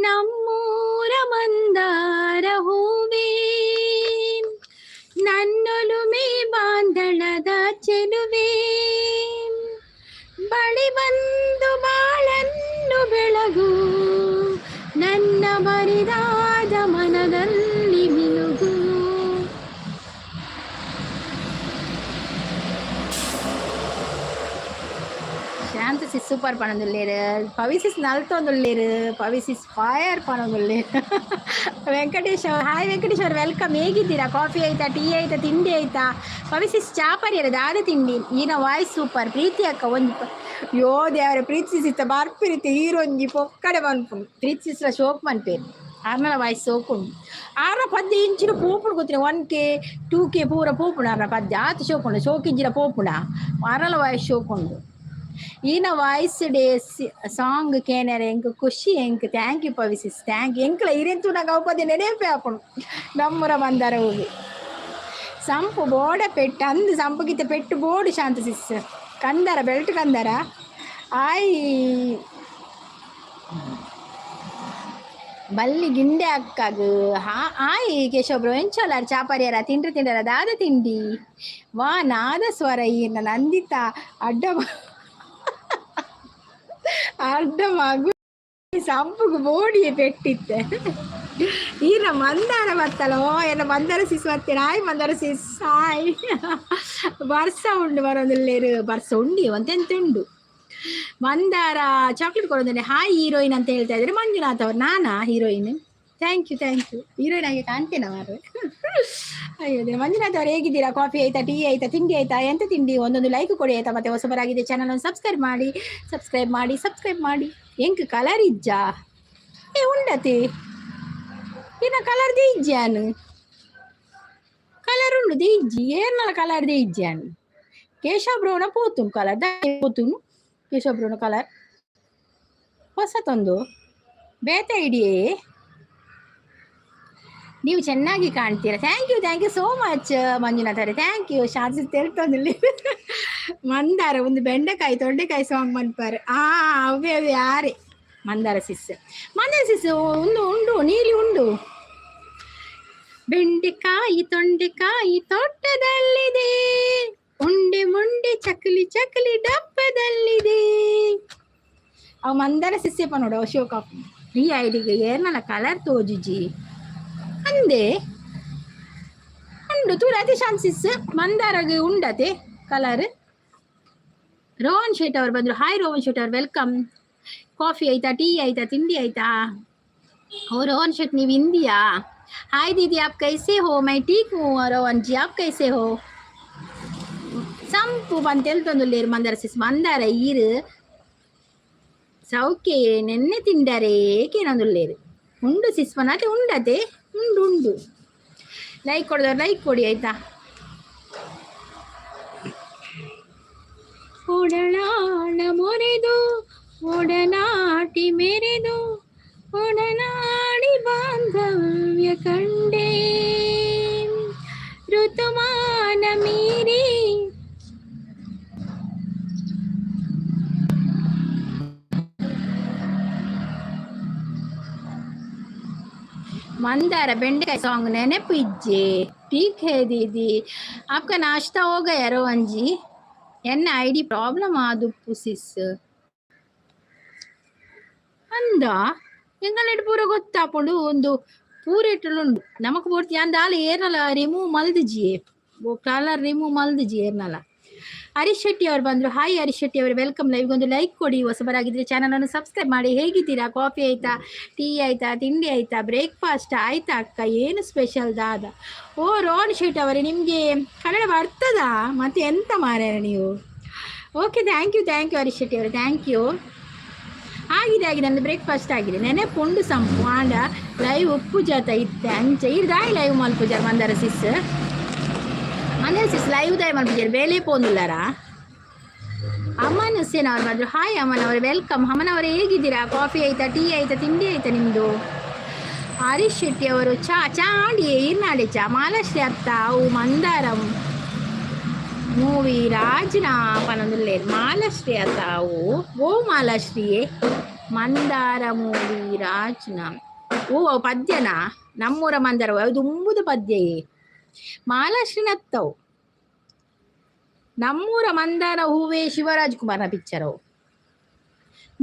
Speaker 1: ನಮ್ಮೂರ ಮಂದಾರ ಹೂವೇ ನನ್ನೊಲುಮೆ ಬಾಂಧಳದ ಚೆಲುವೆ ಬಳಿ ಬಂದು ಬಾಳನ್ನು ಬೆಳಗು ನನ್ನ ಬರಿದಾದ ಮನದಲ್ಲಿ ಮಿನುಗು ಶಾಂತಸಿಸ್ ಸೂಪರ್ ಪಣದುಲ್ಲೇರು ಪವಿಸಿಸ್ ನಲ್ತೊಂದುಲ್ಲೇರು ಪವಿಸಿಸ್ ಫೈರ್ ಪಣದುಲ್ಲೇರು ವೆಂಕಟೇಶ್ ಹಾಯ್ ವೆಂಕಟೇಶ್ ಅವ್ರು ವೆಲ್ಕಮ್ ಹೇಗಿದ್ದೀರಾ ಕಾಫಿ ಆಯ್ತಾ ಟೀ ಆಯ್ತಾ ತಿಂಡಿ ಆಯ್ತಾ ಪವಿಸಿಸ್ ಚಾಪರ್ಯರ ದಾದ ತಿಂಡಿ ಈನ ವಾಯ್ಸ್ ಸೂಪರ್ ಪ್ರೀತಿ ಅಕ್ಕ ಒಂದು ಯೋ ದೇವರ ಪ್ರೀತಿಸಿತ್ತ ಬರ್ಪಿರಿತಿ ಹೀರೊಂಜಿ ಪೊಕ್ಕಡೆ ಮನ್ಪುಂಡು ಪ್ರೀತಿಸಿರ ಶೋಕ್ ಮನ್ಪೇರು ಆರ್ನಲ ವಾಯ್ಸ್ ಸೋಕುಂಡು ಆರ್ನ ಪದ್ಯ ಇಂಚಿನ ಪೋಪುಡು ಗೊತ್ತಿನ 1K 2K ಪೂರ ಪೋಪುಂಡು ಆರ್ನ ಪದ್ಯ ಆತ ಶೋಕುಂಡು ಶೋಕಿಂಜಿನ ಪೋಪುಂಡ ಆರ್ನಲ ವಾಯ್ಸ್ ಶೋಕುಂಡು ಈನ ವಾಯ್ಸ್ ಡೇ ಸಾಂಗ್ ಕೇನರೆ ಎಂಕ್ ಖುಷಿ ಎಂಕ್ ಥ್ಯಾಂಕ್ ಯು ಪವಿಸಿಸ್ ಥ್ಯಾಂಕ್ ಯು ಎಂಕ್ಲ ಇರೆಂತು ನಂಗೆ ಅವಪದ್ಯ ನೆನೆಪೆ ಹಾಕೊಂಡು ನಮ್ಮೂರ ಮಂದಾರ ಹೋಗಿ ಸಂಪು ಬೋಡ ಪೆಟ್ಟು ಅಂದು ಸಂಪುಗಿತ್ತ ಪೆಟ್ಟು ಬೋಡು ಶಾಂತಸಿಸ್ ಕಂದರ ಬೆಲ್ಟ್ ಕಂದರ ಆಯ್ ಬಲ್ಲಿ ಗಿಂಡೆ ಅಕ್ಕಾಗ ಆಯ್ ಕೇಶವಬ್ರು ಎಂಚೋಲಾರ ಚಾಪರ್ಯರ ತಿಂಡ್ರ ದಾದ ತಿಂಡಿ ವಾ ನಾದ ಸ್ವರ ಈನ ನಂದಿತ ಅಡ್ಡ ಮಗು ಸಂಪುಗು ಬೋಡಿಯೇ ಪೆಟ್ಟಿತ್ತೆ ಈನ ಮಂದಾರ ಬತ್ತಲೋ ಎಲ್ಲ ಮಂದಾರ ಸಿಸ್ ಬರ್ತೀರ ಹಾಯ್ ಮಂದಾರ ಸಿಸ್ ಹಾಯ್ ಬರ್ಸ ಉಂಡು ಬರೋದಿಲ್ಲೇರು ಬರ್ಸ ಉಂಡಿ ಒಂತೆಂತುಂಡು ಮಂದಾರ ಚಾಕ್ಲೇಟ್ ಕೊಡೋದಿಲ್ಲ ಹಾಯ್ ಹೀರೋಯಿನ್ ಅಂತ ಹೇಳ್ತಾ ಇದ್ರೆ ಮಂಜುನಾಥ್ ಅವ್ರು ನಾನಾ ಹೀರೋಯಿನ್ ಥ್ಯಾಂಕ್ ಯು ಹೀರೋಯಿನ್ ಆಗಿ ಕಾಣ್ತೇನೆ ಮಾರು ಅಯ್ಯೋ ಮಂಜುನಾಥ್ ಅವ್ರು ಹೇಗಿದ್ದೀರಾ ಕಾಫಿ ಆಯ್ತಾ ಟೀ ಆಯ್ತಾ ತಿಂಡಿ ಆಯ್ತಾ ಎಂತ ತಿಂಡಿ ಒಂದೊಂದು ಲೈಕ್ ಕೊಡಿ ಆಯ್ತಾ ಮತ್ತೆ ಹೊಸಬರಾಗಿದೆ ಚಾನಲ್ ಒಂದು ಸಬ್ಸ್ಕ್ರೈಬ್ ಮಾಡಿ ಎಂಕ್ ಕಲರ್ ಇಜ್ಜಾ ಏ ಉಂಡತಿ ಇನ್ನ ಕಲರ್ ದಿಜ್ಜಾನು ಕಲರ್ ಉಂಡು ದಿಜ್ಜಿ ಏರ್ನಲ ಕಲರ್ ದಿಜ್ಜಾನು ಕೇಶವ ಬ್ರೌನ ಪೋತುನು ಕಲರ್ ಪೋತುನು ಕೇಶವ ಬ್ರೌನ ಕಲರ್ ಹೊಸತೊಂದು ಬೇತೆ ಇಡಿಯೇ. ನೀವು ಚೆನ್ನಾಗಿ ಕಾಣ್ತೀರಾ. Thank you so much Manjunath ಅವರೇ, ಥ್ಯಾಂಕ್ ಯು. ಶಾರ್ಟ್ಸ್ ಹೇಳ್ತಂದಿಲ್ಲಿ ಮಂದಾರ ಒಂದು ಬೆಂಡೆಕಾಯಿ ತೊಂಡೆಕಾಯಿ ಸಾಂಗ್ ಮನ್ಪಾರೆ. ಅವೇ ಯಾರೇ ಮಂದಾರ ಸಿಸ್ ಒಂದು ಉಂಡು ನೀಲಿ ಉಂಡು. ಬೆಂಡೆಕಾಯಿ ತೊಂಡೆಕಾಯಿ ತೋಟದಲ್ಲಿದೆ, ಉಂಡೆ ಮುಂಡೆ ಚಕಲಿ ಚಕಲಿ ಡಬ್ಬದಲ್ಲಿದೆ. ಅವು ಮಂದಾರ ಸಿಸ್ಸೆಪ್ಪ ನೋಡು ಅಶೋಕ ಈ ಐಡಿಗೆ ಏರ್ನಲ್ಲ ಕಲರ್ ತೋಜುಜಿ ಅಂದೆ ಉಂಡು ತೂರತಿ ಶಾನ್ಸಿಸ್ ಮಂದಾರಗೆ ಉಂಡತೆ ಕಲರ್. ರೋಹನ್ ಶೆಟ್ ಅವರು ಬಂದರು. ಹಾಯ್ ರೋಹನ್ ಶೆಟ್ ಅವ್ರು, ವೆಲ್ಕಮ್. ಕಾಫಿ ಆಯ್ತಾ, ಟೀ ಆಯ್ತಾ, ತಿಂಡಿ ಆಯ್ತಾ? ಓ ರೋಹನ್ ಶೆಟ್ ನೀವು ಇಂದಿಯಾ? हाय दीदी आप कैसे हो? मैं ठीक हूँ रोहन जी, आप कैसे हो? ಸಂಪು ಬಂತೆಲ್ತೊಂದುಲ್ಲೇರು ಮಂದಾರ ಸಿಸ್. ಮಂದಾರ ಈರು ಸೌಖ್ಯ ನೆನ್ನೆ ತಿಂಡರೆ ಏಕೇನೊಂದುಲ್ಲೇರು ಉಂಡು ಸಿಸ್ ಪನತೆ ಉಂಡತೆ ಉಂಡು. ಲೈಕ್ ಕೊಡದವ್ರು ಲೈಕ್ ಕೊಡಿ ಆಯ್ತಾ. ಒಡನಾಡ ಮೊರೆದು ಒಡನಾಟಿ ಮೆರೆದು ಒಡನಾಡಿ ಬಾಂಧವ್ಯ ಕಂಡೇ ಋತುಮಾನ ಮೀರಿ मंदार बेंडेकाई सॉन्ग नेनेपु इज्जे. ठीक है दीदी, आपका नाश्ता हो गया Rohan ji? An ID problem आदुप्पु सिस ಅಂದ ಎಂಗಲೆಡ್ ಪೂರ ಗೊತ್ತಾಪುಂಡು ಒಂದು ಪೂರೆಟ್ಟುಂಡು ನಮಕ್ ಪೂರ್ತಿ ಅಂದಾಲ ಏರ್ನಲ ರಿಮೂವ್ ಮಲ್ದಿಜಿಯೇ ಕಲರ್ ರಿಮೂವ್ ಮಲ್ದಿಜಿ ಏರ್ನಲ. ಹರೀಶ್ ಶೆಟ್ಟಿ ಅವರು ಬಂದರು. ಹಾಯ್ ಹರೀಶ್ ಶೆಟ್ಟಿ ಅವರು, ವೆಲ್ಕಮ್. ಲೈವ್ಗೊಂದು ಲೈಕ್ ಕೊಡಿ. ಹೊಸಬರಾಗಿದ್ದರೆ ಚಾನಲನ್ನು ಸಬ್ಸ್ಕ್ರೈಬ್ ಮಾಡಿ. ಹೇಗಿದ್ದೀರಾ? ಕಾಫಿ ಆಯಿತಾ, ಟೀ ಆಯಿತಾ, ತಿಂಡಿ ಆಯಿತಾ, ಬ್ರೇಕ್ಫಾಸ್ಟ್ ಆಯಿತಾ ಅಕ್ಕ? ಏನು ಸ್ಪೆಷಲ್ ದಾದ? ಓ ರೋಹನ್ ಶೆಟ್ಟಿ ಅವರೇ, ನಿಮಗೆ ಕನ್ನಡ ಬರ್ತದಾ? ಮತ್ತೆ ಎಂತ ಮಾರ್ಯಾರ ನೀವು? Okay, thank you Harish Shetty ಅವರು, ಥ್ಯಾಂಕ್ ಯು. ಆಗಿದೆ ನಂದು ಬ್ರೇಕ್ಫಾಸ್ಟ್ ಆಗಿದೆ. ನೆನೆ ಪುಂಡು ಸಂಪು ಆಂಡ ಲೈವ್ ಉಪ್ಪು ಜಾತ ಇತ್ತೆ ಅಂಚೆ ಇರ್ದಾಯಿ ಲೈವ್ ಮಲ್ಪುಜಾರ ಮಂದಾರ ಸಿಸ್ ಲೈವ್ ದಾಯಿ ಮಲ್ಪುಜಾರ ಬೇಲೆ ಪೋಂದಿಲ್ಲಾರ. ಅಮ್ಮನ್ ಹುಸೇನ್ ಅವ್ರು ಬಂದರು. ಹಾಯ್ ಅಮ್ಮನ್ ಅವರು, ವೆಲ್ಕಮ್. ಅಮ್ಮನ್ ಅವರು ಹೇಗಿದ್ದೀರಾ? ಕಾಫಿ ಆಯಿತಾ, ಟೀ ಆಯಿತಾ, ತಿಂಡಿ ಆಯಿತಾ ನಿಮ್ಮದು? ಹರೀಶ್ ಶೆಟ್ಟಿ ಅವರು ಚಾ ಆಡಿಯೇ ಇರ್ನಾಡೆ ಚಾ ಮಾಲಾಶ್ರೀ ಅತ್ತ ಅವು ಮಂದಾರಂ ಮೂವಿ ರಾಜ್ನ ಪನೊಂದುಲ್ಲೇರು ಮಾಲಾಶ್ರೀ ಅತ್ತ ಅವು ಓ ಮಾಲಾಶ್ರೀಯೇ ಮಂದಾರ ಮೂವಿ ರಾಜ್ನ ಓ ಅವು ಪದ್ಯನಾ ನಮ್ಮೂರ ಮಂದಾರ ಅದು ತುಂಬುದು ಪದ್ಯಯೇ ಮಾಲಾಶ್ರೀನತ್ತವು ನಮ್ಮೂರ ಮಂದಾರ ಹೂವೇ ಶಿವರಾಜ್ ಕುಮಾರ್ನ ಪಿಕ್ಚರ್ ಅವು.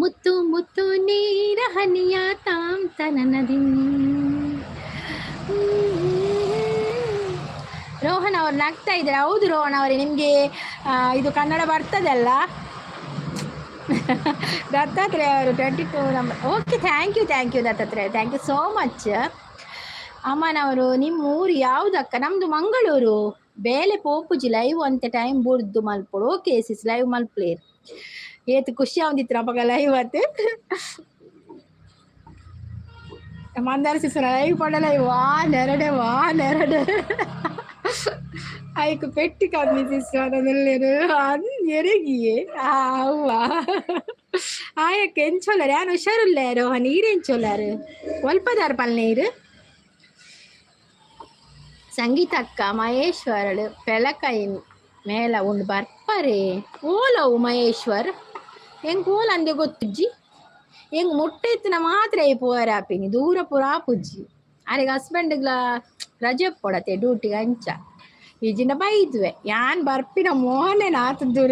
Speaker 1: ಮುತ್ತು ಮುತ್ತು ನೀರ ಹನಿಯ ತಾಂ ತನನದಿ. ರೋಹನ್ ಅವ್ರು ನಗ್ತಾ ಇದ್ದಾರೆ. ಹೌದು ರೋಹನ್ ಅವರೇ, ನಿಮಗೆ ಇದು ಕನ್ನಡ ಬರ್ತದಲ್ಲ? ದತ್ತಾತ್ರೇಯ ಅವರು 22 number. Okay, thank you Dattatreya, thank you so much. ಅಮ್ಮನವರು ನಿಮ್ಮ ಊರು ಯಾವುದಕ್ಕ? ನಮ್ಮದು ಮಂಗಳೂರು. ಬೇಲೆ ಪೋಪುಜಿ ಲೈವ್ ಅಂತ ಟೈಮ್ ಬುಡ್ದು ಮಲ್ಪೋಡು. ಓಕೆ ಸಿಸ್, ಲೈವ್ ಮಲ್ಪ್ಲೇರ್ ಏತು ಖುಷಿ ಆಗುದಿತ್ತು ನಮಗ ಲೈವ್ ಅತ್ತೆ ಮಂದಾರ ಸಿಸ್ ಲೈವ್ ಪಡಲ ವಾ ನೆರಡೆ ಆಯ್ಕು ಪೆಟ್ಟಿ ಕಮ್ಮಿ ಸಿಸ್ ಅದನ್ನೆಲ್ಲರು ಎರಗಿಯೇ ಅವ್ವ ಆಯಕ್ಕೆ ಎಂಚೋಲಾರ ಯಾನು ಹುಷಾರುಲ್ಲಾರು ನೀರೆಂಚೋಲಾರು ಒಲ್ಪದಾರ ಪಲ್ ನೀರು. ಸಂಗೀತ ಅಕ್ಕ ಮಹೇಶ್ವರಳು ಪೆಳಕೈ ಮೇಲ ಉಂಡು ಬರ್ಪರೆ ಓಲವು ಮಹೇಶ್ವರ್ ಹೆಂಗೆ ಓಲ ಅಂದೆ ಗೊತ್ತುಜ್ಜಿ ಹೆಂಗೆ ಮುಟ್ಟೆ ಎತ್ತಿನ ಮಾತ್ರ ಪೋರ ಆಪಿನಿ ದೂರ ಪೂರ ಆಪುಜ್ಜಿ ಅರೆಗೆ ಹಸ್ಬೆಂಡ್ಗಳ ರಜೆ ಕೊಡತ್ತೆ ಡ್ಯೂಟಿಗೆ ಅಂಚ ಈಜಿನ ಬೈದ್ವೆ ಯಾನ್ ಬರ್ಪಿನ ಮೋಹನೆ ನಾತು ದೂರ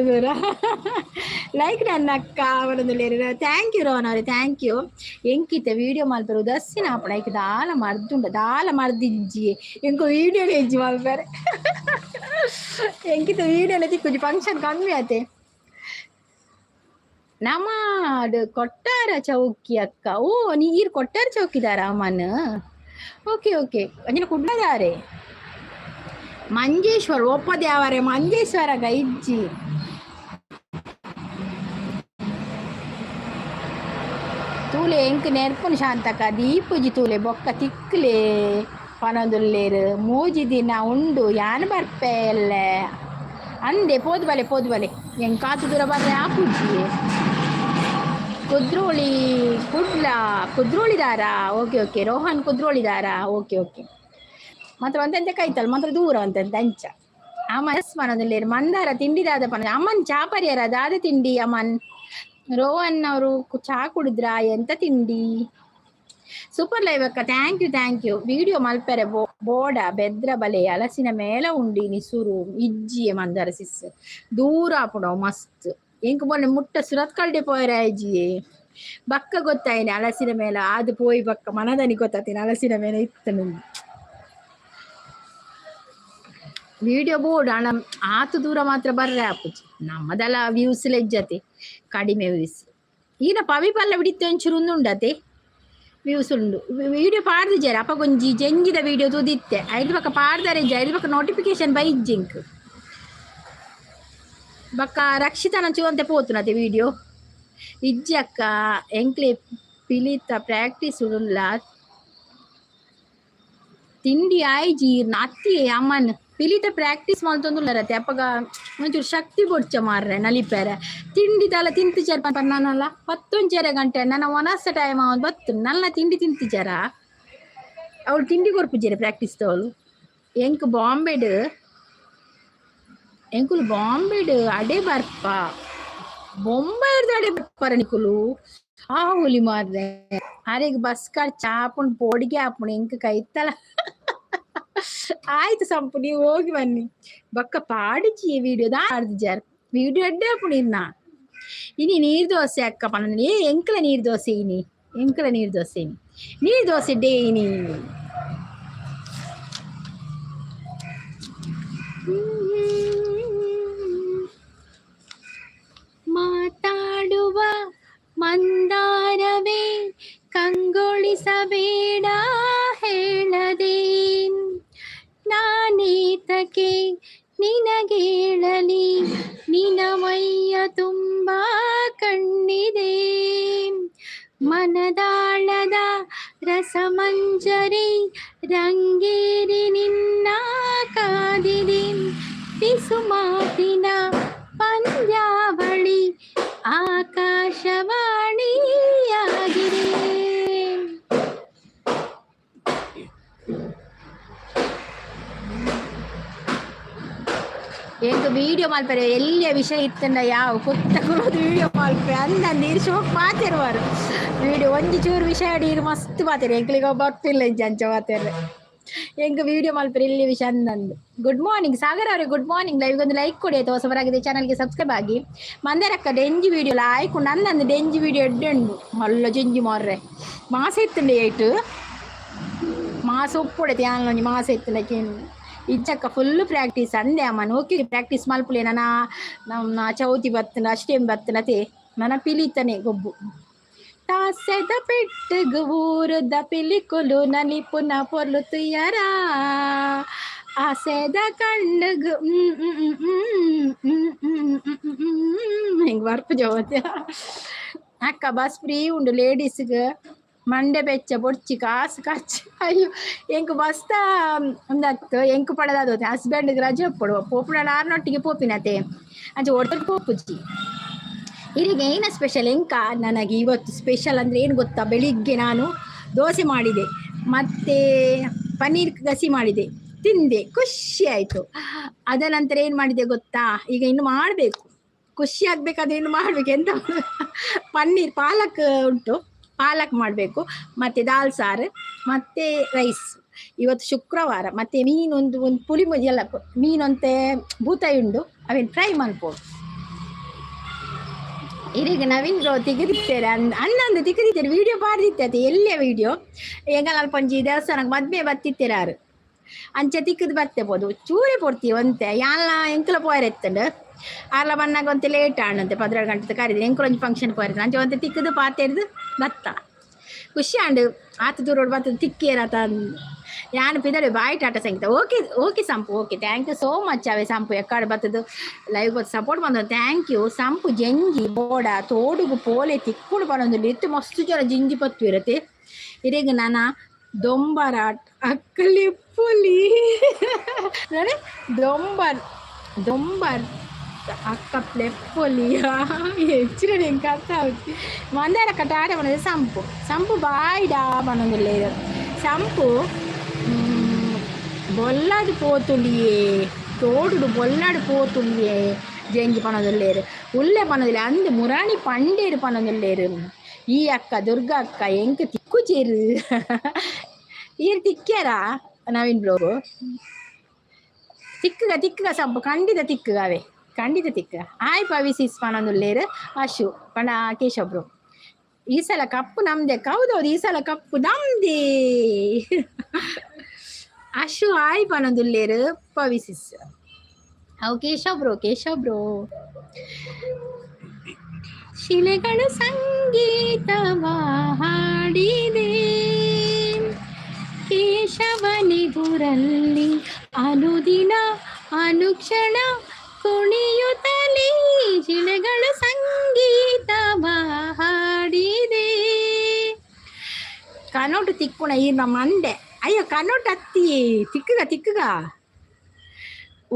Speaker 1: ಲೈಕ್ ನನ್ನ ಅಕ್ಕ ಅವರೊಂದು ಥ್ಯಾಂಕ್ ಯು ರೋಹನ್ ಅವ್ರೆ, ಥ್ಯಾಂಕ್ ಯು. ಎಂಕಿತ ವೀಡಿಯೋ ಮಲ್ಪರು ದಸ್ಸಿನ ಆಪಣ ಐಕೆ ದಾಲ ಮರ್ದಿಜ್ಜಿ ಎಂಕೊ ವೀಡಿಯೋನೇ ಹೆಜ್ಜಿ ಮಲ್ಪರೆ ಎಂಕಿತ ವೀಡಿಯೋನೇ ತಿಕ್ಕುಜಿ ಫಂಕ್ಷನ್ ಕಮ್ಮಿ ಆತೆ. ನಮಾಡು ಕೊಟ್ಟಾರ ಚೌಕಿ ಅಕ್ಕ. ಓ ನೀರು ಕೊಟ್ಟಾರ ಚೌಕಿದಾರ ಅಮ್ಮನ. ಓಕೆ ಅಂಜಿನ ಕುಡ್ಲದಾರೆ ಮಂಜೇಶ್ವರ ಒಪ್ಪದ್ಯಾವರೆ ಮಂಜೇಶ್ವರ ಗೈಜ್ಜಿ ತೂಲೆ ಎಂಕ್ ನೆರ್ಪುನು ಶಾಂತಕ ದೀಪುಜಿ ತೂಲೆ ಬೊಕ್ಕ ತಿಕ್ಕಲೆ ಪನೊಂದುಲ್ಲೇರು ಮೂಜಿ ದಿನ ಉಂಡು ಯಾನ್ ಬರ್ಪೆ ಎಲ್ಲ ಅಂದೆ ಪೋದು ಬಲೆ ಎಂಗ್ ಕಾತು ದೂರ ಬರ್ರೆ ಆಪುಜಿ ಕುದ್ರೋಳಿ ಕುದ್ರೋಳಿದಾರ. ಓಕೆ ಓಕೆ, ರೋಹನ್ ಕುದ್ರೋಳಿದಾರ. Okay okay. ಮಾತ್ರ ಒಂತೆಂತ ಕೈತಲ್ ಮಾತ್ರ ದೂರ ಒಂತೆಂತ ಅಂಚ ಅಮ್ಮ ಎಸ್ ಮನದಲ್ಲಿ ಮಂದಾರ ತಿಂಡಿದಾದ ಪನ ಅಮ್ಮನ್ ಚಾ ಪರಿಯರ ದಾದ ತಿಂಡಿ ಅಮ್ಮನ್. ರೋಹನ್ ಅವರು ಚಾ ಕುಡಿದ್ರ ಎಂತ ತಿಂಡಿ. ಸೂಪರ್ ಲೈವ್ ಅಕ್ಕ, ಥ್ಯಾಂಕ್ ಯು. ವಿಡಿಯೋ ಮಲ್ಪೆರೆ ಬೋಡ ಬೆದ್ರ ಬಲೆ ಹಲಸಿನ ಮೇಲ ಉಂಡಿ ನಿಸುರು ಇಜ್ಜಿಯೆ ಮಂದಾರ ಸಿಸ್ ದೂರ ಆಪುಡವು ಮಸ್ತ್. ಎಂಕ್ ಮೊನ್ನೆ ಮುಟ್ಟ ಸುರತ್ ಕಲ್ಡೆ ಪೋಯರ ಅಜ್ಜಿಯೇ ಬಕ್ಕ ಗೊತ್ತಾಯಿನಿ ಹಲಸಿನ ಮೇಲ ಅದು ಪೋಯಿ ಬಕ್ಕ ಮನದನಿ ಗೊತ್ತಾತೀನಿ ಹಲಸಿನ ಮೇಲೆ ಇತ್ತು ನಿಮ್ಗೆ ವಿಡಿಯೋ ಬೋರ್ಡ್ ಹಣ ಆತು ದೂರ ಮಾತ್ರ ಬರ್ರೆ ಆಪುಜಿ ನಮ್ಮದೆಲ್ಲ ವ್ಯೂಸ್ ಲೆಜ್ಜತೆ ಕಡಿಮೆ ವ್ಯೂಸ್. ಈನ ಪವಿ ಪಲ್ಲ ಬಿಡಿತ್ತು ಒಂಚೂರು ಉಂಡತೆ ವ್ಯೂಸ್ ಉಂಡು. ವಿಡಿಯೋ ಪಾಡ್ದು ಜರ ಅಪ್ಪ ಕೊಂಜಿ ಜಂಜಿದ ವಿಡಿಯೋ ತುದಿತ್ತೆ ಐದು ಪಕ್ಕ ಪಾಡ್ದಾರೆ ಐದು ಪಕ್ಕ ನೋಟಿಫಿಕೇಶನ್ ಬೈಜ್ಜಿಂಕ್ ಬಕ್ಕ ರಕ್ಷಿತನ ಚೂವಂತೆ ಪೋತುನತೆ ವಿಡಿಯೋ ಇಜ್ಜಿ ಅಕ್ಕ ಎಂಕ್ಲೆ ಪಿಲಿತ ಪ್ರಾಕ್ಟೀಸ್ ಉಲ್ಲ ತಿಂಡಿ ಆಯ್ಜಿ ಅತ್ತಿ ಅಮ್ಮನ್ ಪಿಲಿತ ಪ್ರಾಕ್ಟೀಸ್ ಮಾಡ್ತೊಂದುಲ್ಲರತ್ತೆ ಅಪ್ಪಗ ಒಂಚೂರು ಶಕ್ತಿ ಬೊಡ್ಚ ಮಾರ್ರೆ ನಲಿಪೇರೆ ತಿಂಡಿದಲ್ಲ ತಿಂತಿಚಾರ ನಾನಲ್ಲ 11 ಗಂಟೆ ನನ್ನ ಒನಸ ಟೈಮ್ ಅವನು ಬತ್ತು ನನ್ನ ತಿಂಡಿ ತಿಂತಿಚಾರ ಅವಳು ತಿಂಡಿ ಕೊರ್ಪುಜೇರೆ ಪ್ರಾಕ್ಟೀಸ್ ತವಳು ಎಂಕ್ ಬಾಂಬೆಡ್ ಎಂಕುಲು ಬಾಂಬೆಡ್ ಅಡೆ ಬರ್ಪ ಬೊಂಬೈರ್ದು ಅಡೆ ಬರ್ಪಾರ ನಿಕುಲು ಆ ಹುಲಿ ಮಾರ್ರೆ ಅರೆಗ್ ಬಸ್ ಕಾರ್ ಚಾಪುಣ್ ಪೋಡಿಗೆ ಆಪುಣ್ ಎಂಕ್ ಕೈತಲ್ಲ ಆಯ್ತು ಸಂಪು ನೀವು ಹೋಗಿ ಬನ್ನಿ ಬಕ್ಕ ಪಾಡಿಚಿ ವಿಡಿಯೋ ದಾಡ್ದಿಜಾರ್ ವಿಡಿಯೋ ಅಡ್ಡೆ ಆಪುಣ್ ಇನ್ನ ಇನಿ ನೀರ್ ದೋಸೆ ಅಕ್ಕ ಪನ್ನ ಎಂಕಲ ನೀರ್ ದೋಸೆ ಇನಿ ಎಂಕಲ ನೀರ್ ದೋಸೆ ಇನಿ ನೀರ್ ದೋಸೆ ಡೇ ಇನಿ ಮಾತಾಡುವ ಮಂದಾರವೇ ಕಂಗೊಳಿಸಬೇಡ ಹೇಳದೆ ನಾನೇತಕ್ಕೆ ನಿನಗೇಳಲಿ ನಿನ ಮೈಯ ತುಂಬ ಕಣ್ಣಿದೆ ಮನದಾಳದ ರಸಮಂಜರಿ ರಂಗೇರಿ ನಿನ್ನ ಕಾದಿದೆ ಪಿಸುಮಾತಿನ ಪಂದ್ಯಾವಳಿ ಆಕಾಶವಾಣಿಯಾಗಿದೆ. ಎಂಕ್ ವಿಡಿಯೋ ಮಲ್ಪರೆ ಎಲ್ಲಿಯ ವಿಷಯ ಇತ್ತಂಡ ಯಾವ ಕೊತ್ತಗೊಳ್ಳೋದು ವಿಡಿಯೋ ಮಲ್ಪೆ ಅಂದಂದು ಇರು ಶೋಕ್ ಮಾತಿರುವಾರು ವಿಡಿಯೋ ಒಂಜಿ ಚೂರು ವಿಷಯ ಅಡಿರು ಮಸ್ತ್ ಮಾತಾಡಿ ಎಂಕ್ಲಿಗೆ ಬರ್ತಿಲ್ಲ ಅಂಚ ಮಾತಾಡ್ರೆ ಎಂಕ್ ವಿಡಿಯೋ ಮಲ್ಪರೆ ಇಲ್ಲಿ ವಿಷಯ ಅಂದಂದು. ಗುಡ್ ಮಾರ್ನಿಂಗ್ ಸಾಗರ್ ಅವರೇ, ಗುಡ್ ಮಾರ್ನಿಂಗ್. ಲೈವ್ಗೆ ಒಂದು ಲೈಕ್ ಕೊಡಿ ಆಯ್ತು, ಹೊಸಬರಾಗಿದೆ ಚಾನಲ್ಗೆ ಸಬ್ಸ್ಕ್ರೈಬ್ ಆಗಿ. ಮಂದರಕ್ಕ ಡೆಂಜಿ ವಿಡಿಯೋ ಲಾಯ್ಕು ನಂದು ಡೆಂಜಿ ವಿಡಿಯೋ ಎಡ್ಡುಂಡು ಮಲ್ಲ ಜಂಜಿ ಮಾರ್ರೆ ಮಾಸ ಇತ್ತಂಡೆ ಏಟು ಮಾಸ ಉಪ್ಪೊಡೆತೆ ಯಾನೊಂಜಿ ಮಾಸ ಇತ್ತಲಕ್ಕೆ ಇಜ್ಜಕ್ಕ ಫುಲ್ ಪ್ರಾಕ್ಟೀಸ್ ಅಂದೆ ಅಮ್ಮ ನೋಕಿ ಪ್ರಾಕ್ಟೀಸ್ ಮಲ್ಪುಲೆ ನನ್ನ ಚೌತಿ ಬತ್ತನ ಅಷ್ಟೇಂ ಬತ್ತನತೆ ನನ್ನ ಪಿಲಿತನೆ ಗೊಬ್ಬು ತಾಸೆದ ಪೆಟ್ಟಗು ಊರದ ಪಿಲಿಕುಲು ನಲಿಪುನ ಪೊರ್ಲು ತುಯ್ಯರ ಆಸೆದ ಕಣ್ಣಗು ಹಿಂಗೆ ಬರ್ಪು ಜೋತೆ ಅಕ್ಕ ಬಸ್ ಫ್ರೀ ಉಂಡು ಲೇಡೀಸ್ಗೆ ಮಂಡೆ ಬೆಚ್ಚ ಬೊಡ್ಚಿ ಕಾಸು ಖರ್ಚು ಅಯ್ಯೋ ಎಂಕು ಬಸ್ತ ಒಂದತ್ತು ಎಂಕು ಪಡೆದಾದ ಹಸ್ಬೆಂಡ್ಗೆ ರಜೆ ಪಡುವ ಪೋಪುಡ ಆರ್ನೊಟ್ಟಿಗೆ ಪೋಪಿನತೆ ಅಂಚೆ ಒಟ್ಟು ಪೋಪುಜಿ ಇಲ್ಲಿಗೆ ಏನು ಸ್ಪೆಷಲ್ ಎಂಕ ನನಗೆ ಇವತ್ತು ಸ್ಪೆಷಲ್ ಅಂದರೆ ಏನು ಗೊತ್ತಾ, ಬೆಳಿಗ್ಗೆ ನಾನು ದೋಸೆ ಮಾಡಿದೆ ಮತ್ತು ಪನ್ನೀರ್ ಗಸಿ ಮಾಡಿದೆ ತಿಂದೆ ಖುಷಿ ಆಯಿತು. ಅದ ನಂತರ ಏನು ಮಾಡಿದೆ ಗೊತ್ತಾ, ಈಗ ಇನ್ನು ಮಾಡಬೇಕು ಖುಷಿ ಆಗಬೇಕಾದ್ರೆ ಇನ್ನು ಮಾಡಬೇಕು ಎಂತ ಪನ್ನೀರ್ ಪಾಲಕ್ ಉಂಟು ಪಾಲಕ್ ಮಾಡಬೇಕು ಮತ್ತು ದಾಲ್ ಸಾರು ಮತ್ತು ರೈಸ್. ಇವತ್ತು ಶುಕ್ರವಾರ ಮತ್ತು ಮೀನೊಂದು ಪುಳಿ ಎಲ್ಲ ಮೀನಂತೆ ಬೂತಾಯಿ ಉಂಡು ಅವೇನು ಫ್ರೈ ಮಾಡ್ಬೋದು. ಈಗ ನವೀನ್ ತೆಗೆದಿತ್ತೇರೆ ಅನ್ನೊಂದು ತೆಗೆದಿತ್ತೇನೆ ವಿಡಿಯೋ ಪಾಡ್ದಿತ್ತೆ ಎಲ್ಲಿಯ ವಿಡಿಯೋ ಎಂಗಲ್ ಪಂಜಿ ದೇವಸ್ಥಾನಕ್ಕೆ ಮದ್ಮೆ ಬತ್ತಿತ್ತೇರೆ ಯಾರು ಅಂಚೆ ತಿಕ್ಕದು ಬರ್ತೇಬೋದು ಚೂರೇ ಪೊಡ್ತೀವಿ ಒಂತೆ ಯಾಲ ಎಂಕಲ ಪೋಯರೆತ್ತಂಡು ಆರ್ಲ ಬನ್ನಾಗ ಒಂತೆ ಲೇಟ್ ಆಣಂತೆ 12 ಗಂಟೆ ಕರೀರಿ ಎಂಕಲೊಂದು ಫಂಕ್ಷನ್ ಪೋಯರೆ ಅಂಚೆ ಒಂತೆ ತಿಕ್ಕದು ಪಾತೆರ್ದು ಬತ್ತ ಖುಷಿ ಆಂಡು ಆತ ದೂರೋಡು ಬರ್ತದೆ ತಿಕ್ಕೇರತ ಯಾನು ಪಿದಡೆ ಬಾಯಿ ಟಾಟ Sangeetha. Okay Sampu okay, thank you so much. ಅವೇ ಸಂಪು ಎಕ್ಕಾಡು ಬರ್ತದ್ದು ಲೈವ್ ಬತ್ತು ಸಪೋರ್ಟ್ ಬಂದದ್ದು ಥ್ಯಾಂಕ್ ಯು. ಸಂಪು ಜಂಜಿ ಬೋಡ ತೋಡುಗು ಪೋಲೆ ತಿಕ್ಕುಡು ಬರೋದಿಲ್ಲ ಇತ್ತು ಮಸ್ತು ಜನ ಜಿಂಜಿ ಪತ್ತು ಇರತ್ತೆ ಇರೇಗ ನಾನು ದೊಂಬರಾಟ್ ಅಕ್ಕಲಿ ಪುಲಿ ದೊಂಬರ್ అక్క ప్లెప్పొలియా ఎచ్చిన నేను కథ వచ్చి మందార కటాడ మనది సంపు సంపు బాయిడా మనది లేదు సంపు బొల్లది పోతుండియే తోడు బొల్లడు పోతుండియే జంಗಿ పనొదలేరు ಉಳ್ಳೆ ಪನದಿಲ್ಲ ಅಂದು ಮುರಾಣಿ ಪಂಡೇರು ಪನೊಂದುಲ್ಲೇರು ಈ ಅಕ್ಕ ದುರ್ಗಾ ಅಕ್ಕ ಎಂಕ್ ತಿಕ್ಕು ಚೇರು ಈರು ತಿಕ್ಕ್ಯಾರ ನವೀನ್ ಬ್ರೋಗು ತಿಕ್ಕಗ ಸಂಪು ಖಂಡಿತ ತಿಕ್ಕಗವೇ ಖಂಡಿತ ತಿಕ್ಕ ಆಯ್ ಪವಿಸಿಸ್ ಪನೊಂದುಲ್ಲೇರು ಅಶು ಪಣ ಕೇಶವ್ ಬ್ರೋ ಈ ಸಲ ಕಪ್ಪು ನಮ್ದೆ ಹೌದೌದು ಈ ಸಲ ಕಪ್ಪು ನಮ್ದೇ ಅಶು ಆಯ್ ಪನೊಂದುಲ್ಲೇರು ಪವಿಸಿಸ್ ಅವು ಕೇಶವ್ ಬ್ರೋ ಶಿಲೆಗಳು ಸಂಗೀತವ ಹಾಡಿದೆ ಕೇಶವನಿಗುರಲ್ಲಿ ಅನುದಿನ ಅನುಕ್ಷಣ ಕುಣಿಯುತ್ತಲೇ ಶಿಲೆಗಳು ಸಂಗೀತವ ಹಾಡಿದೆ ಕನೋಟು ತಿಕ್ಕುಣ ಈ ನಮ್ಮ ಮಂಡೆ ಅಯ್ಯೋ ಕನೋಟು ಅತ್ತಿ ತಿಕ್ಕಗ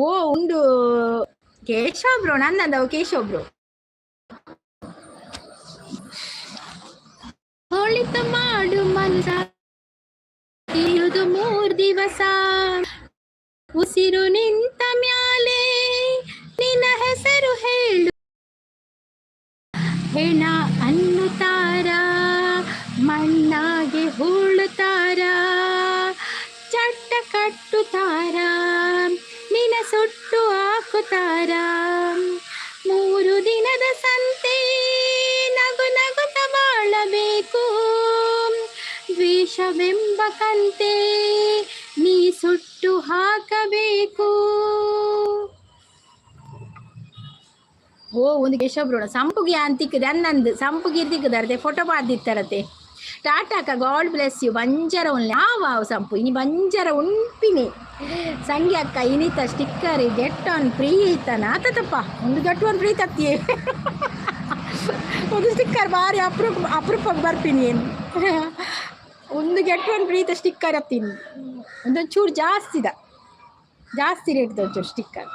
Speaker 1: ಓ ಉಂಡು ಕೇಶವ್ ಬ್ರೋ ನನ್ನದವು ಕೇಶವ್ ಬ್ರೋ ಹೋಳಿತ ಮಾಡು ಮನಸ ಇರುವುದು 3 ದಿವಸ ಉಸಿರು ನಿಂತ ಮ್ಯಾಲೆ ನಿನ್ನ ಹೆಸರು ಹೇಳು ಹೆಣ ಅನ್ನುತ್ತಾರ ಮಣ್ಣಾಗೆ ಹೂಳುತ್ತಾರ ಚಟ್ಟ ಕಟ್ಟುತ್ತಾರ ನಿನ್ನ ಸುಟ್ಟು ಹಾಕುತ್ತಾರ 3 ದಿನದ ಸಂತೆ ನಗು ನಗುತ್ತ ಬಾಳಬೇಕು ದ್ವೇಷವೆಂಬ ಕಂತೆ ನೀ ಸುಟ್ಟು ಹಾಕಬೇಕು ಓ ಒಂದು ಕೇಶವ್ರೋಣ ಸಂಪುಗಿ ಅಂತಿಕ್ಕದೆ ಅನ್ನಂದು ಸಂಪುಗಿ ತಿಕ್ಕದಾರತೆ ಫೋಟೋ ಪಾದಿತ್ತಾರತೆ ಟಾಟಾಕ ಗಾಡ್ ಬ್ಲೆಸ್ ಯು ಬಂಜರ ಉನ್ಲೆ ಆವಾವು ಸಂಪು ಇನಿ ಬಂಜರ ಉಣ್ಪಿನಿ ಸಂಗಿ ಅಕ್ಕ ಇನಿತ ಸ್ಟಿಕ್ಕರ್ ಗೆಟ್ ಆನ್ ಫ್ರೀ ಐತಾನ ಆತಪ್ಪ ಒಂದು ಗೆಟ್ ಆನ್ ಫ್ರೀ ತತ್ತಿಯೇ ಒಂದು ಸ್ಟಿಕ್ಕರ್ ಭಾರಿ ಅಪರೂಪಕ್ಕೆ ಬರ್ತೀನಿ ಏನು ಒಂದು ಗೆಟ್ ಒನ್ ಫ್ರೀ ಸ್ಟಿಕ್ಕರ್ ಹತ್ತೀನಿ ಒಂದೊಂಚೂರು ಜಾಸ್ತಿ ರೇಟ್ ಒಂಚೂರು ಸ್ಟಿಕ್ಕರ್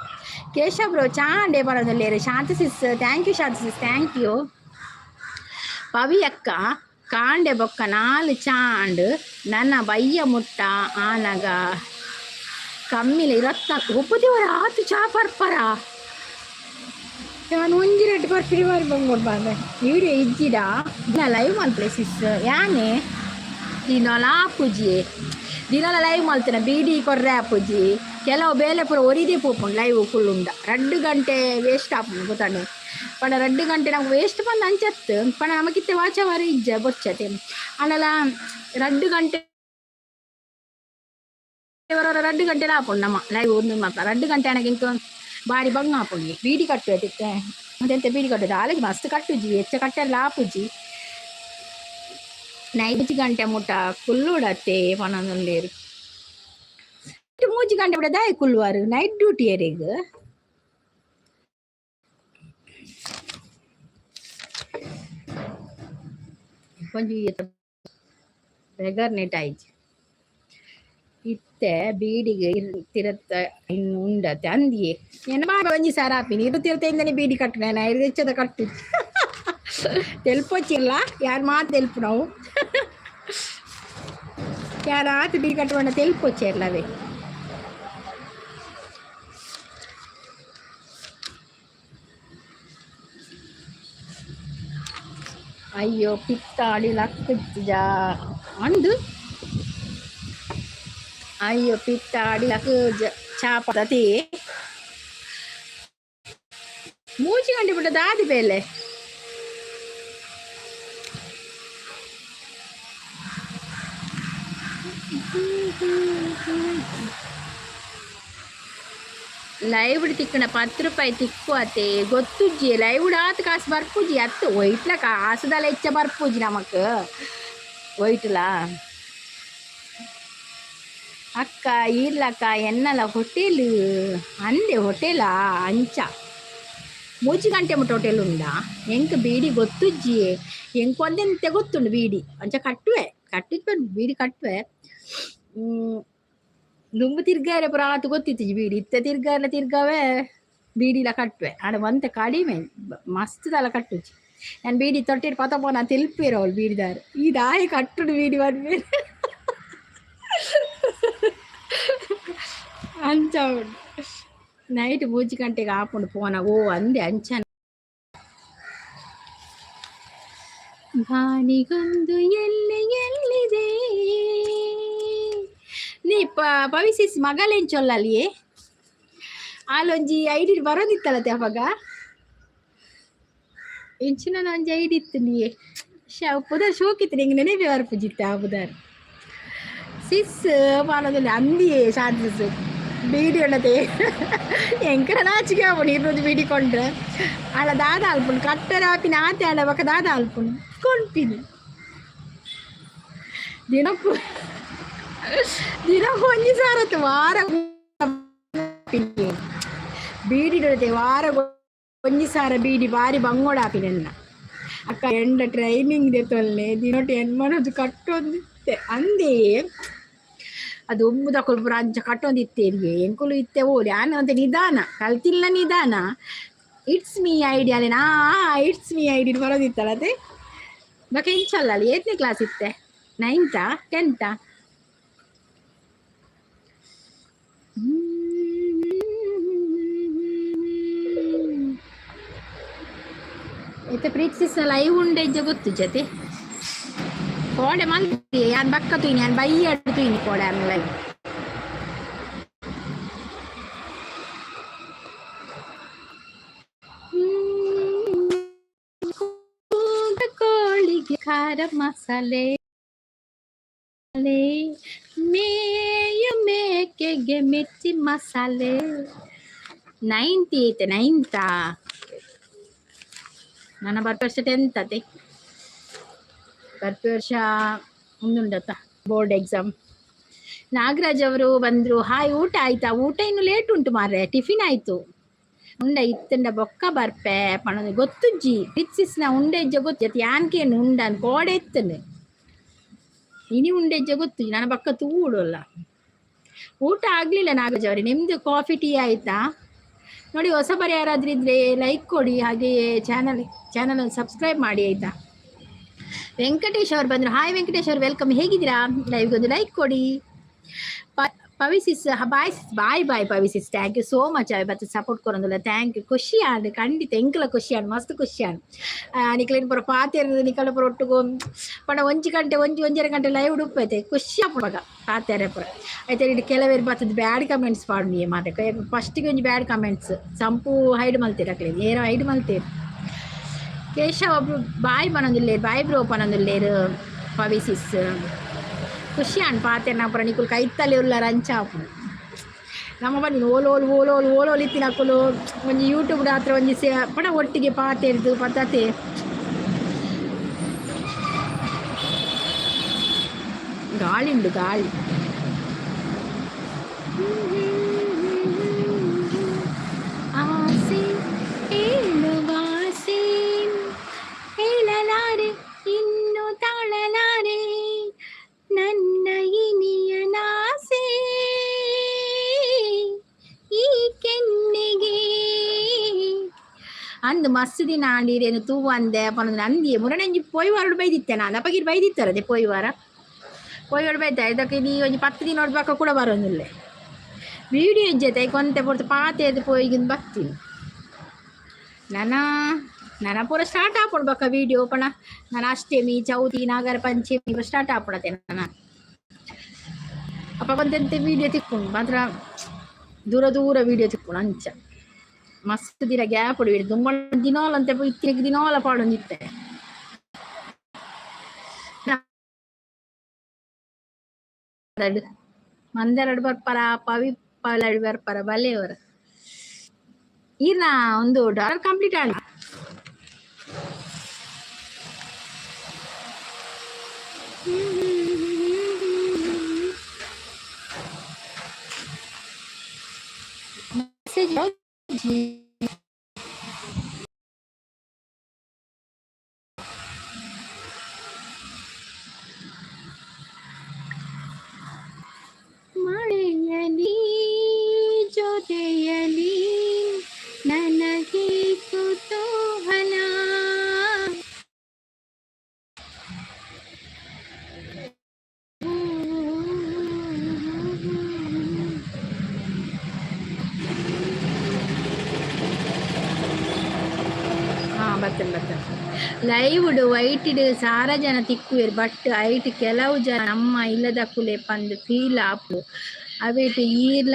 Speaker 1: ಕೇಶವ್ ಬ್ರೋ ಚಾಂಡೆ ಬರೋದಲ್ಲೇರು Shanti sis thank you Shanti sis thank you Pavi ಅಕ್ಕ ಕಾಂಡೆ ಬೊಕ್ಕ 4 ಚಾಂಡ್ ನನ್ನ ಬಯ್ಯ ಮುಟ್ಟ ಆನಗ ಕಮ್ಮಿಲ 24 ಒಪ್ಪದೇವರ ಆತು ಚಾ ಪರ್ಪರ ನಾನು ಒಂಜಿ ರೇಟ್ ಬರ್ಫಿರಿ ಬಾರಿ ಬಂದ್ಕೊಂಡು ಬಂದೆ ವಿಡಿಯೋ ಇಜ್ಜಿಡ ಲೈವ್ ಮಲ್ಪಲೆ ಸಿಸ್ ಯಾನೆ ದಿನಾಲ ದಿನಾಲ ಲೈವ್ ಮಲ್ತೇನೆ ಬೀಡಿ ಕೊರ್ರೆ ಆಪುಜಿ ಕೆಲವು ಬೇಲೆ ಪೂರ ಒರಿದೇ ಪೋಪುಂಡು ಲೈವ್ ಫುಲ್ ಉಂಡ 2 ಗಂಟೆ ವೇಸ್ಟ್ ಆಪುಂಡು ಗೊತ್ತಾಂಡೆ ಪಂಡ 2 ಗಂಟೆ ನಮ್ಗೆ ವೇಸ್ಟ್ ಬಂದು ಅಂಚತ್ತು ಪಂಡ ನಮಕಿತ್ತೆ ವಾಚವಾರ ಇಜ್ಜ ಬೊಚ್ಚತೆ ಅನ್ನಲ್ಲ 2 ಗಂಟೆ 2 ಗಂಟೆಲ ಆಪುಂಡು ನಮ್ಮ ಲೈವ್ ಒಂದು ಮಾತ್ರ 2 ಗಂಟೆ ನನಗೆ ಇಂಕ ಬಾರಿ ಬಂಗ ಆಪುಂಡಿ ಬೀಡಿ ಕಟ್ಟುತ್ತೆ ಮತ್ತೆಂತ ಬೀಡಿ ಕಟ್ಟುದು ಆಲೆಗೆ ಮಸ್ತ್ ಕಟ್ಟುಜಿ ಹೆಚ್ಚ ಕಟ್ಟೆಲ್ಲ ಆಪುಜಿ ನೈಟ್ ಗಂಟೆ ಮುಟ್ಟ ಕುಲ್ಲುಡತ್ತೆ ಪನೊಂದುಲ್ಲೇರು 3 ಗಂಟೆ ಬಿಡದಾಯಿ ಕುಲ್ಲುವಾರು ನೈಟ್ ಡ್ಯೂಟಿ ಏರಿಗ ಕೊಂಚ ರೆಗರ್ ನೆಟ್ ಆಯ್ತು ಇತ್ತೆ ಬೀಡಿಗೆ ತಿರತ್ತ ಇನ್ನು ಉಂಡತ್ತೆ ಅಂದಿಯೇ ಏನು ಬಾಬಾ ಒಂಜಿ ಸಾರ ಹಾಪಿನಿ ತಿರತೆಯಿಂದನೇ ಬೀಡಿ ಕಟ್ಟಣ ನಾ ಹೆಚ್ಚದ ಕಟ್ಟು ತೆಲ್ಪೊಚ್ಚಿಲ್ಲ ಯಾರು ಮಾತು ತೆಲ್ಪು ನಾವು ಯಾರು ಆತು ಬೀಡಿ ಕಟ್ಟುವಂಡ ತೆಲ್ಪೊಚ್ಚಲ್ಲವೇ ಅಯ್ಯೋ ಪಿತ್ತಾಡಿ ಲಕ್ಕ ಅಂದು ಅಯ್ಯೋ ಪಿತ್ತಾಡಿ ಲಕ್ಕ ಚಾಪತಿ 3 ಗಂಟೆ ಬಿಟ್ಟದ ಆದಿ ಬೇಲೆ ಲೈವ್ ತಿಕ್ಕಣ 10 ರೂಪಾಯಿ ತಿಕ್ಕು ಅತ್ತೆ ಗೊತ್ತುಜ್ಜಿ ಲೈವ್ ಆತ ಕಾಸು ಬರ್ಪುಜಿ ಅತ್ತು ಒಯ್ಟ್ಲ ಕಾಸುದಲ್ಲ ಹೆಚ್ಚ ಬರ್ಪುಜಿ ನಮಕ್ ಒಯ್ಟ್ಲ ಅಕ್ಕ ಇರ್ಲಕ್ಕ ಎನ್ನಲ ಹೋಟೆಲ್ ಅಂದೆ ಹೋಟೆಲಾ ಅಂಚ 3 ಗಂಟೆ ಮುಟ್ಟ ಹೋಟೆಲ್ ಉಂಡಾ ಎಂಕ್ ಬೀಡಿ ಗೊತ್ತುಜ್ಜಿ ಎಂಕ್ ಒಂದೆಂತೆ ಗೊತ್ತುಂಡು ಬೀಡಿ ಅಂಚ ಕಟ್ಟಿದ್ ಬೀಡಿ ಕಟ್ಟುವೆ ದುಂಬು ತಿರ್ಗಾರೆ ಪುರ ಆತು ಗೊತ್ತಿತ್ತು ಬೀಡಿ ಇತ್ತ ತಿರ್ಗಾವೆ ಬೀಡಿಲ ಕಟ್ಟುವೆ ಆಡ ಒಂತೆ ಕಡಿಮೆ ಮಸ್ತ್ ತಲ ಕಟ್ಟುಚಿ ನಾನು ಬೀಡಿ ತೊಟ್ಟಿರು ಪತಪೋ ನಾ ತಿಲ್ಪಿರೋ ಅವಳು ಬೀಡಿದಾರು ಈ ದಾಯಿ ಕಟ್ಟುಡು ಬೀಡಿ ಬಂದ್ಮೇಲೆ ಅಂಚ ನೈಟ್ 3 ಗಂಟೆಗೆ ಹಾಕೊಂಡು ಪೋನ ಓ ಅಂದೆ ಅಂಚನ ಭಾನಿಗೊಂದು ಎಲ್ಲಿದೆ ನೀ ಪವಿಸಿಸ್ ಮಗಲೆಂಚೊಲ್ಲಲ್ಲಿಯೇ ಆಲೊಂಜಿ ಐಡಿ ಬರೋದಿತ್ತಲ್ಲತೆ ಅವಾಗ ಇಂಚಿನ ಒಂಜಿ ಐಡಿ ಇತ್ತು ನೀಯೇ ಪುದರ್ ಶೋಕಿತ್ತು ನಿಂಗೆ ನೆನಪೇ ಬರ್ಪುಜಿತ್ತ ಆ ಪುದರ್ ಸಿಸ್ ಮಾಡೋದಿಲ್ಲ ಅಂದಿಯೇ ಚಾನ್ಸಸ್ ಬೀಡಿ ಉಳ್ಳತೆ ಎಂಕರ ನಾಚಿಕೆ ಆಪುಣು ಇರೋದು ಬೀಡಿ ಕೊಂಡ್ರೆ ಆಳ ದಾದ ಅಲ್ಪುಣು ಕಟ್ಟರ ಆಪಿನ ಆತೆ ಆಡ ಬಕ್ಕ ದಾದ ಅಲ್ಪುಣು ಕೊಂಡ್ಪಿನಿ ದಿನಕ್ಕೂ ಒಂಜಿ ಸಾರತ್ತು ವಾರ ಬೀಡಿ ಇಡತೆ ವಾರ ಒಂಜಿ ಸಾರ ಬೀಡಿ ಬಾರಿ ಬಂಗೋಡ ಆಪಿನ ಅಕ್ಕ ಎಂಡ ಟ್ರೈನಿಂಗ್ ಇದೆ ತೊಲ್ಲೆ ದಿನೊಟ್ಟು ಏನ್ ಮಾಡೋದು ಕಟ್ಟೊಂದಿತ್ತೆ ಅಂದೇ ಅದು ಒಮ್ಮುದ ಕೊಲ್ಪುರ ಅಂಚ ಕಟ್ಟೊಂದಿತ್ತೇರಿಗೆ ಎಂಕುಲು ಇತ್ತೆ ಓಡಿ ಆನೆ ಅಂತ ನಿಧಾನ ಕಲ್ತಿಲ್ಲ ನಿಧಾನ ಇಟ್ಸ್ ಮೀ ಐಡಿ ಅಲ್ಲಿ ಇಟ್ಸ್ ಮೀ ಐಡಿ ಬರೋದಿತ್ತಲ್ಲ ಅದೇ ಬಕ ಇಂಚಲ್ಲ ಅಲ್ಲಿ 8ನೇ ಕ್ಲಾಸ್ ಇತ್ತೆ 9th 10th అయితే ಪ್ರೀತಿಸಿನ ಲೈವ್ ಉಂಡೆ ಗೊತ್ತು ಜೊತೆ ಕೋಡೆ ಮಲ್ತಿ ಯಾನ್ ಬಕ್ಕ ತುಯ್ನಿ ಯಾನ್ ಬೈ ಅಡ್ಡು ತುಯ್ನಿ ಕೋಡೆ ಅನ್ನ ಲೈವ್ ಕೋಳಿಗೆ ಖಾರ ಮಸಾಲೆ ಮೇಯ ಮೇಕೆಗೆ ಮಿರ್ಚಿ ಮಸಾಲೆ 9th ನನ್ನ ಬರ್ಪ ವರ್ಷ 10th ಅದೇ ಬರ್ಪ ವರ್ಷ ಮುಂದುಂಡತ್ತ ಬೋರ್ಡ್ ಎಕ್ಸಾಮ್ ನಾಗರಾಜ್ ಅವರು ಬಂದರು ಹಾಯ್ ಊಟ ಆಯ್ತಾ ಊಟ ಇನ್ನು ಲೇಟ್ ಉಂಟು ಮಾರ್ರೆ ಟಿಫಿನ್ ಆಯಿತು ಉಂಡ ಇತ್ತಂಡ ಬೊಕ್ಕ ಬರ್ಪೆ ಪಣದು ಗೊತ್ತುಜ್ಜಿ ಪಿಚ್ಚಿಸ್ನ ಉಂಡೆಜ್ಜ ಗೊತ್ತು ಯಾನ್ಕೇನು ಉಂಡನ್ ಕೋಡೆ ಇತ್ತಂಡು ಇನಿ ಉಂಡೆಜ್ಜ ಗೊತ್ತು ನನ್ನ ಬಕ್ಕ ತೂಡಲ್ಲ ಊಟ ಆಗಲಿಲ್ಲ ನಾಗರಾಜ್ ಅವರೇ ನಿಮ್ಮದು ಕಾಫಿ ಟೀ ಆಯಿತಾ ನೋಡಿ ಹೊಸಬರು ಯಾರಾದ್ರೂ ಇದ್ರೆ ಲೈಕ್ ಕೊಡಿ ಹಾಗೆಯೇ ಚಾನಲ್ ಸಬ್ಸ್ಕ್ರೈಬ್ ಮಾಡಿ ಆಯಿತಾ ವೆಂಕಟೇಶ್ ಅವ್ರು ಬಂದರು ಹಾಯ್ ವೆಂಕಟೇಶ್ ಅವ್ರು ವೆಲ್ಕಮ್ ಹೇಗಿದ್ದೀರಾ ಲೈವ್ಗೊಂದು ಲೈಕ್ ಕೊಡಿ ಪವಿಸಿಸ್ ಬಾಯ್ ಪವಿಸಿಸ್ ಥ್ಯಾಂಕ್ ಯು ಸೋ ಮಚ್ ಬತ್ತು ಸಪೋರ್ಟ್ ಕೊರೊಂದುಲ್ಲ ಥ್ಯಾಂಕ್ ಯು ಖುಷಿ ಆಂಡ್ ಖಂಡಿತ ಎಂಕಲ ಖುಷಿ ಆಂಡ್ ಮಸ್ತ್ ಖುಷಿ ಆಂಡ್ ನಿಕಲಿನ ಪುರ ಪಾತೆರ್ದು ನಿಕಲ ಪುರ ಒಟ್ಟಿಗೂ ಪಂಡ 1 ಗಂಟೆ 1.5 ಗಂಟೆ ಲೈವ್ ಉಡುಪೈತೆ ಖುಷಿ ಆಪುವಾಗ ಪಾತೆರೆ ಪುರ ಆಯ್ತು ಇದು ಕೆಲವೇರು ಬರ್ತದೆ ಬ್ಯಾಡ್ ಕಮೆಂಟ್ಸ್ ಪಾಡು ಮಾತೆ ಫಸ್ಟಿಗೆ ಒಂಜಿ ಬ್ಯಾಡ್ ಕಮೆಂಟ್ಸ್ ಸಂಪು ಹೈಡ್ ಮಲ್ತೀರಿ ಅಕ್ಲೇನು ಏನೋ ಹೈಡ್ ಮಲ್ತೀರಿ ಕೇಶವ ಒಬ್ರು ಬಾಯ್ ಪನೊಂದುಲ್ಲೇರು ಬಾಯ್ ಬ್ರೋ ಪನೊಂದುಲ್ಲೇರು ಪವಿಸಿಸ್ ಖುಷಿ ಅಣ್ಣ ಪಾತೆರ್ ನಾ ಪುರ ನಿಕುಲು ಕೈತಲ್ಲಿ ಉಳ್ಳಾರ ಅಂಚಾಪು ನಮ್ಮ ಬನ್ನಿ ಓಲೋಲು ಇತ್ತಿನಕುಲು ಒಂಜಿ ಯೂಟ್ಯೂಬ್ ಹತ್ರ ಒಂಜಿ ಪಡ ಒಟ್ಟಿಗೆ ಪಾತೆರ್ದು ಪದ್ಧತಿ ಗಾಳಿ ಉಂಡು ಗಾಳಿ ಆಸೆ ಹೇಳುವಾಸೆ ಹೇಳಲಾರೆ ಇನ್ನು ತಾಳಲಾರೆ ನನ್ನ ಇನಿಯನಾಸೆ ಈ ಕೆನ್ನೆಗೆ ಅಂದು ಮಸ್ತ್ ದಿನ ಆಂಡಿರೇನು ತೂ ಅಂದೆ ಪನೊಂದು ಅಂದಿಯೇ ಮುರಣಂಜಿ ಪೋಯ್ ವಾರಡು ಬೈದಿತ್ತೆ ನಾನು ಅಪ್ಪಗಿರು ಬೈದಿತ್ತಾರದೆ ಪೋಯ್ ವಾರ ಬೈತಾ ಇದಕ್ಕೆ ನೀ ಒಂಜಿ 10 ದಿನ ನೋಡ್ಬೇಕ ಕೂಡ ಬರೋದಿಲ್ಲ ವಿಡಿಯೋ ಇಜ್ಜತೆ ಕೊಂತೆ ಪೊರ್ತು ಪಾತೆದು ಪೋಯಿಗಿಂದು ಬರ್ತೀನಿ ನನ್ನ ಪೂರ ಸ್ಟಾರ್ಟ್ ಆಪಡ್ಬೇಕ ವಿಡಿಯೋ ಪಣ ನಾನು ಅಷ್ಟಮಿ ಚೌತಿ ನಾಗರ ಪಂಚಮಿ ಸ್ಟಾರ್ಟ್ ಆಪಡತೆ ನಾನು ಅಪ್ಪ ಬಂದಂತೆ ವಿಡಿಯೋ ತಿಕ್ಕೊಂಡು ಮಾತ್ರ ದೂರ ವಿಡಿಯೋ ತಿಕ್ಕೊಂಡು ಅಂಚ ಮಸ್ತ್ ದಿನ ಗ್ಯಾಪ್ ಹೊಡಿ ತುಂಬ ದಿನೋಲಂತೆ ಇತ್ತಿಗೆ ದಿನೋಲ ಪಾಡೊಂದಿತ್ತೆ ಮಂದೆರಡು ಬರ್ಪರ ಪವಿಪ್ಪಲೆರಡು ಬರ್ಪರ ಬಲೆಯವರ ಈಗ ಒಂದು ಡಾಲರ್ ಕಂಪ್ಲೀಟ್ ಆಗ ಮೆಸೇಜ್ ಮಳೆಯಲಿ ಜೊತೆಯಲಿ ಲೈವ್ಡ್ ವೈಟ್ಡ್ ಸಾರ ಜನ ತಿಕ್ಕುವೆರು ಬಟ್ ಐಟ್ ಕೆಲವು ಜನ ನಮ್ಮ ಇಲ್ಲದ ಕುಲೆ ಪಂದ್ ಫೀಲ್ ಆಪು ಅವೇಟ್ ಈರ್ಲ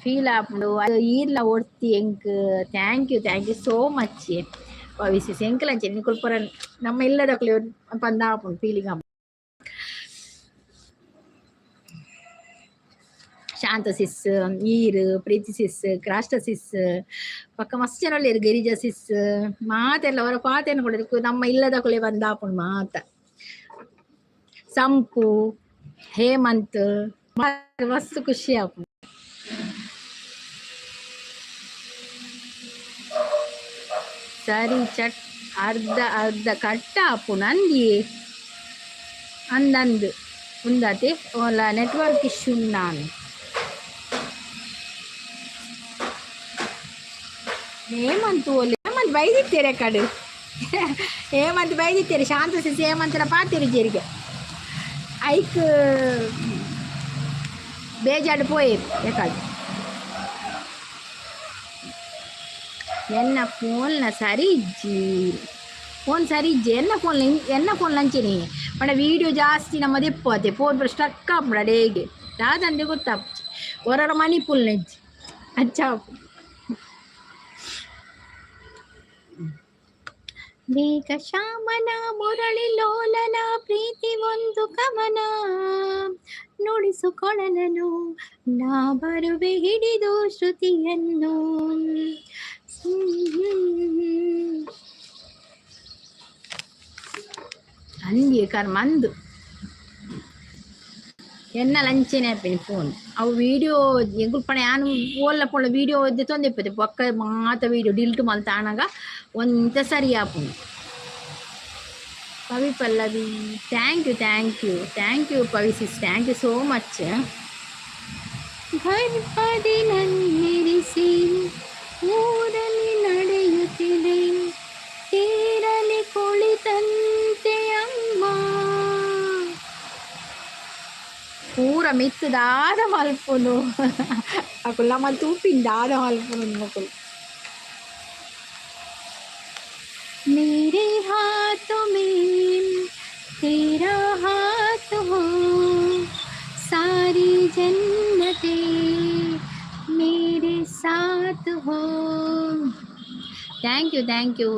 Speaker 1: ಫೀಲ್ ಆಪುಂಡು ಅದು ಈರ್ಲ ಒಡ್ತಿ ಎಂಕ್ ಥ್ಯಾಂಕ್ ಯು ಸೋ ಮಚ್ ವಿಶೇಷ ಎಂಕಲಂಚೆ ನಿಕುಲ್ ಪುರ ನಮ್ಮ ಇಲ್ಲದ ಕುಲೆ ಪಂದ್ ಆಪುಂಡು ಫೀಲಿಂಗ್ ಆಪುಂಡು ಶಾಂತ ಸಿಸ್ ಈರ್ ಪ್ರೀತಿ ಸಿಸ್ ಕ್ರಾಷ್ಟ ಸಿಸ್ ಪಕ್ಕ ಮಸ್ತ್ ಜನ ಒಳ್ಳೆಯರು ಗಿರಿಜಾ ಸಿಸ್ ಮಾತೆಲ್ಲ ಅವರ ಪಾತೆಯನ್ನು ಕೊಡೋದಕ್ಕೆ ನಮ್ಮ ಇಲ್ಲದ ಕುಲೆ ಬಂದಾಪುಂಡು ಮಾತ ಸಂಪು ಹೇಮಂತ್ ಮಸ್ತ್ ಖುಷಿ ಆಪುಂಡು ಸರಿ ಚಟ್ ಅರ್ಧ ಕಟ್ಟ ಆಪುಂಡು ಅಂದಿ ಅಂದಂದು ಉಂದತೆ ಓಲ ನೆಟ್ವರ್ಕ್ ಇಶ್ಯೂ ನಾನು ಹೇಮಂತ್ ಬೈದಿತ್ತೇರೆ ಕಡು ಹೇಮಂತ್ ಬೈದಿತ್ತೇರಿ ಶಾಂತ ಸಿಸಿ ಹೇಮಂತರ ಪಾತಿರು ಜೇರಿಗೆ ಐಕ್ ಬೇಜಾಡು ಪೋಯೇರು ಯಾಕಂಡು ಎನ್ನ ಫೋನ್ನ ಸರಿ ಇಜ್ಜಿ ಫೋನ್ ಸರಿ ಇಜ್ಜಿ ಎನ್ನ ಫೋನ್ ಲಂಚೆನಿ ಪಂಡ ವೀಡಿಯೋ ಜಾಸ್ತಿ ನಮ್ಮದು ಎಪ್ಪತ್ತೆ ಫೋನ್ ಸ್ಟ್ರಕ್ ಆಪುಂಡ ಡೇಗೆ ಯಾದಂದೆ ಗೊತ್ತಾಪು ಹೊರರ ಮನಿ ಪುಲ್ ನೆಜ್ಜಿ ಅಚ್ಚಾಪು ಬೇಗ ಶ್ಯಾಮನ ಮುರಳಿ ಲೋಲನ ಪ್ರೀತಿ ಒಂದು ಕವನ ನುಡಿಸುಕೊಳಲನು ನಾ ಬರುವೆ ಹಿಡಿದು ಶ್ರುತಿಯನ್ನು ಅಂದಿ ಕರ್ಮಂದು ಎನ್ನ ಲಂಚನೆ ಆಪೇನಿ ಫೋನ್ ಅವು ವೀಡಿಯೋ ಎಂಗುಲ್ಪಣೆ ಯಾನು ಓಲ್ಲ ಪೊಳ್ಳ ವೀಡಿಯೋ ಇದ್ದೆ ತೊಂದೆಪ್ಪದೆ ಪಕ್ಕ ಮಾತ ವೀಡಿಯೋ ಡಿಲ್ಟ್ ಮಲ್ತ ಆನಾಗ ಒಂತ ಸರಿ ಆಪುಂಡು Pavi Pallavi thank you Pavi sis thank you so much ಗರ್ಭದಿ ನನ್ನಿರಿಸಿ ಊರಲ್ಲಿ ನಡೆಯುತ್ತಿದೆ ತೀರಲಿ ಕುಳಿತಂತೆ ಅಮ್ಮ ಪೂರ ಮಿತ್ತದಾದ ಮಲ್ಪುನು ಅಕುಲ್ ನಮ್ಮ ತೂಪಿಂದಾದ ಮಲ್ಪುನು ಮಕ್ಕಳು मेरे हाथों में तेरा हाथ हो सारी जन्नतें मेरे साथ हो ಥ್ಯಾಂಕ್ ಯು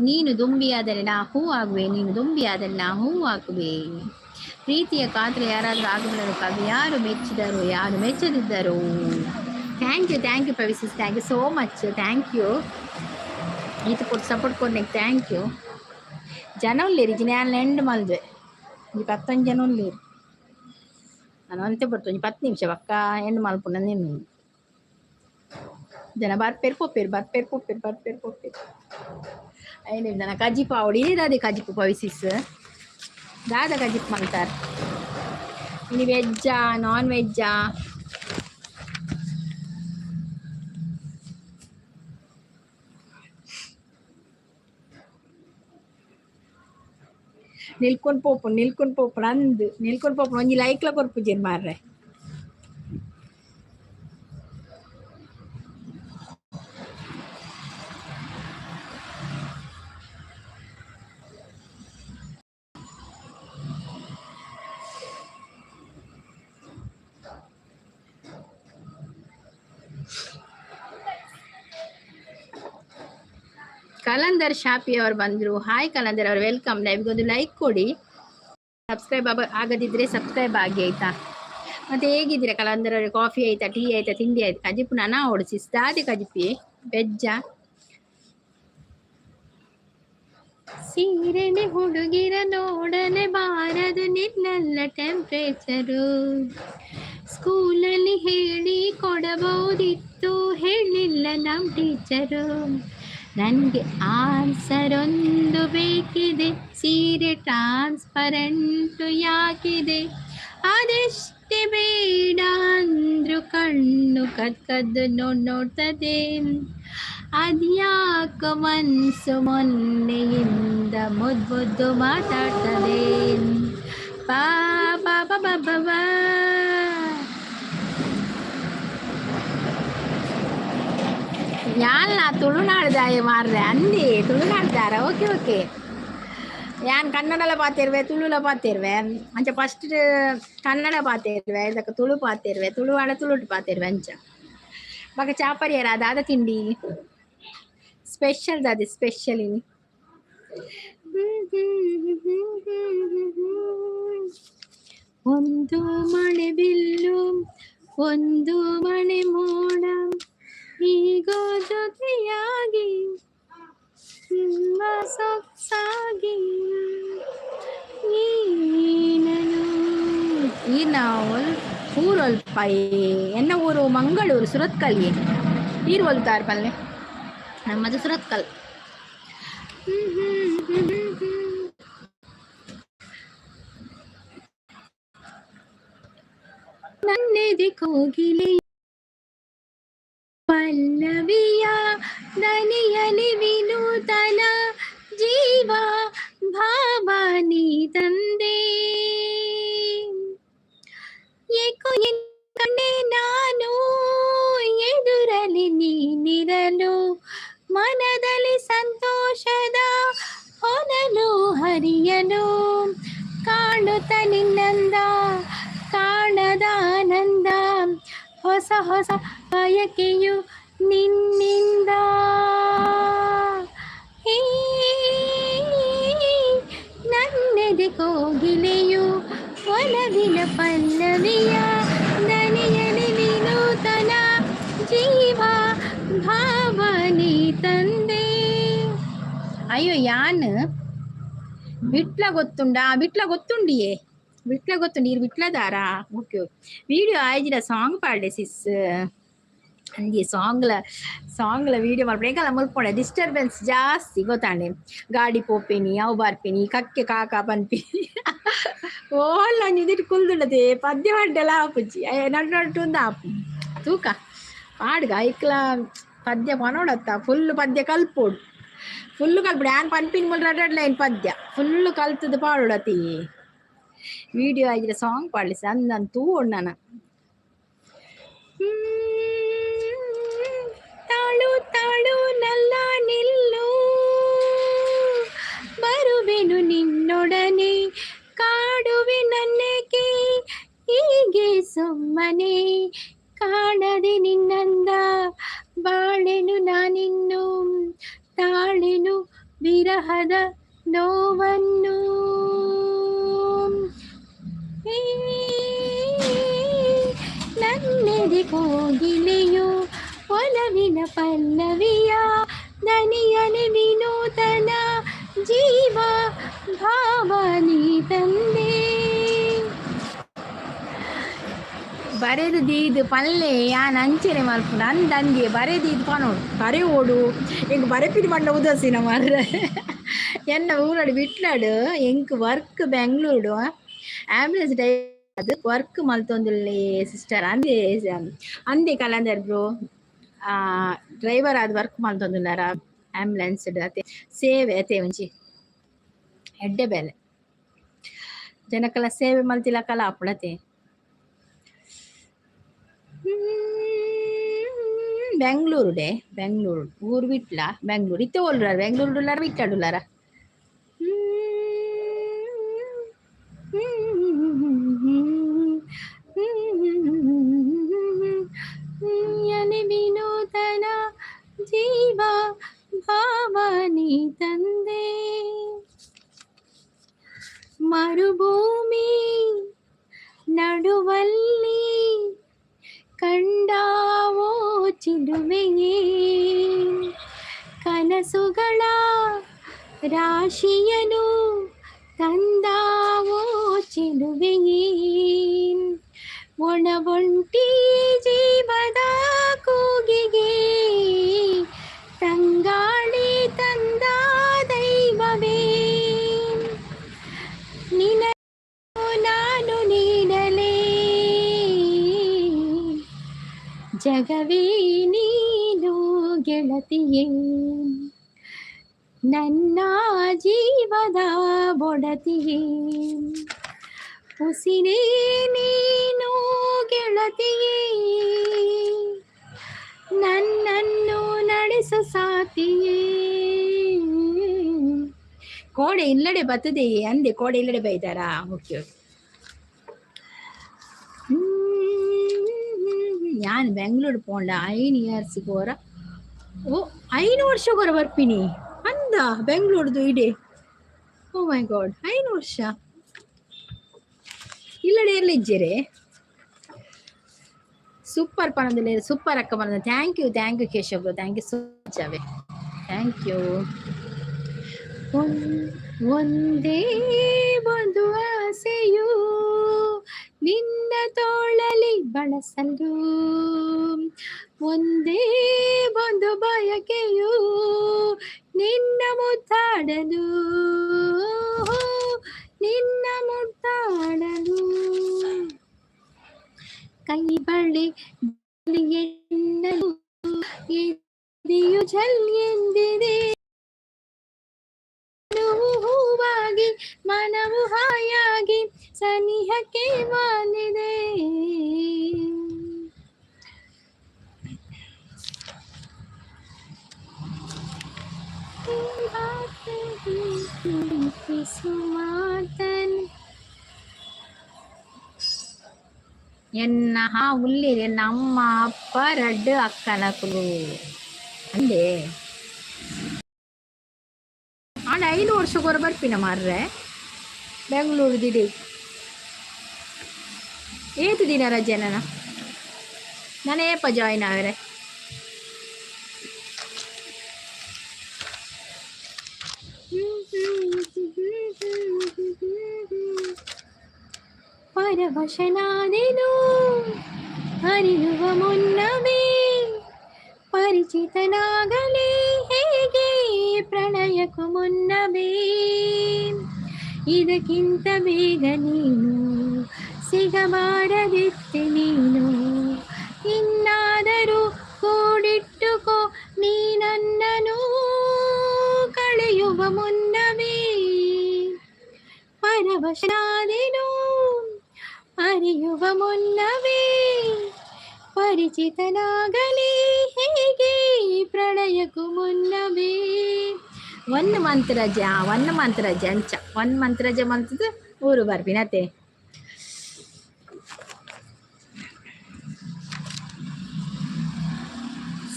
Speaker 1: ನೀನು ದುಂಬಿಯಾದರೆ ನಾ ಹೂ ಆಗುವೆ ನೀನು ದುಂಬಿಯಾದರೆ ನಾ ಹೂ ಆಗುವೆ ಪ್ರೀತಿಯ ಕಾತ್ರೆ ಯಾರಾದರೂ ಆಗಬಲ್ಲರು ಕವಿ ಯಾರು ಮೆಚ್ಚಿದರು ಯಾರು ಮೆಚ್ಚದಿದ್ದರು ಥ್ಯಾಂಕ್ ಯು ಪವಿಸಿಸ್ thank you so much thank you ಈತ ಕೊಟ್ಟು ಸಪೋರ್ಟ್ ಕೊಡ್ಲಿಕ್ಕೆ ಥ್ಯಾಂಕ್ ಯು ಜನ ಉಳ್ಳೇರಿ ನಾನು ಎಂಡ್ ಮಲ್ವೆ ಈ 10 ಜನ ಉಳ್ಳೇರಿ ನಾನು ಅಂತೆ ಬರ್ತೀನಿ 10 ನಿಮಿಷ ಪಕ್ಕ ಎಂಡ್ ಮಲ್ಪುಂಡು ನೀನು ಜನ ಬರ್ಪೇರು ಐದು ಜನ ಕಜಿಪ್ ಅವಡಿ ದಾದಿ ಕಜಿಪ್ ಪವಿಸಿಸ್ ದಾದ ಕಜಿಪ್ ಮಾಡ್ತಾರೆ ಇನ್ನು ವೆಜ್ಜಾ ನಾನ್ ವೆಜ್ಜಾ ನಿಲ್ಕೊಂಡು ಪೋಪು ನಂದು ನಿಲ್ಕೊಂಡು ಪೋಪು ಒಂಜಿ ಲೈಕ್ಲ ಕೊರ್ಪುಜೇನು ಮಾರ್ರೆ ಕಲಂದರ್ ಶಾಪಿ ಅವರು ಬಂದರು. ಹಾಯ್ ಕಲಂದರ್ ಅವರು, ವೆಲ್ಕಮ್. ಲೈವ್ಗೊಂದು ಲೈಕ್ ಕೊಡಿ. ಸಬ್ಸ್ಕ್ರೈಬ್ ಆಗದಿದ್ದರೆ ಸಬ್ಸ್ಕ್ರೈಬ್ ಆಗಿ ಆಯಿತಾ. ಮತ್ತೆ ಹೇಗಿದ್ದೀರಾ ಕಲಂದರ್ ಅವರೇ? ಕಾಫಿ ಆಯಿತಾ, ಟೀ ಆಯಿತಾ, ತಿಂಡಿ ಆಯ್ತು? ಕಜಿಪು ನಾನಾ ಓಡಿಸಿ ಸ್ಟಾದಿ ಕಜಿಪಿ ಬೆಜ್ಜ ಸೀರೆನೆ ಹುಡುಗಿರ ನೋಡಲೆ ಬಾರದು ನಿನ್ನೆಲ್ಲ ಟೆಂಪ್ರೇಚರು. ಸ್ಕೂಲಲ್ಲಿ ಹೇಳಿ ಕೊಡಬಹುದಿತ್ತು, ಹೇಳಿಲ್ಲ ನಮ್ಮ ಟೀಚರು. ನನಗೆ ಆನ್ಸರ್ ಒಂದು ಬೇಕಿದೆ, ಸೀರೆ ಟ್ರಾನ್ಸ್ಪರೆಂಟು ಯಾಕಿದೆ? ಅದೆಷ್ಟೇ ಬೇಡ ಅಂದ್ರು ಕಣ್ಣು ಕದ್ದು ನೋಡ್ತದೆ. ಅದ್ಯಾಕೋ ಮನ್ಸು ಮೊನ್ನೆಯಿಂದ ಮುದ್ದು ಮಾತಾಡ್ತದೆ. ಬಾ ಬಾ ಬಾ ಬಾ ಬಾ ಬಾ. ಯಾನ್ ತುಳುನಾಡ್ದಾಯ ಮಾರ್ರೆ ಅಂದಿ ತುಳುನಾಡ್ದಾರ ಓಕೆ ಓಕೆ ಯಾನ್ ಕನ್ನಡಲ ಪಾತಿರ್ವೆ ತುಳುಲ ಪಾತಿರ್ವೆ ಅಂಚ ಫಸ್ಟ್ ಕನ್ನಡ ಪಾತಿರ್ವೆ ಇದಕ್ಕೆ ತುಳು ಪಾತಿರ್ವೆ ತುಳು ಆಡ ತುಳುಟು ಪಾತಿರ್ವೆ ಅಂಚ ಮಗ ಚಾಪರಿಯರ ಅದಾದ ತಿಂಡಿ ಸ್ಪೆಷಲ್ ದಾದಿ ಸ್ಪೆಷಲ್ ಇನಿ ಒಂದು ಮಣೆ ಬಿಲ್ಲು ಒಂದು ಮಣೆ ಮೋಡ ಈಗ ಜೊತೆಯಾಗಿ ಸೊಕ್ಸಾಗಿ ನೀನನು ಈ ನಾವು ಊರೊಲ್ಪ ಎನ್ನ ಊರು ಮಂಗಳೂರು ಸುರತ್ಕಲ್ಗೆ ನೀರು ಹೊಲ್ತಾರ ಪಲ್ಲೆ ನಮ್ಮದು ಸುರತ್ಕಲ್ ನನ್ನೆದೆ ಕೋಗಿಲೆ ಪಲ್ಲವಿಯ ದನಿಯಲಿ ವಿನೂತನ ಜೀವ ಭಾವನಿ ತಂದೆ ಏಕೋ ಕಂಡೆ ನಾನು ಎದುರಲಿ ನೀನಿರಲು ಮನದಲ್ಲಿ ಸಂತೋಷದ ಹೊನಲು ಹರಿಯಲು ಕಾಣುತ್ತ ನಿನ್ನಂದ ಕಾಣದ ಆನಂದ ಹೊಸ ಹೊಸ ಬಯಕೆಯು ನಿನ್ನಿಂದ ನನ್ನೆದೆ ಕೋಗಿಲೆಯು ಒಲವಿನ ಪಲ್ಲವಿಯ ದನಿಯಲಿ ವಿನೂತನ ಜೀವ ಭಾವನೆ ತಂದೆ ಅಯ್ಯೋ ಯಾನ್ ಬಿಟ್ಲ ಗೊತ್ತುಂಡಿಯೇ ಬಿಟ್ಲ ಗೊತ್ತುಂಡಿ ಇರು ಬಿಟ್ಲದಾರಾ ಓಕೆ ವಿಡಿಯೋ ಆಯ್ಜಿನ ಸಾಂಗ್ ಪಾಡ್ಡೆ ಸಿಸ್ ಅಂದಿ ಸಾಂಗ್ಲ ವಿಡಿಯೋ ಮಾಡ್ಬೇಕಲ್ಲ ಮುಲ್ಪೊಂಡೆ ಡಿಸ್ಟರ್ಬೆನ್ಸ್ ಜಾಸ್ತಿ ಗೊತ್ತಾಂಡೆ ಗಾಡಿ ಪೋಪೆನಿ ಅವು ಬಾರ್ಪೆನಿ ಕಕ್ಕೆ ಕಾಕ ಪನ್ಪಿನಿ ಓಲ್ಲ ನಿದಿಟ್ಟು ಕುಲ್ದುಂಡದೆ ಪದ್ಯ ಪಡ್ಡೆಲ್ಲ ಆಪುಜಿ ನಡು ಒಂದು ಆಪು ತೂಕ ಪಾಡ್ಗ ಐಕ್ಲ ಪದ್ಯ ಪನೋಡತ್ತ ಫುಲ್ ಪದ್ಯ ಕಲ್ಪೋಡು ಫುಲ್ಲು ಕಲ್ಪಡು ಯಾನ್ ಪನ್ಪಿನ ಮುಲ್ ರಡ್ ಲೈನ್ ಪದ್ಯ ಫುಲ್ಲು ಕಲ್ತದ್ದು ಪಾಡೋಡತಿ ವಿಡಿಯೋ ಆಗಿದ್ರೆ ಸಾಂಗ್ ಪಾಡ್ಲಿಸಿ ಅಂದಂತೂ ನಾನು ತಾಳು ತಾಳು ನಲ್ಲ ನಿಲ್ಲು ಬರುವೆನು ನಿನ್ನೊಡನೆ ಕಾಡುವೆ ನನ್ನಕ್ಕೆ ಹೀಗೆ ಸುಮ್ಮನೆ ಕಾಣದೆ ನಿನ್ನಂದ ಬಾಳೆನು ನಾನಿನ್ನು ತಾಳೆನು ವಿರಹದ ನೋವನ್ನು ನನ್ನೆದೆ ಕೋಗಿಲೆಯು ಒಲವಿನ ಪಲ್ಲವಿಯ ದನಿಯಲಿ ವಿನೂತನ ಜೀವ ಭಾವನಿ ತಂದೆ ಬರೆದು ದೀದು ಪಲ್ಲೆ ಯಾನ್ ಅಂಚನೆ ಮಲ್ಪುಂಡು ಅಂದಂದಿಯೇ ಬರೆದೀದು ಪನೋಡು ಬರೆ ಓಡು ಎಂಕ್ ಬರೆಪಿದು ಪಂಡ ಉದಸಿನ ಮರ್ರೆ ಎನ್ನ ಊರಡು ಬಿಟ್ಲಾಡು ಎಂಕ್ ವರ್ಕ್ ಬೆಂಗ್ಳೂರು ಆಂಬುಲೆನ್ಸ್ ಅದು ವರ್ಕ್ ಮಲ್ತೊಂದುಲ್ಲೆ ಸಿಸ್ಟರ್ ಅಂದೆ ಕಲಂದರ್ ಬ್ರೋ ಡ್ರೈವರ್ ಆದ್ ವರ್ಕ್ ಮಲ್ತೊಂದುಲ್ಲಾರ ಆಂಬುಲೆನ್ಸ್ ಅತೆ ಸೇವೆ ಅತೆ ಒಂಜಿ ಎಡ್ಡೆ ಬೇಲೆ ಜನಕ್ಕೆಲ್ಲ ಸೇವೆ ಮಲ್ತಿಲ್ಲ ಕಲ ಅಪ್ಪಳತೆ ಬೆಂಗ್ಳೂರು ಊರು ಬಿಟ್ಲ ಬೆಂಗ್ಳೂರು ಇತ್ತೆ ಓಲ್ರಾರ ಬೆಂಗ್ಳೂರು ಬಿಟ್ಟಾಡುಲ್ಲಾರ ವಿನೂತನ ಜೀವ ಭಾವನಿ ತಂದೆ ಮರುಭೂಮಿ ನಡುವಲ್ಲಿ ಕಂಡಾವೋ ಚಿಲುಮೆಯೇ ಕನಸುಗಳ ರಾಶಿಯನು ತಂದಾವೋ ಚಿಲುವೆಯೇ ಒಣ ಒಂಟಿ ಜೀವದ ಕೂಗಿಗೆ ತಂಗಾಳಿ ತಂದ ದೈವವೇ ನಿನ ನಾನು ನೀಡಲೇ ಜಗವೇ ನೀನು ಗೆಳತಿಯೇ ನನ್ನ ಜೀವದ ಬೊಡತಿಯೇ ಉಸಿರೇ ನೀನು ಗೆಳತಿಯೇ ನನ್ನನ್ನು ನಡೆಸು ಸಾತಿಯೇ. ಕೋಡೆ ಇಲ್ಲಡೆ ಬರ್ತದೆ ಅಂದೆ, ಕೋಡೆ ಇಲ್ಲಡೆ ಬೈತಾರಾ? Okay okay. ഞാൻ ബാംഗ്ലൂർ പോണ്ട 5 ഇയേഴ്സ് കോര. ಓ 5 ವರ್ಷ ಕೋರ ಬರ್ಪಿನಿ ಅಂದ ಬೆಂಗಳೂರ್ದು ಇಡೆ. ಓ ಮೈ ಗಾಡ್ 5 ವರ್ಷ ಇಲ್ಲಡೆ ಎಲ್ಲ ಇಜ್ಜೆರೆ. ಸೂಪರ್ ಪಣದಲ್ಲಿ ಸೂಪರ್ ಅಕ್ಕ ಬಂದ. Thank you Keshav, thank you so much ಅವೇ, ಥ್ಯಾಂಕ್ ಯು. ಒಂದೇ ಒಂದು ಆಸೆಯು ನಿನ್ನ ತೋಳಲಿ ಬಳಸಲು, ಒಂದೇ ಒಂದು ಬಯಕೆಯು ನಿನ್ನ ಮುದ್ದಾಡಲು, ನಿನ್ನ ಮುದ್ದಾಡಲು. ಕೈ ಬಳೆ ಎನ್ನಲು ಎದೆಯು ಝಲ್ ಎಂದಿದೆ, ಹೂವಾಗಿ ಮನವು ಹಾಯಾಗಿ ಸನಿಹಕ್ಕೆ ವಾಲಿದೆ. ಎನ್ನ ಉಲ್ಲಿರಿ ಎನ್ನ ಅಮ್ಮ ಅಪ್ಪ 2 ಅಕ್ಕನಕುಲು ಅಂದೆ. ಆಡ 5 ವರ್ಷಕ್ಕೊರ ಬರ್ಪಿನ ಮಾರ್ರೆ ಬೆಂಗಳೂರು ದಿಡಿ. ಏತು ದಿನ ರಜೆ ನಾನು ಏಪ ಜಾಯಿನ್ ಆವರೆ. ಪರವಶನಾದೆನು ಅರಿಯುವ ಮುನ್ನವೇ, ಪರಿಚಿತನಾಗಲೇ ಹೇಗೆ ಪ್ರಣಯಕ್ಕೂ ಮುನ್ನವೇ. ಇದಕ್ಕಿಂತ ಬೇಗ ನೀನು ಸಿಗಬಾರದಿತ್ತೆ ನೀನು, ಇನ್ನಾದರೂ ಕೂಡಿಟ್ಟುಕೋ ನೀ ನನ್ನನು ಕಳೆಯುವ ಮುನ್ನವೇ. ಪರವಶನಾದೆನು ಅರಿಯುವ ಮುನ್ನವೇ, ಪರಿಚಿತನಾಗಲಿ ಹೇಗೆ ಪ್ರಣಯಕ್ಕೂ ಮುನ್ನವೇ. 1 ಮಂತ್ ರಜೆ 1 ಮಂತ್ ರಜೆ ಅಂಚ 1 ಮಂತ್ ರಜೆ ಮಂತದ್ದು ಊರು ಬರ್ಬಿನತೆ.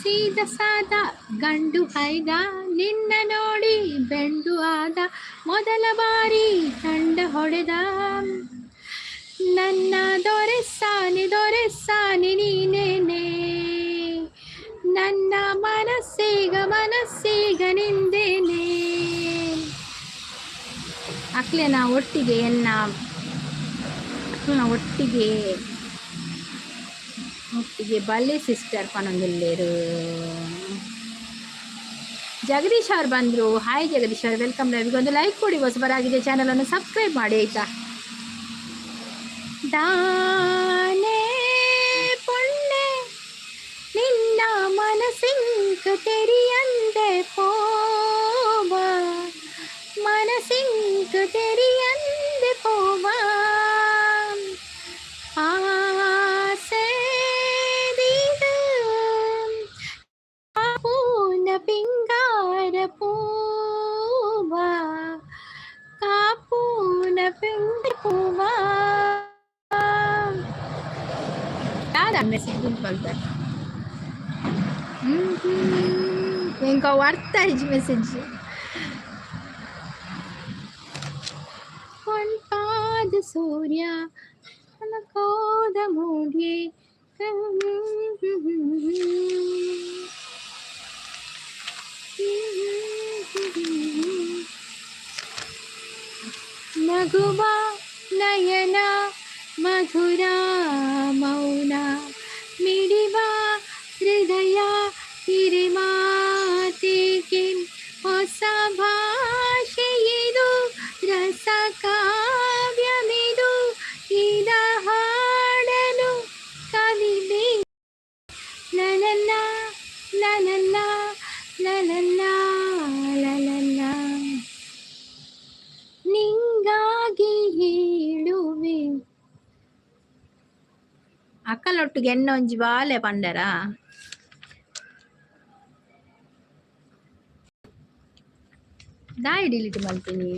Speaker 1: ಸೀದ ಸಾದ ಗಂಡು ಹೈದ ನಿನ್ನ ನೋಡಿ ಬೆಂಡು ಆದ, ಮೊದಲ ಬಾರಿ ತಂಡ ಹೊಡೆದ ನನ್ನ ದೊರೆಸಾನಿ ನೀನೇನೆ. ನನ್ನ ಮನಸ್ಸೀಗ ನಿಂದೇನೆ. ಅಕ್ಲೇನ ಒಟ್ಟಿಗೆ ಎನ್ನ ಒಟ್ಟಿಗೆ ಬಲ್ಲೆ ಸಿಸ್ಟರ್ ಪನೊಂದಿಲ್ಲೇರು. ಜಗದೀಶ್ ಅವ್ರು ಬಂದರು. ಹಾಯ್ ಜಗದೀಶ್ ಅವ್ರು, ವೆಲ್ಕಮ್. ಲೈವ್ಗೊಂದು ಲೈಕ್ ಕೊಡಿ, ಹೊಸಬರಾಗಿದೆ ಚಾನಲನ್ನು ಸಬ್ಸ್ಕ್ರೈಬ್ ಮಾಡಿ ಆಯಿತಾ. ದಾನೆ ಪೊಣ್ಣೆ ನಿನ್ನ ಮನಸ್ಸಿಂಕ್ ತೆರಿಯಂದೆ ಪೋವ, ಮನಸ್ಸಿಂಕ್ ತೆರಿಯಂದೆ ಪೋವ. ಆಸೆ ದೀದು ಕಾಪೂನ ಪಿಂಗಾರ ಪೂವ, ಕಾಪೂನ ಪಿಂಗಾರ ಪೂವ. మెసేజ్ పలుకుతారు ఇంకా వార్తా మెసేజ్ ಪಾದ ಸೂರ್ಯ ಕೋದ ಮೂಡಿ ನಗುವ ನಯನ ಮಧುರ ಮೌನ ಮಿಡಿವ ಹೃದಯ ಹಿರಿಮಾತಿಗೆ ಹೊಸ ಭಾಷೆಯಿದು ರಸ ಕಾವ್ಯಮಿದು ಇದ ಹಾಡಲು ಕವಿದೆ ಲಲಲ್ಲ ಲಲಲ್ಲ ಲಲಲ್ಲ ಲಲಲ್ಲ ನಿಂಗಾಗಿ ಹೇಳುವೆ. ಅಕ್ಕಲೊಟ್ಟಿಗೆ ಎನ್ನೊಂಜಿ ಬಾಲೆ ಪಂಡರ ದಾಯಿ ಡಿಲೀಟ್ ಮಾಡ್ತೀನಿ.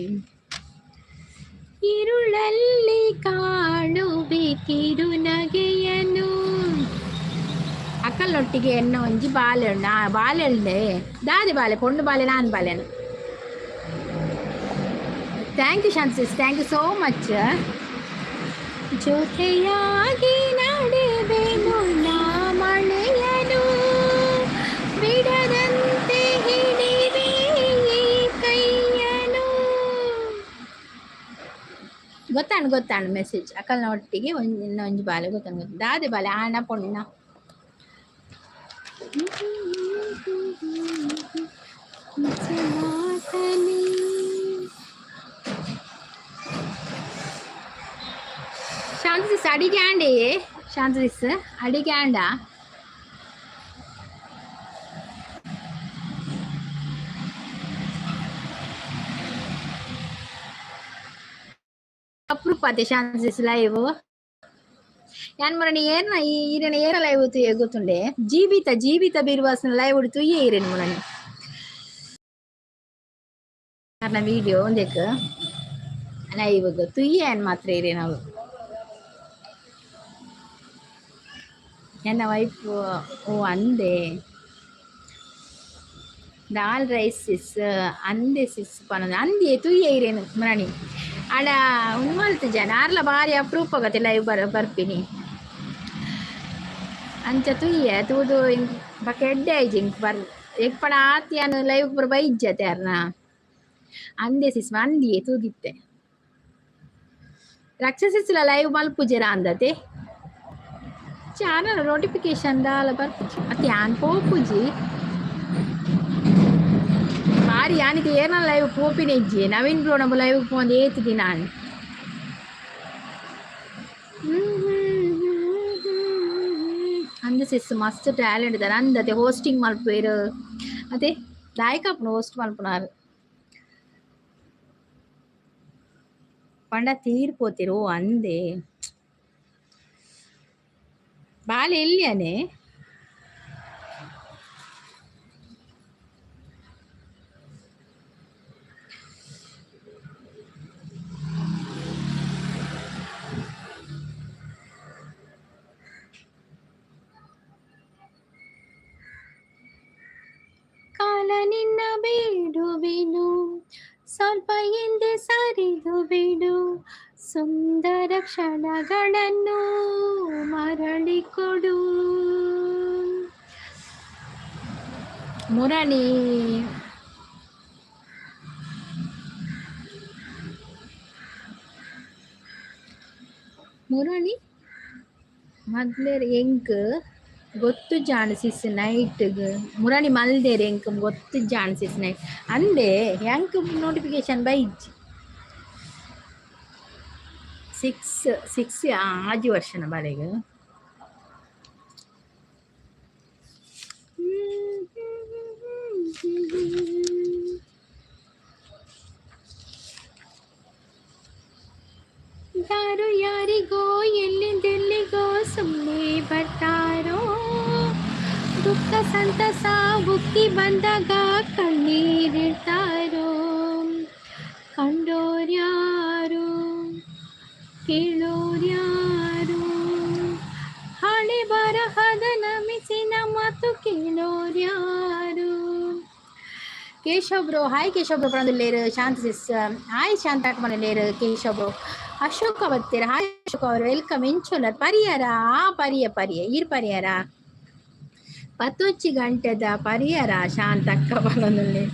Speaker 1: ഇരുളಲ್ಲಿ ಕಾಣುವೆ ಕಿರುನಗೆಯನು. ಅಕ್ಕಲೊಟ್ಟಿಗೆ ಎನ್ನ ಒಂಜಿ ಬಾಲೆ ಉಂಡು. ಆ ಬಾಲೆ ಉಂಡೆ ದಾದಿ ಬಾಲೆ ಪೊಣ್ಣು ಬಾಲೆ ನಾನು ಬಾಲೆನು. ಥ್ಯಾಂಕ್ ಯು ಶಾಂತಿಸ್, ಥ್ಯಾಂಕ್ ಯು ಸೋ ಮಚ್. ಜೊತೆಯಾಗಿ ನಡೆವೆನು ನಾ ಮಳೆಯನು, ಬಿಡದಂತೆ ಹಿಡಿವೆ ಈ ಕೈಯನು. ಗೊತ್ತಾಣು ಮೆಸೇಜ್. ಅಕ್ಕಲ್ನ ಒಟ್ಟಿಗೆ ಇನ್ನೊಂದು ಬಾಲೆ ಗೊತ್ತಾನು ದಾದಿ ಬಾಲೆ ಆಣ ಪೊಣ್ಣ. ಶಾಂತಿಸ್ ಅಡಿಗೆ ಆಂಡೆ, ಶಾಂತಿಸ್ ಅಡಿಗೆ ಆಂಡ. ಅಪ್ರೂಪತೆ ಶಾಂತಿಸ್ ಲೈವ್ ಯಾನ್ ಮೊನ್ನೆ ಏರ್ನ ಈರನ ಏರ ಲೈವ್ ಗೊತ್ತುಂಡೆ. ಜೀವಿತ ಬಿರುವಾಸನ ಲೈವ್ ಉಡ್ತು ಈರೇನು ಮೊನ್ನೆ ನನ್ನ ವಿಡಿಯೋ ಒಂದೇಕ ಲೈವ್ ತುಯ್ಯನ್ ಮಾತ್ರ ಇರೇ ನಾವು. ಎನ್ನ ವೈಫ್ ಓ ಅಂದೆ ದಾಲ್ ರೈಸ್ ಸಿಸ್ ಅಂದೆ ಸಿಸ್ ಪನ ಅಂದೆ ತುಯ್ಯ ಇರೇನು ಮರಣಿ ಆಡ ಉಮ್ಮಲ್ತು ಜನ ಆರ್ಲ ಭಾರಿ ಅಪರೂಪಗತ್ತೆ ಲೈವ್ ಬರ್ಪಿನಿ ಅಂಚ ತುಯ್ಯ ತೂದು ಬಕ್ಕ ಎಡ್ಡೆ ಐಜಿಂಗ್ ಬರ್ ಎಪ್ಪಡ ಆತಿಯನು ಲೈವ್ ಬರ್ ಬೈಜ್ಜತೆ ಅರ್ನ ಅಂದೆ ಸಿಸ್ ಅಂದಿಯೇ ತೂದಿತ್ತೆ. ರಕ್ಷಸಿಸ್ಲ ಲೈವ್ ಮಲ್ಪುಜೆರ ಅಂದತೆ ಚಾನಲ್ ನೋಟಿಫಿಕೇಶನ್ ದಾಲ ಬರ್ಪುಜಿ ಮತ್ತೆ ಯಾನ್ ಪೋಪುಜಿ ಭಾರಿ ಯಾನಿಗೆ ಏನ ಲೈವ್ ಪೋಪಿನ ಇಜ್ಜಿ ನವೀನ್ ಬ್ರೋ ನಮ್ಮ ಲೈವ್ ಪೋಂದು ಏತಿದಿ ನಾನು. ಅಂದ ಸಿಸ್ ಮಸ್ತ್ ಟ್ಯಾಲೆಂಟ್ ಇದ್ದಾರೆ ಅಂದತೆ ಹೋಸ್ಟಿಂಗ್ ಮಲ್ಪೇರು ಅದೇ ದಾಯಕಪ್ಪನ ಹೋಸ್ಟ್ ಮಲ್ಪುನಾರು ಪಂಡ ತೀರ್ಪೋತಿರು ಅಂದೆ ಬಾಲೆ ಎಲ್ಲಿಯಾನೆ ಕಾಲ ನಿನ್ನ ಬೇಡುವೆನು ಸ್ವಲ್ಪ ಹಿಂದೆ ಸರಿದು ಬಿಡು ಸುಂದರ ಕ್ಷಣಗಳನ್ನು ಮರಳಿಕೊಡು. ಮುರಣಿ ಮೊದ್ಲೇರ್ ಎಂಕ್ ಗೊತ್ತು ಜಾಣಸಿಸ್ ನೈಟ್ಗ್ ಮುರಾಣಿ ಮಲ್ದೇರ್ ಎಂಕ್ ಗೊತ್ತು ಜಾಣಸಿಸ್ ನೈಟ್ ಅಂದೆ ಎಂಕ್ ನೋಟಿಫಿಕೇಶನ್ ಬೈಜಿ 6 ಆಜಿ ವರ್ಷನ ಬಾಳೆಗೆ ಯಾರು ಯಾರಿಗೋ ಎಲ್ಲಿಂದೆಲ್ಲಿಗೋ ಸುಮ್ಮನೆ ಬರ್ತಾರೋ ದುಃಖ ಸಂತಸ ಬುಕ್ಕಿ ಬಂದಾಗ ಕಣ್ಣೀರಿಡ್ತಾರೋ ಕಂಡೋರ್ಯಾರು ಕೇಳೋರ್ಯಾರು ಹಣೆ ಬರಹದ ನಮಿಸಿನ ಮಾತು ಕೇಳೋರ್ಯಾರು. Keshav bro hi Keshav bro ಪರದಲ್ಲೇರು ಶಾಂತ ಸಿಸ್ ಹಾಯ್ ಶಾಂತ ಮನೇಲೇರು ಕೇಶವ್ ಬ್ರೋ ಅಶೋಕ ಬತ್ತೀರ ಹಾಯ್ ಅಶೋಕ ಅವರು ವೆಲ್ಕಮ್ ಎಂಚೋಲರ್ ಪರಿಹಾರ ಪರಿಯ ಈರ್ ಪರಿಹಾರ 10 ಗಂಟೆದ ಪರಿಹಾರ ಶಾಂತಕ್ಕ ಪರದಲ್ಲಿ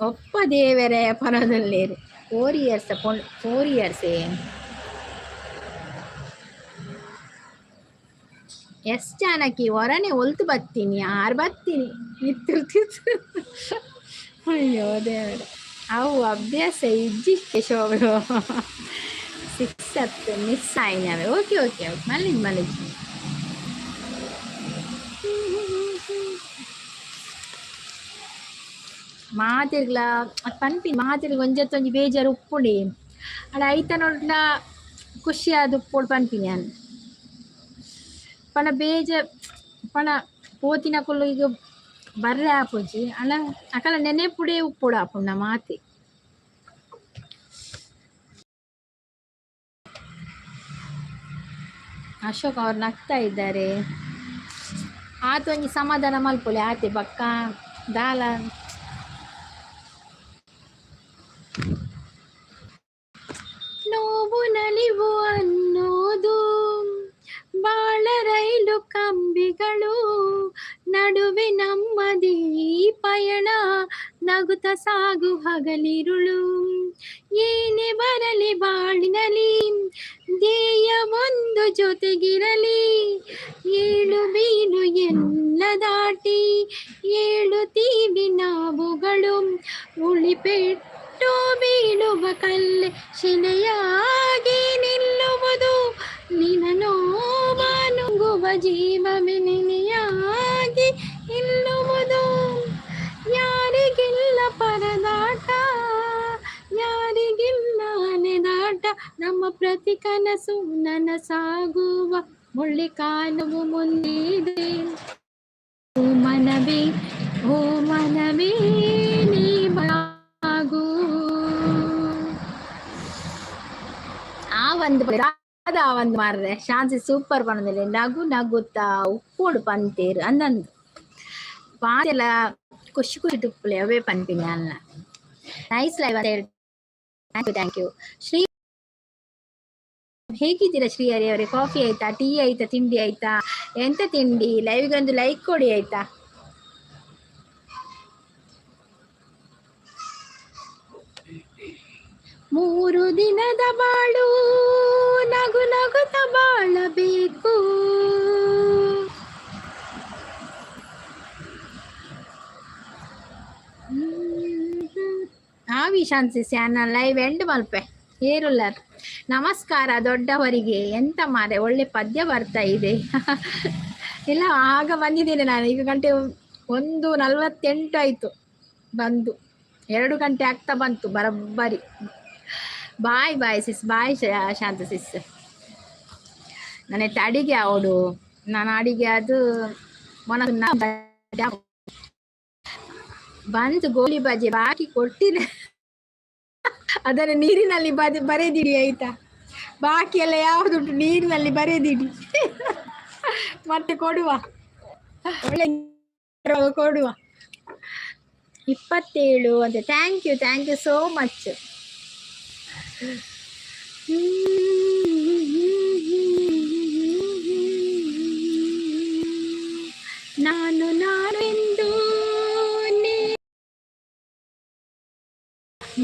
Speaker 1: ಒಪ್ಪ ದೇವರೇ ಪರದಲ್ಲೇರು 4 ಇಯರ್ಸ್ ಎಸ್ ಜಾನಕಿ ಹೊರನೆ ಒಲ್ತು ಬರ್ತೀನಿ ನಿತ್ತಿರ್ತಿತ್ತು ಅಯ್ಯೋ ದೇವರ ಅವು ಅಭ್ಯಾಸ ಇಜ್ಜಿ ಕೇಶವರು 6 ಮಿಸ್ ಆಯ್ನವೆ. ಓಕೆ ಮಲ್ಲಿಜ್ ಮಾತಿರ್ಲ ಪನ್ಪಿ ಮಾತಿರ್ಗ ಒಂಜತ್ತೊಂಜಿ ಬೇಜಾರು ಉಪ್ಪುಂಡಿ ಅಡ ಐತ ನೋಡ್ಲ ಖುಷಿ ಆದ ಉಪ್ಪುಡು ಪನ್ಪಿನಿ ನಾನು ಪಣ ಬೇಜ ಪಣ ಪೋತಿನ ಕೊಲ್ಲು ಈಗ ಬರ್ರೆ ಆಪುಜಿ ಅಲ್ಲ ಅಕಲ ನೆನೆಪುಡೆ ಉಪ್ಪುಡ ಆಪುಂಡ ಮಾತಿ ಅಶೋಕ್ ಅವ್ರು ನಗ್ತಾ ಇದ್ದಾರೆ. ಆತೊಂಜಿ ಸಮಾಧಾನ ಮಲ್ಪೊಲೆ ಆತೆ ಬಕ್ಕ ದಾಲ ನೋವು ನಲಿವು ಅನ್ನೋದು ಬಾಳ ರೈಲು ಕಂಬಿಗಳು ನಡುವೆ ನಮ್ಮದಿ ಪಯಣ ನಗುತ್ತ ಸಾಗು ಹಗಲಿರುಳು ಏನೇ ಬರಲಿ ಬಾಳಿನಲಿ ಧ್ಯೇಯ ಒಂದು ಜೊತೆಗಿರಲಿ ಏಳು ಬೀಳು ಎಲ್ಲ ದಾಟಿ ಏಳುತ್ತೀವಿ ನಾವುಗಳು ಉಳಿಪೆಟ್ಟು ಬೀಳುವ ಕಲ್ಲೆ ಶಿಲೆಯಾಗಿ ನಿಲ್ಲುವುದು ನಿನ ನೋವ ನುಂಗುವ ಜೀವವೇ ನೆನೆಯಾಗಿ ನಿಲ್ಲುವುದು ಯಾರಿಗಿಲ್ಲ ಪರದಾಟ ಯಾರಿಗಿಲ್ಲ ಅಲೆದಾಟ ನಮ್ಮ ಪ್ರತಿ ಕನಸು ನನಸಾಗುವ ಮುಳ್ಳಿ ಕಾಲವು ಮುಂದಿದೆ ಓ ಮನವೇ ನೀ ಬಾಗು ಆ ಒಂದು ಮಾರ್ರೆ ಶಾಂತಿ ಸೂಪರ್ ಪಣದಲ್ಲಿ ನಗು ನಗುತ್ತಾ ಉಪ್ಪೋಡು ಪಂತೇರು ಅಂದಂದು ಪಾತೆಲ್ಲ ಖುಷಿ ಖುಷಿ ತುಪ್ಪಲೆ ಅವೇ ಪಂಪಿನಿ ಅಲ್ಲ ನೈಸ್ ಲೈವ್ ಅಂತ ಹೇಳಿ ಥ್ಯಾಂಕ್ ಯು ಶ್ರೀ ಹೇಗಿದ್ದೀರಾ ಶ್ರೀಹರಿ ಅವರೇ? ಕಾಫಿ ಆಯ್ತಾ, ಟೀ ಆಯ್ತಾ, ತಿಂಡಿ ಆಯ್ತಾ? ಎಂತ ತಿಂಡಿ? ಲೈವ್ಗೊಂದು ಲೈಕ್ ಕೊಡಿ ಆಯ್ತಾ? ಮೂರು ದಿನದ ಬಾಳು ನಗು ನಗುತ್ತ ಬಾಳಬೇಕು ಆವಿ ಶಾಂತಿ ಸ್ಯಾನ ಲೈವ್ ಎಂಡ್ ಮಲ್ಪೆ ಏರುಲ್ಲರ್ ನಮಸ್ಕಾರ ದೊಡ್ಡವರಿಗೆ. ಎಂತ ಮಾರೆ ಒಳ್ಳೆ ಪದ್ಯ ಬರ್ತಾ ಇದೆ. ಇಲ್ಲ ಆಗ ಬಂದಿದ್ದೇನೆ ನಾನು. ಈಗ ಗಂಟೆ 1:48 ಆಯ್ತು ಬಂದು, 2 ಗಂಟೆ ಆಗ್ತಾ ಬಂತು ಬರಬ್ಬರಿ. ಬಾಯ್ ಸಿಸ್, ಬಾಯ್ ಶಾಂತ ಸಿಸ್. ನನ್ನ ಅಡಿಗೆ ಅವಡು ನಾನು ಅಡಿಗೆ ಅದು ಬಂತು ಗೋಳಿ ಬಜೆ ಬಾಕಿ ಕೊಟ್ಟಿಲ್ಲ, ಅದನ್ನು ನೀರಿನಲ್ಲಿ ಬರೆದಿಡಿ ಆಯ್ತಾ? ಬಾಕಿ ಎಲ್ಲ ಯಾವುದುಂಟು ನೀರಿನಲ್ಲಿ ಬರೆದಿಡಿ, ಮತ್ತೆ ಕೊಡುವ, ಒಳ್ಳೆ ಕೊಡುವ. 27 ಅಂತ. Thank you so much.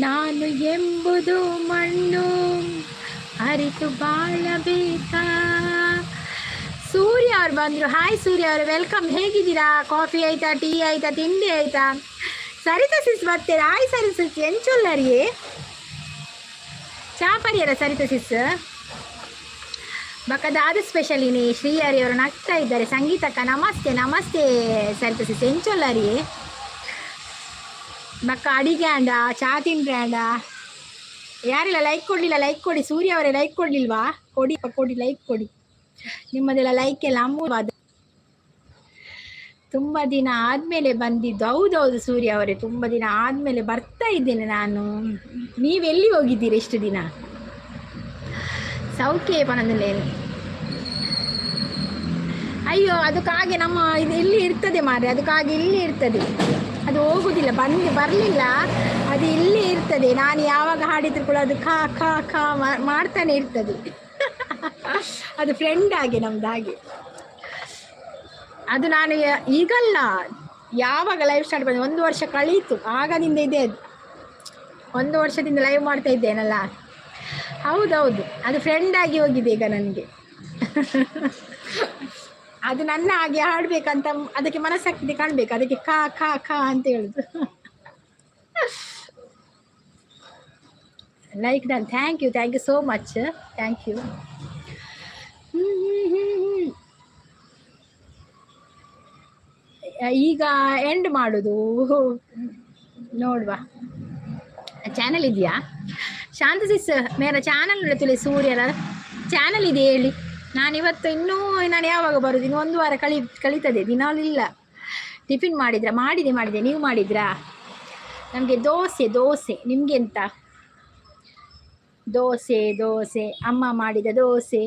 Speaker 1: ನಾನು ಎಂಬುದು ಮಣ್ಣು ಅರಿತು ಬಾಳಬೇಕಾ. ಸೂರ್ಯ ಅವ್ರು ಬಂದರು. ಹಾಯ್ ಸೂರ್ಯ ಅವರು, ವೆಲ್ಕಮ್. ಹೇಗಿದ್ದೀರಾ? ಕಾಫಿ ಆಯ್ತಾ, ಟೀ ಆಯ್ತಾ, ತಿಂಡಿ ಆಯ್ತಾ? ಸರಿತಾ ಸಿಸ್ ಬರ್ತೀರಾ? ಹಾಯ್ ಸರಿತಾ ಸಿಸ್, ಎಂಚೊಲ್ಲರಿಯೇ ಚಾಪರಿಯರ ಸರಿತಾ ಸಿಸ್ ಬಕ್ಕದಾದ ಸ್ಪೆಷಲಿನಿ. ಶ್ರೀಹರಿ ಅವರು ನಗ್ತಾ ಇದ್ದಾರೆ. ಸಂಗೀತಕ್ಕ ನಮಸ್ತೆ ಸರಿತಾ ಸಿಸ್, ಎಂಚೊಲ್ಲರಿಯೇ ಬಕ್ಕ ಅಡಿಗೆ ಅಂಡ ಚಾ ತಿಂಡ್ರೆ ಅಂಡ. ಯಾರೆಲ್ಲ ಲೈಕ್ ಕೊಡಲಿಲ್ಲ ಲೈಕ್ ಕೊಡಿ. ಸೂರ್ಯ ಅವರೇ ಲೈಕ್ ಕೊಡಲಿಲ್ವಾ? ಕೊಡಿ ಲೈಕ್ ಕೊಡಿ. ನಿಮ್ಮದೆಲ್ಲ ಲೈಕ್ ಎಲ್ಲ ಅಮೂಲ್ಯವಾದ. ತುಂಬ ದಿನ ಆದಮೇಲೆ ಬಂದಿದ್ದು. ಹೌದೌದು ಸೂರ್ಯ ಅವರೇ, ತುಂಬ ದಿನ ಆದಮೇಲೆ ಬರ್ತಾ ಇದ್ದೇನೆ ನಾನು. ನೀವೆಲ್ಲಿ ಹೋಗಿದ್ದೀರಿ ಇಷ್ಟು ದಿನ? ಸೌಖ್ಯ ಪಣದಲ್ಲಿ. ಅಯ್ಯೋ ಅದಕ್ಕಾಗೆ ನಮ್ಮ ಇದು ಇಲ್ಲಿ ಇರ್ತದೆ ಮಾರ್ರೆ, ಅದಕ್ಕಾಗಿ ಇಲ್ಲಿ ಇರ್ತದೆ, ಅದು ಹೋಗುದಿಲ್ಲ. ಬರಲಿಲ್ಲ, ಅದು ಇಲ್ಲಿ ಇರ್ತದೆ. ನಾನು ಯಾವಾಗ ಹಾಡಿದ್ರು ಕೂಡ ಅದು ಖಾ ಮಾಡ್ತಾನೆ ಇರ್ತದೆ. ಅದು ಫ್ರೆಂಡ್ ಆಗಿ ನಮ್ದು ಹಾಗೆ. ಅದು ನಾನು ಈಗಲ್ಲ, ಯಾವಾಗ ಲೈವ್ ಸ್ಟಾರ್ಟ್ ಬಂದೆ 1 ವರ್ಷ ಕಳೀತು, ಆಗದಿಂದ ಇದೆ ಅದು. 1 ವರ್ಷದಿಂದ ಲೈವ್ ಮಾಡ್ತಾ ಇದ್ದೇನಲ್ಲ. ಹೌದೌದು, ಅದು ಫ್ರೆಂಡ್ ಆಗಿ ಹೋಗಿದೆ ಈಗ ನನಗೆ. ಅದು ನನ್ನ ಹಾಗೆ ಹಾಡಬೇಕಂತ ಅದಕ್ಕೆ ಮನಸ್ಸಾಗ್ತಿದೆ ಕಾಣಬೇಕು, ಅದಕ್ಕೆ ಖಾ ಅಂತ ಹೇಳುದು. Like done. Thank you so much. Thank you. ಈಗ ಎಂಡ್ ಮಾಡೋದು ನೋಡುವ. ಚಾನಲ್ ಇದೆಯಾ ಶಾಂತ ಸಿಸ್? ಮೇರ ಚಾನಲ್ ತುಳಿ ಸೂರ್ಯರ ಚಾನಲ್ ಇದೆ ಹೇಳಿ. ನಾನು ಯಾವಾಗ ಬರೋದು? ಇನ್ನು 1 ವಾರ ಕಳೀತದೆ, ದಿನಾಲಿಲ್ಲ. ಟಿಫಿನ್ ಮಾಡಿದ್ರಾ? ಮಾಡಿದೆ. ನೀವು ಮಾಡಿದ್ರಾ? ನಮಗೆ ದೋಸೆ. ನಿಮ್ಗೆ ಎಂತ? ದೋಸೆ ಅಮ್ಮ ಮಾಡಿದ ದೋಸೆ.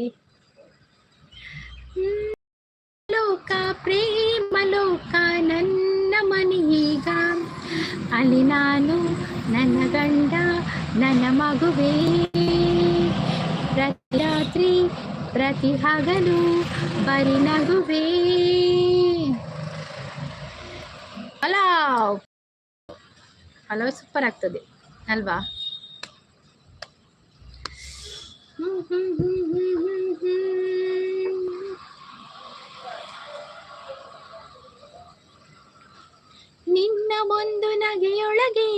Speaker 1: ಲೋಕ ಪ್ರೇಮ ಲೋಕ ನನ್ನ ಮನೀಗ, ಅಲ್ಲಿ ನಾನು ನನ್ನ ಗಂಡ ನನ್ನ ಮಗುವೇ, ಪ್ರತಿ ರಾತ್ರಿ ಪ್ರತಿ ಹಗಲು ಬರಿ ನಗುವೇ. ಪಲಾವ್ ಸೂಪರ್ ಆಗ್ತದೆ ಅಲ್ವಾ? ನಿನ್ನ ಒಂದು ನಗೆಯೊಳಗೆ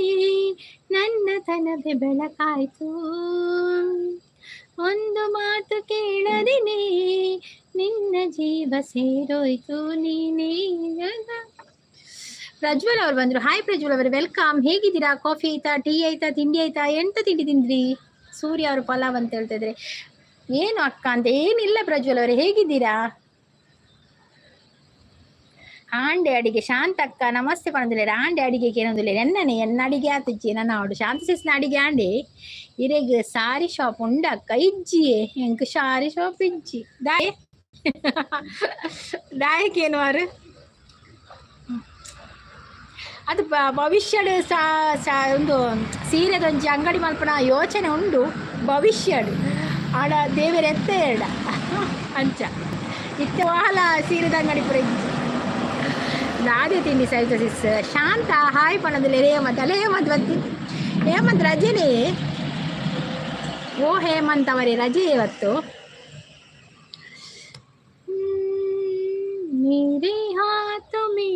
Speaker 1: ನನ್ನ ತನವೇ ಬೆಳಕಾಯ್ತು, ಒಂದು ಮಾತು ಕೇಳದಿನೇ ನಿನ್ನ ಜೀವ ಸೇರೋಯ್ತು ನೀನೇ. ಪ್ರಜ್ವಲ್ ಅವರು ಬಂದ್ರು. ಹಾಯ್ ಪ್ರಜ್ವಲ್ ಅವರು, ವೆಲ್ಕಮ್. ಹೇಗಿದ್ದೀರಾ? ಕಾಫಿ ಆಯ್ತಾ? ಟೀ ಆಯ್ತಾ? ತಿಂಡಿ ಆಯ್ತಾ? ಎಂತ ತಿಂಡಿ ತಿಂದ್ರಿ? ಸೂರ್ಯ ಅವರು ಪಲಾವ್ ಅಂತ ಹೇಳ್ತಾ ಇದ್ರೆ ಏನು ಅಕ್ಕ ಅಂತ. ಏನಿಲ್ಲ ಪ್ರಜ್ವಲ್ ಅವರೇ, ಹೇಗಿದ್ದೀರಾ? ಆಂಡೆ ಅಡಿಗೆ ಶಾಂತ ಅಕ್ಕ ನಮಸ್ತೆ ಪಣದಿಲ್ಲ. ಆಂಡೆ ಅಡಿಗೆ ಏನೊಂದಿಲ್ಲ ಎನ್ನನೆ ಎನ್ನ ಅಡಿಗೆ ಆತಿಜ್ಜಿ ನನ್ನ ಆಡು ಶಾಂತ ಸಿಸ್ನ ಅಡಿಗೆ ಆಂಡೆ ಇರೆಗ್ ಸಾರಿ ಶಾಪ್ ಉಂಡ ಅಕ್ಕ ಇಜ್ಜಿಯೇ ಎಂಕ್ ಸಾರಿ ಶಾಪ್ ಇಜ್ಜಿ ದಾಯಕೇನು ಮಾರು ಅದು ಭವಿಷ್ಯಡ್ ಒಂದು ಸೀರೆದೊಂಜಿ ಅಂಗಡಿ ಮಲ್ಪನ ಯೋಚನೆ ಉಂಡು. ಭವಿಷ್ಯಡ್ ಆಡ ದೇವರ ಎತ್ತ ಎರಡ ಅಂಚ ಇತ್ತೆ ವಾಹಲ ಸೀರೆದ ಅಂಗಡಿ ಪುರ ಇಜ್ಜಿ ರಾಧೆ ತಿಂಡಿ ಸಹಿತ ಸಿಸ್. ಶಾಂತ ಹಾಯ್ ಪಣದಿಲ್ಲ. ಹೇಮಂತ್ ಬತ್ತಿ. ಹೇಮಂತ್ ರಜೆನೇ? ಓ ಹೇಮಂತ್ ಅವರೇ ರಜೆ ಇವತ್ತು. ಮೇರೆ ಹಾತ್ ಮೇ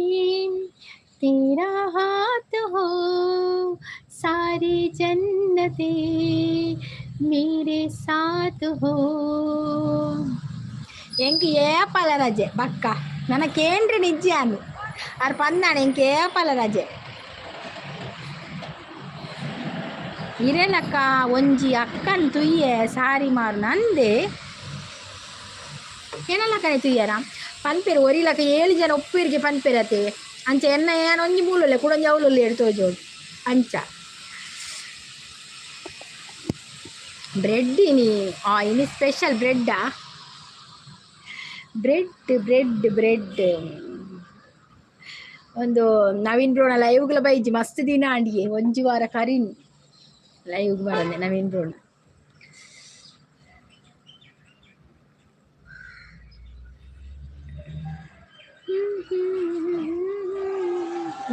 Speaker 1: तेरा हाथ हो सारी जन्नते मेरे साथ हो. ಎಂಕ್ ಏಪಲ ರಜೆ ಬಕ್ಕ ನನಕೇನ್ರಿ ನಿಜ್ಜ ಅನ್ನು ಅವ್ರು ಪಂದಾಣ ಎಂಕ್ ಏಪಲ ರಜೆ ಇರೇನಕ್ಕ ಒಂಜಿ ಅಕ್ಕನ್ ತುಯ್ಯೆ ಸಾರಿ ಮಾರು ನಂದೆ ಏನಲ್ಲಕ್ಕನೆ ತುಯ್ಯನ ಪನ್ಪೇರು ಒರಿಲಕ್ಕ 7 ಜನ ಒಪ್ಪಿರಿಗೆ ಪನ್ಪೇರತೆ ಅಂಚ ಎನ್ನ ಏನು ಒಂಜಿ ಮೂಲಲೆ ಕುಡೊಂಜಿ ಅವಲಲ್ಲಿ ಎಡ್ತೋಜೋಡು ಅಂಚ ಬ್ರೆಡ್ ಇನಿ ಸ್ಪೆಷಲ್ ಬ್ರೆಡ್ಡಾ? ಬ್ರೆಡ್ ಒಂದು ನವೀನ್ ಬ್ರೋಣ ಲೈವ್ಗಳ ಬೈಜಿ ಮಸ್ತ್ ದಿನ ಅಂಡಿಗೆ ಒಂಜಿ ವಾರ ಕರೀನಿ ಲೈವ್ಗೆ ಬರಂದೆ ನವೀನ್ ಬ್ರೋಣ.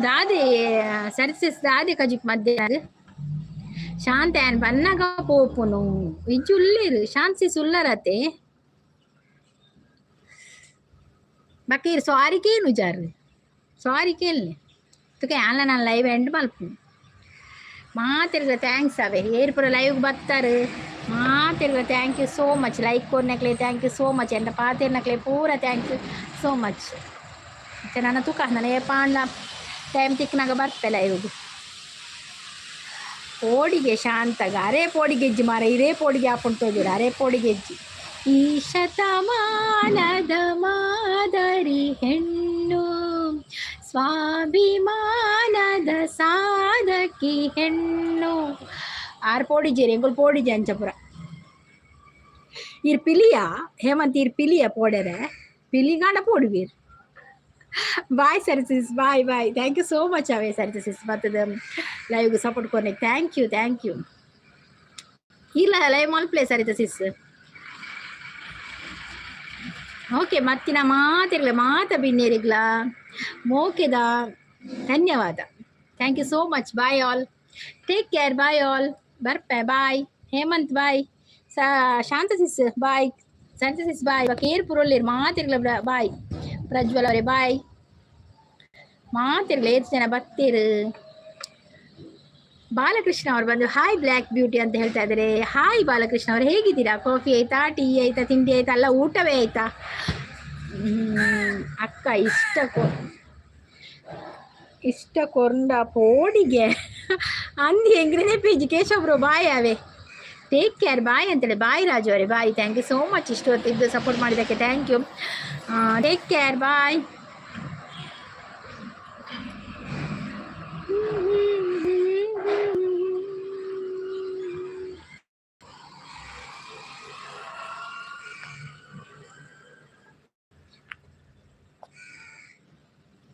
Speaker 1: ದಾದೆ ಸರ್ಸಸ್ ದಾದೆ ಕಜಿಪ್ ಮಧ್ಯ ಶಾಂತ ಏನ್ ಬನ್ನಗ ಪೋಪುನು ಇಜ್ಜು ಉಲ್ಲೇರು ಶಾಂತಿಸ್ ಉಲ್ಲರತೆ ಬಕೀರ್ ಸಾರಿ ಕೇನು ಜಾರ್ ಸಾರಿ ಕೇಳ್ನೆ ತುಕೆ ಆನ್ಲ ನಾನು ಲೈವ್ ಎಂಡ್ ಮಲ್ಪುನು ಮಾತಿರ್ಗ ಥ್ಯಾಂಕ್ಸ್ ಅವೇ ಏರ್ ಪುರ ಲೈವ್ಗೆ ಬರ್ತಾರೆ ಮಾತಿರ್ಗ thank you so much like ಕೊರ್ನಕ್ಲೆ ಥ್ಯಾಂಕ್ ಯು ಸೋ ಮಚ್ ಎಂತ ಪಾತಿರ್ನಕ್ಲೆ ಪೂರ ಥ್ಯಾಂಕ್ ಯು ಸೋ ಮಚ್. ಮತ್ತೆ ನನ್ನ ತೂಕ ನಾನು ಪಾಂಡ ಟೈಮ್ ತಿಕ್ನಾಗ ಬರ್ತೆ ಲೈವ್ಗೆ ಪೋಡಿಗೆ ಶಾಂತಗ ಅರೆ ಪೋಡಿಗೆಜ್ಜಿ ಮಾರ ಇರೇ ಪೋಡಿಗೆ ಹಾಕೊಂಡು ತೋದಿರ ಅರೆ ಪೋಡಿಗೆಜ್ಜಿ. ಈ ಶತಮಾನದ ಮಾದರಿ ಹೆಣ್ಣು ಸ್ವಾಭಿಮಾನದ ಸಾಧಕಿ ಹೆಣ್ಣು ಆರು ಪೋಡಿಜೇರಿ ಎಂಗುಲ್ ಪೋಡಿಜೆ ಅಂಚಪುರ ಇರ್ ಪಿಲಿಯ ಹೇಮಂತ್ ಇರ್ ಪಿಲಿಯ ಪೋಡೆರೆ ಪಿಲಿಗಾಂಡ ಪೋಡುವೀರ್. ಬಾಯ್ ಸರ್ಸಿಸ್ bye thank you so much ಅವೇ ಸರ್ಸಿಸ್ ಮತ್ತದ ಲೈವ್ಗೆ ಸಪೋರ್ಟ್ ಕೊನೆ ಥ್ಯಾಂಕ್ ಯು ಇಲ್ಲ ಲೈವ್ ಮಲ್ಪ್ಲೇ ಸರಿತ ಸಿಸ್. ಓಕೆ ಮತ್ತಿನ ಮಾತಿರ್ಲ ಮಾತ ಬಿನ್ನೇರಿಗ್ಲ ಮೋಕೆದ ಧನ್ಯವಾದ. Thank you so much. Bye all, take care. Bye all, ಬರ್ಪೆ. ಬಾಯ್ ಹೇಮಂತ್, ಬಾಯ್ ಶಾಂತ ಸಿಸ್, ಬಾಯ್ ಸಂತ ಸಿಸ್, ಬಾಯ್ ಕೇರ್ ಪುರೋಲ್ಲಿರ್ ಮಾತಿರ್ಲ ಬಾಯ್ ಪ್ರಜ್ವಲ್ ಅವರೇ ಬಾಯ್ ಮಾತಿರ್ಲ 8 ಜನ ಬರ್ತೀರು. ಬಾಲಕೃಷ್ಣ ಅವ್ರು ಬಂದು ಹಾಯ್ ಬ್ಲ್ಯಾಕ್ ಬ್ಯೂಟಿ ಅಂತ ಹೇಳ್ತಾ ಇದ್ದಾರೆ. ಹಾಯ್ ಬಾಲಕೃಷ್ಣ ಅವ್ರು, ಹೇಗಿದ್ದೀರಾ? ಕಾಫಿ ಆಯ್ತಾ? ಟೀ ಆಯ್ತಾ? ತಿಂಡಿ ಆಯ್ತಾ? ಅಲ್ಲ ಊಟವೇ ಆಯ್ತಾ? ಅಕ್ಕ ಇಷ್ಟ ಕೊಂಡ ಪೋಡಿಗೆ ಅಂದಿ ಹೆಂಗ್ರೆ ಪೇಜಿ ಕೇಶವ್ರು ಬಾಯ್ ಅವೇ ಟೇಕ್ ಕೇರ್. ಬಾಯ್ ಅಂತೇಳಿ ಬಾಯ್ ರಾಜು ಅವರೇ bye. Thank you so much ಇಷ್ಟು ಹೊತ್ತಿದ್ದು ಸಪೋರ್ಟ್ ಮಾಡಿದ್ದಕ್ಕೆ thank you. Take care. Bye.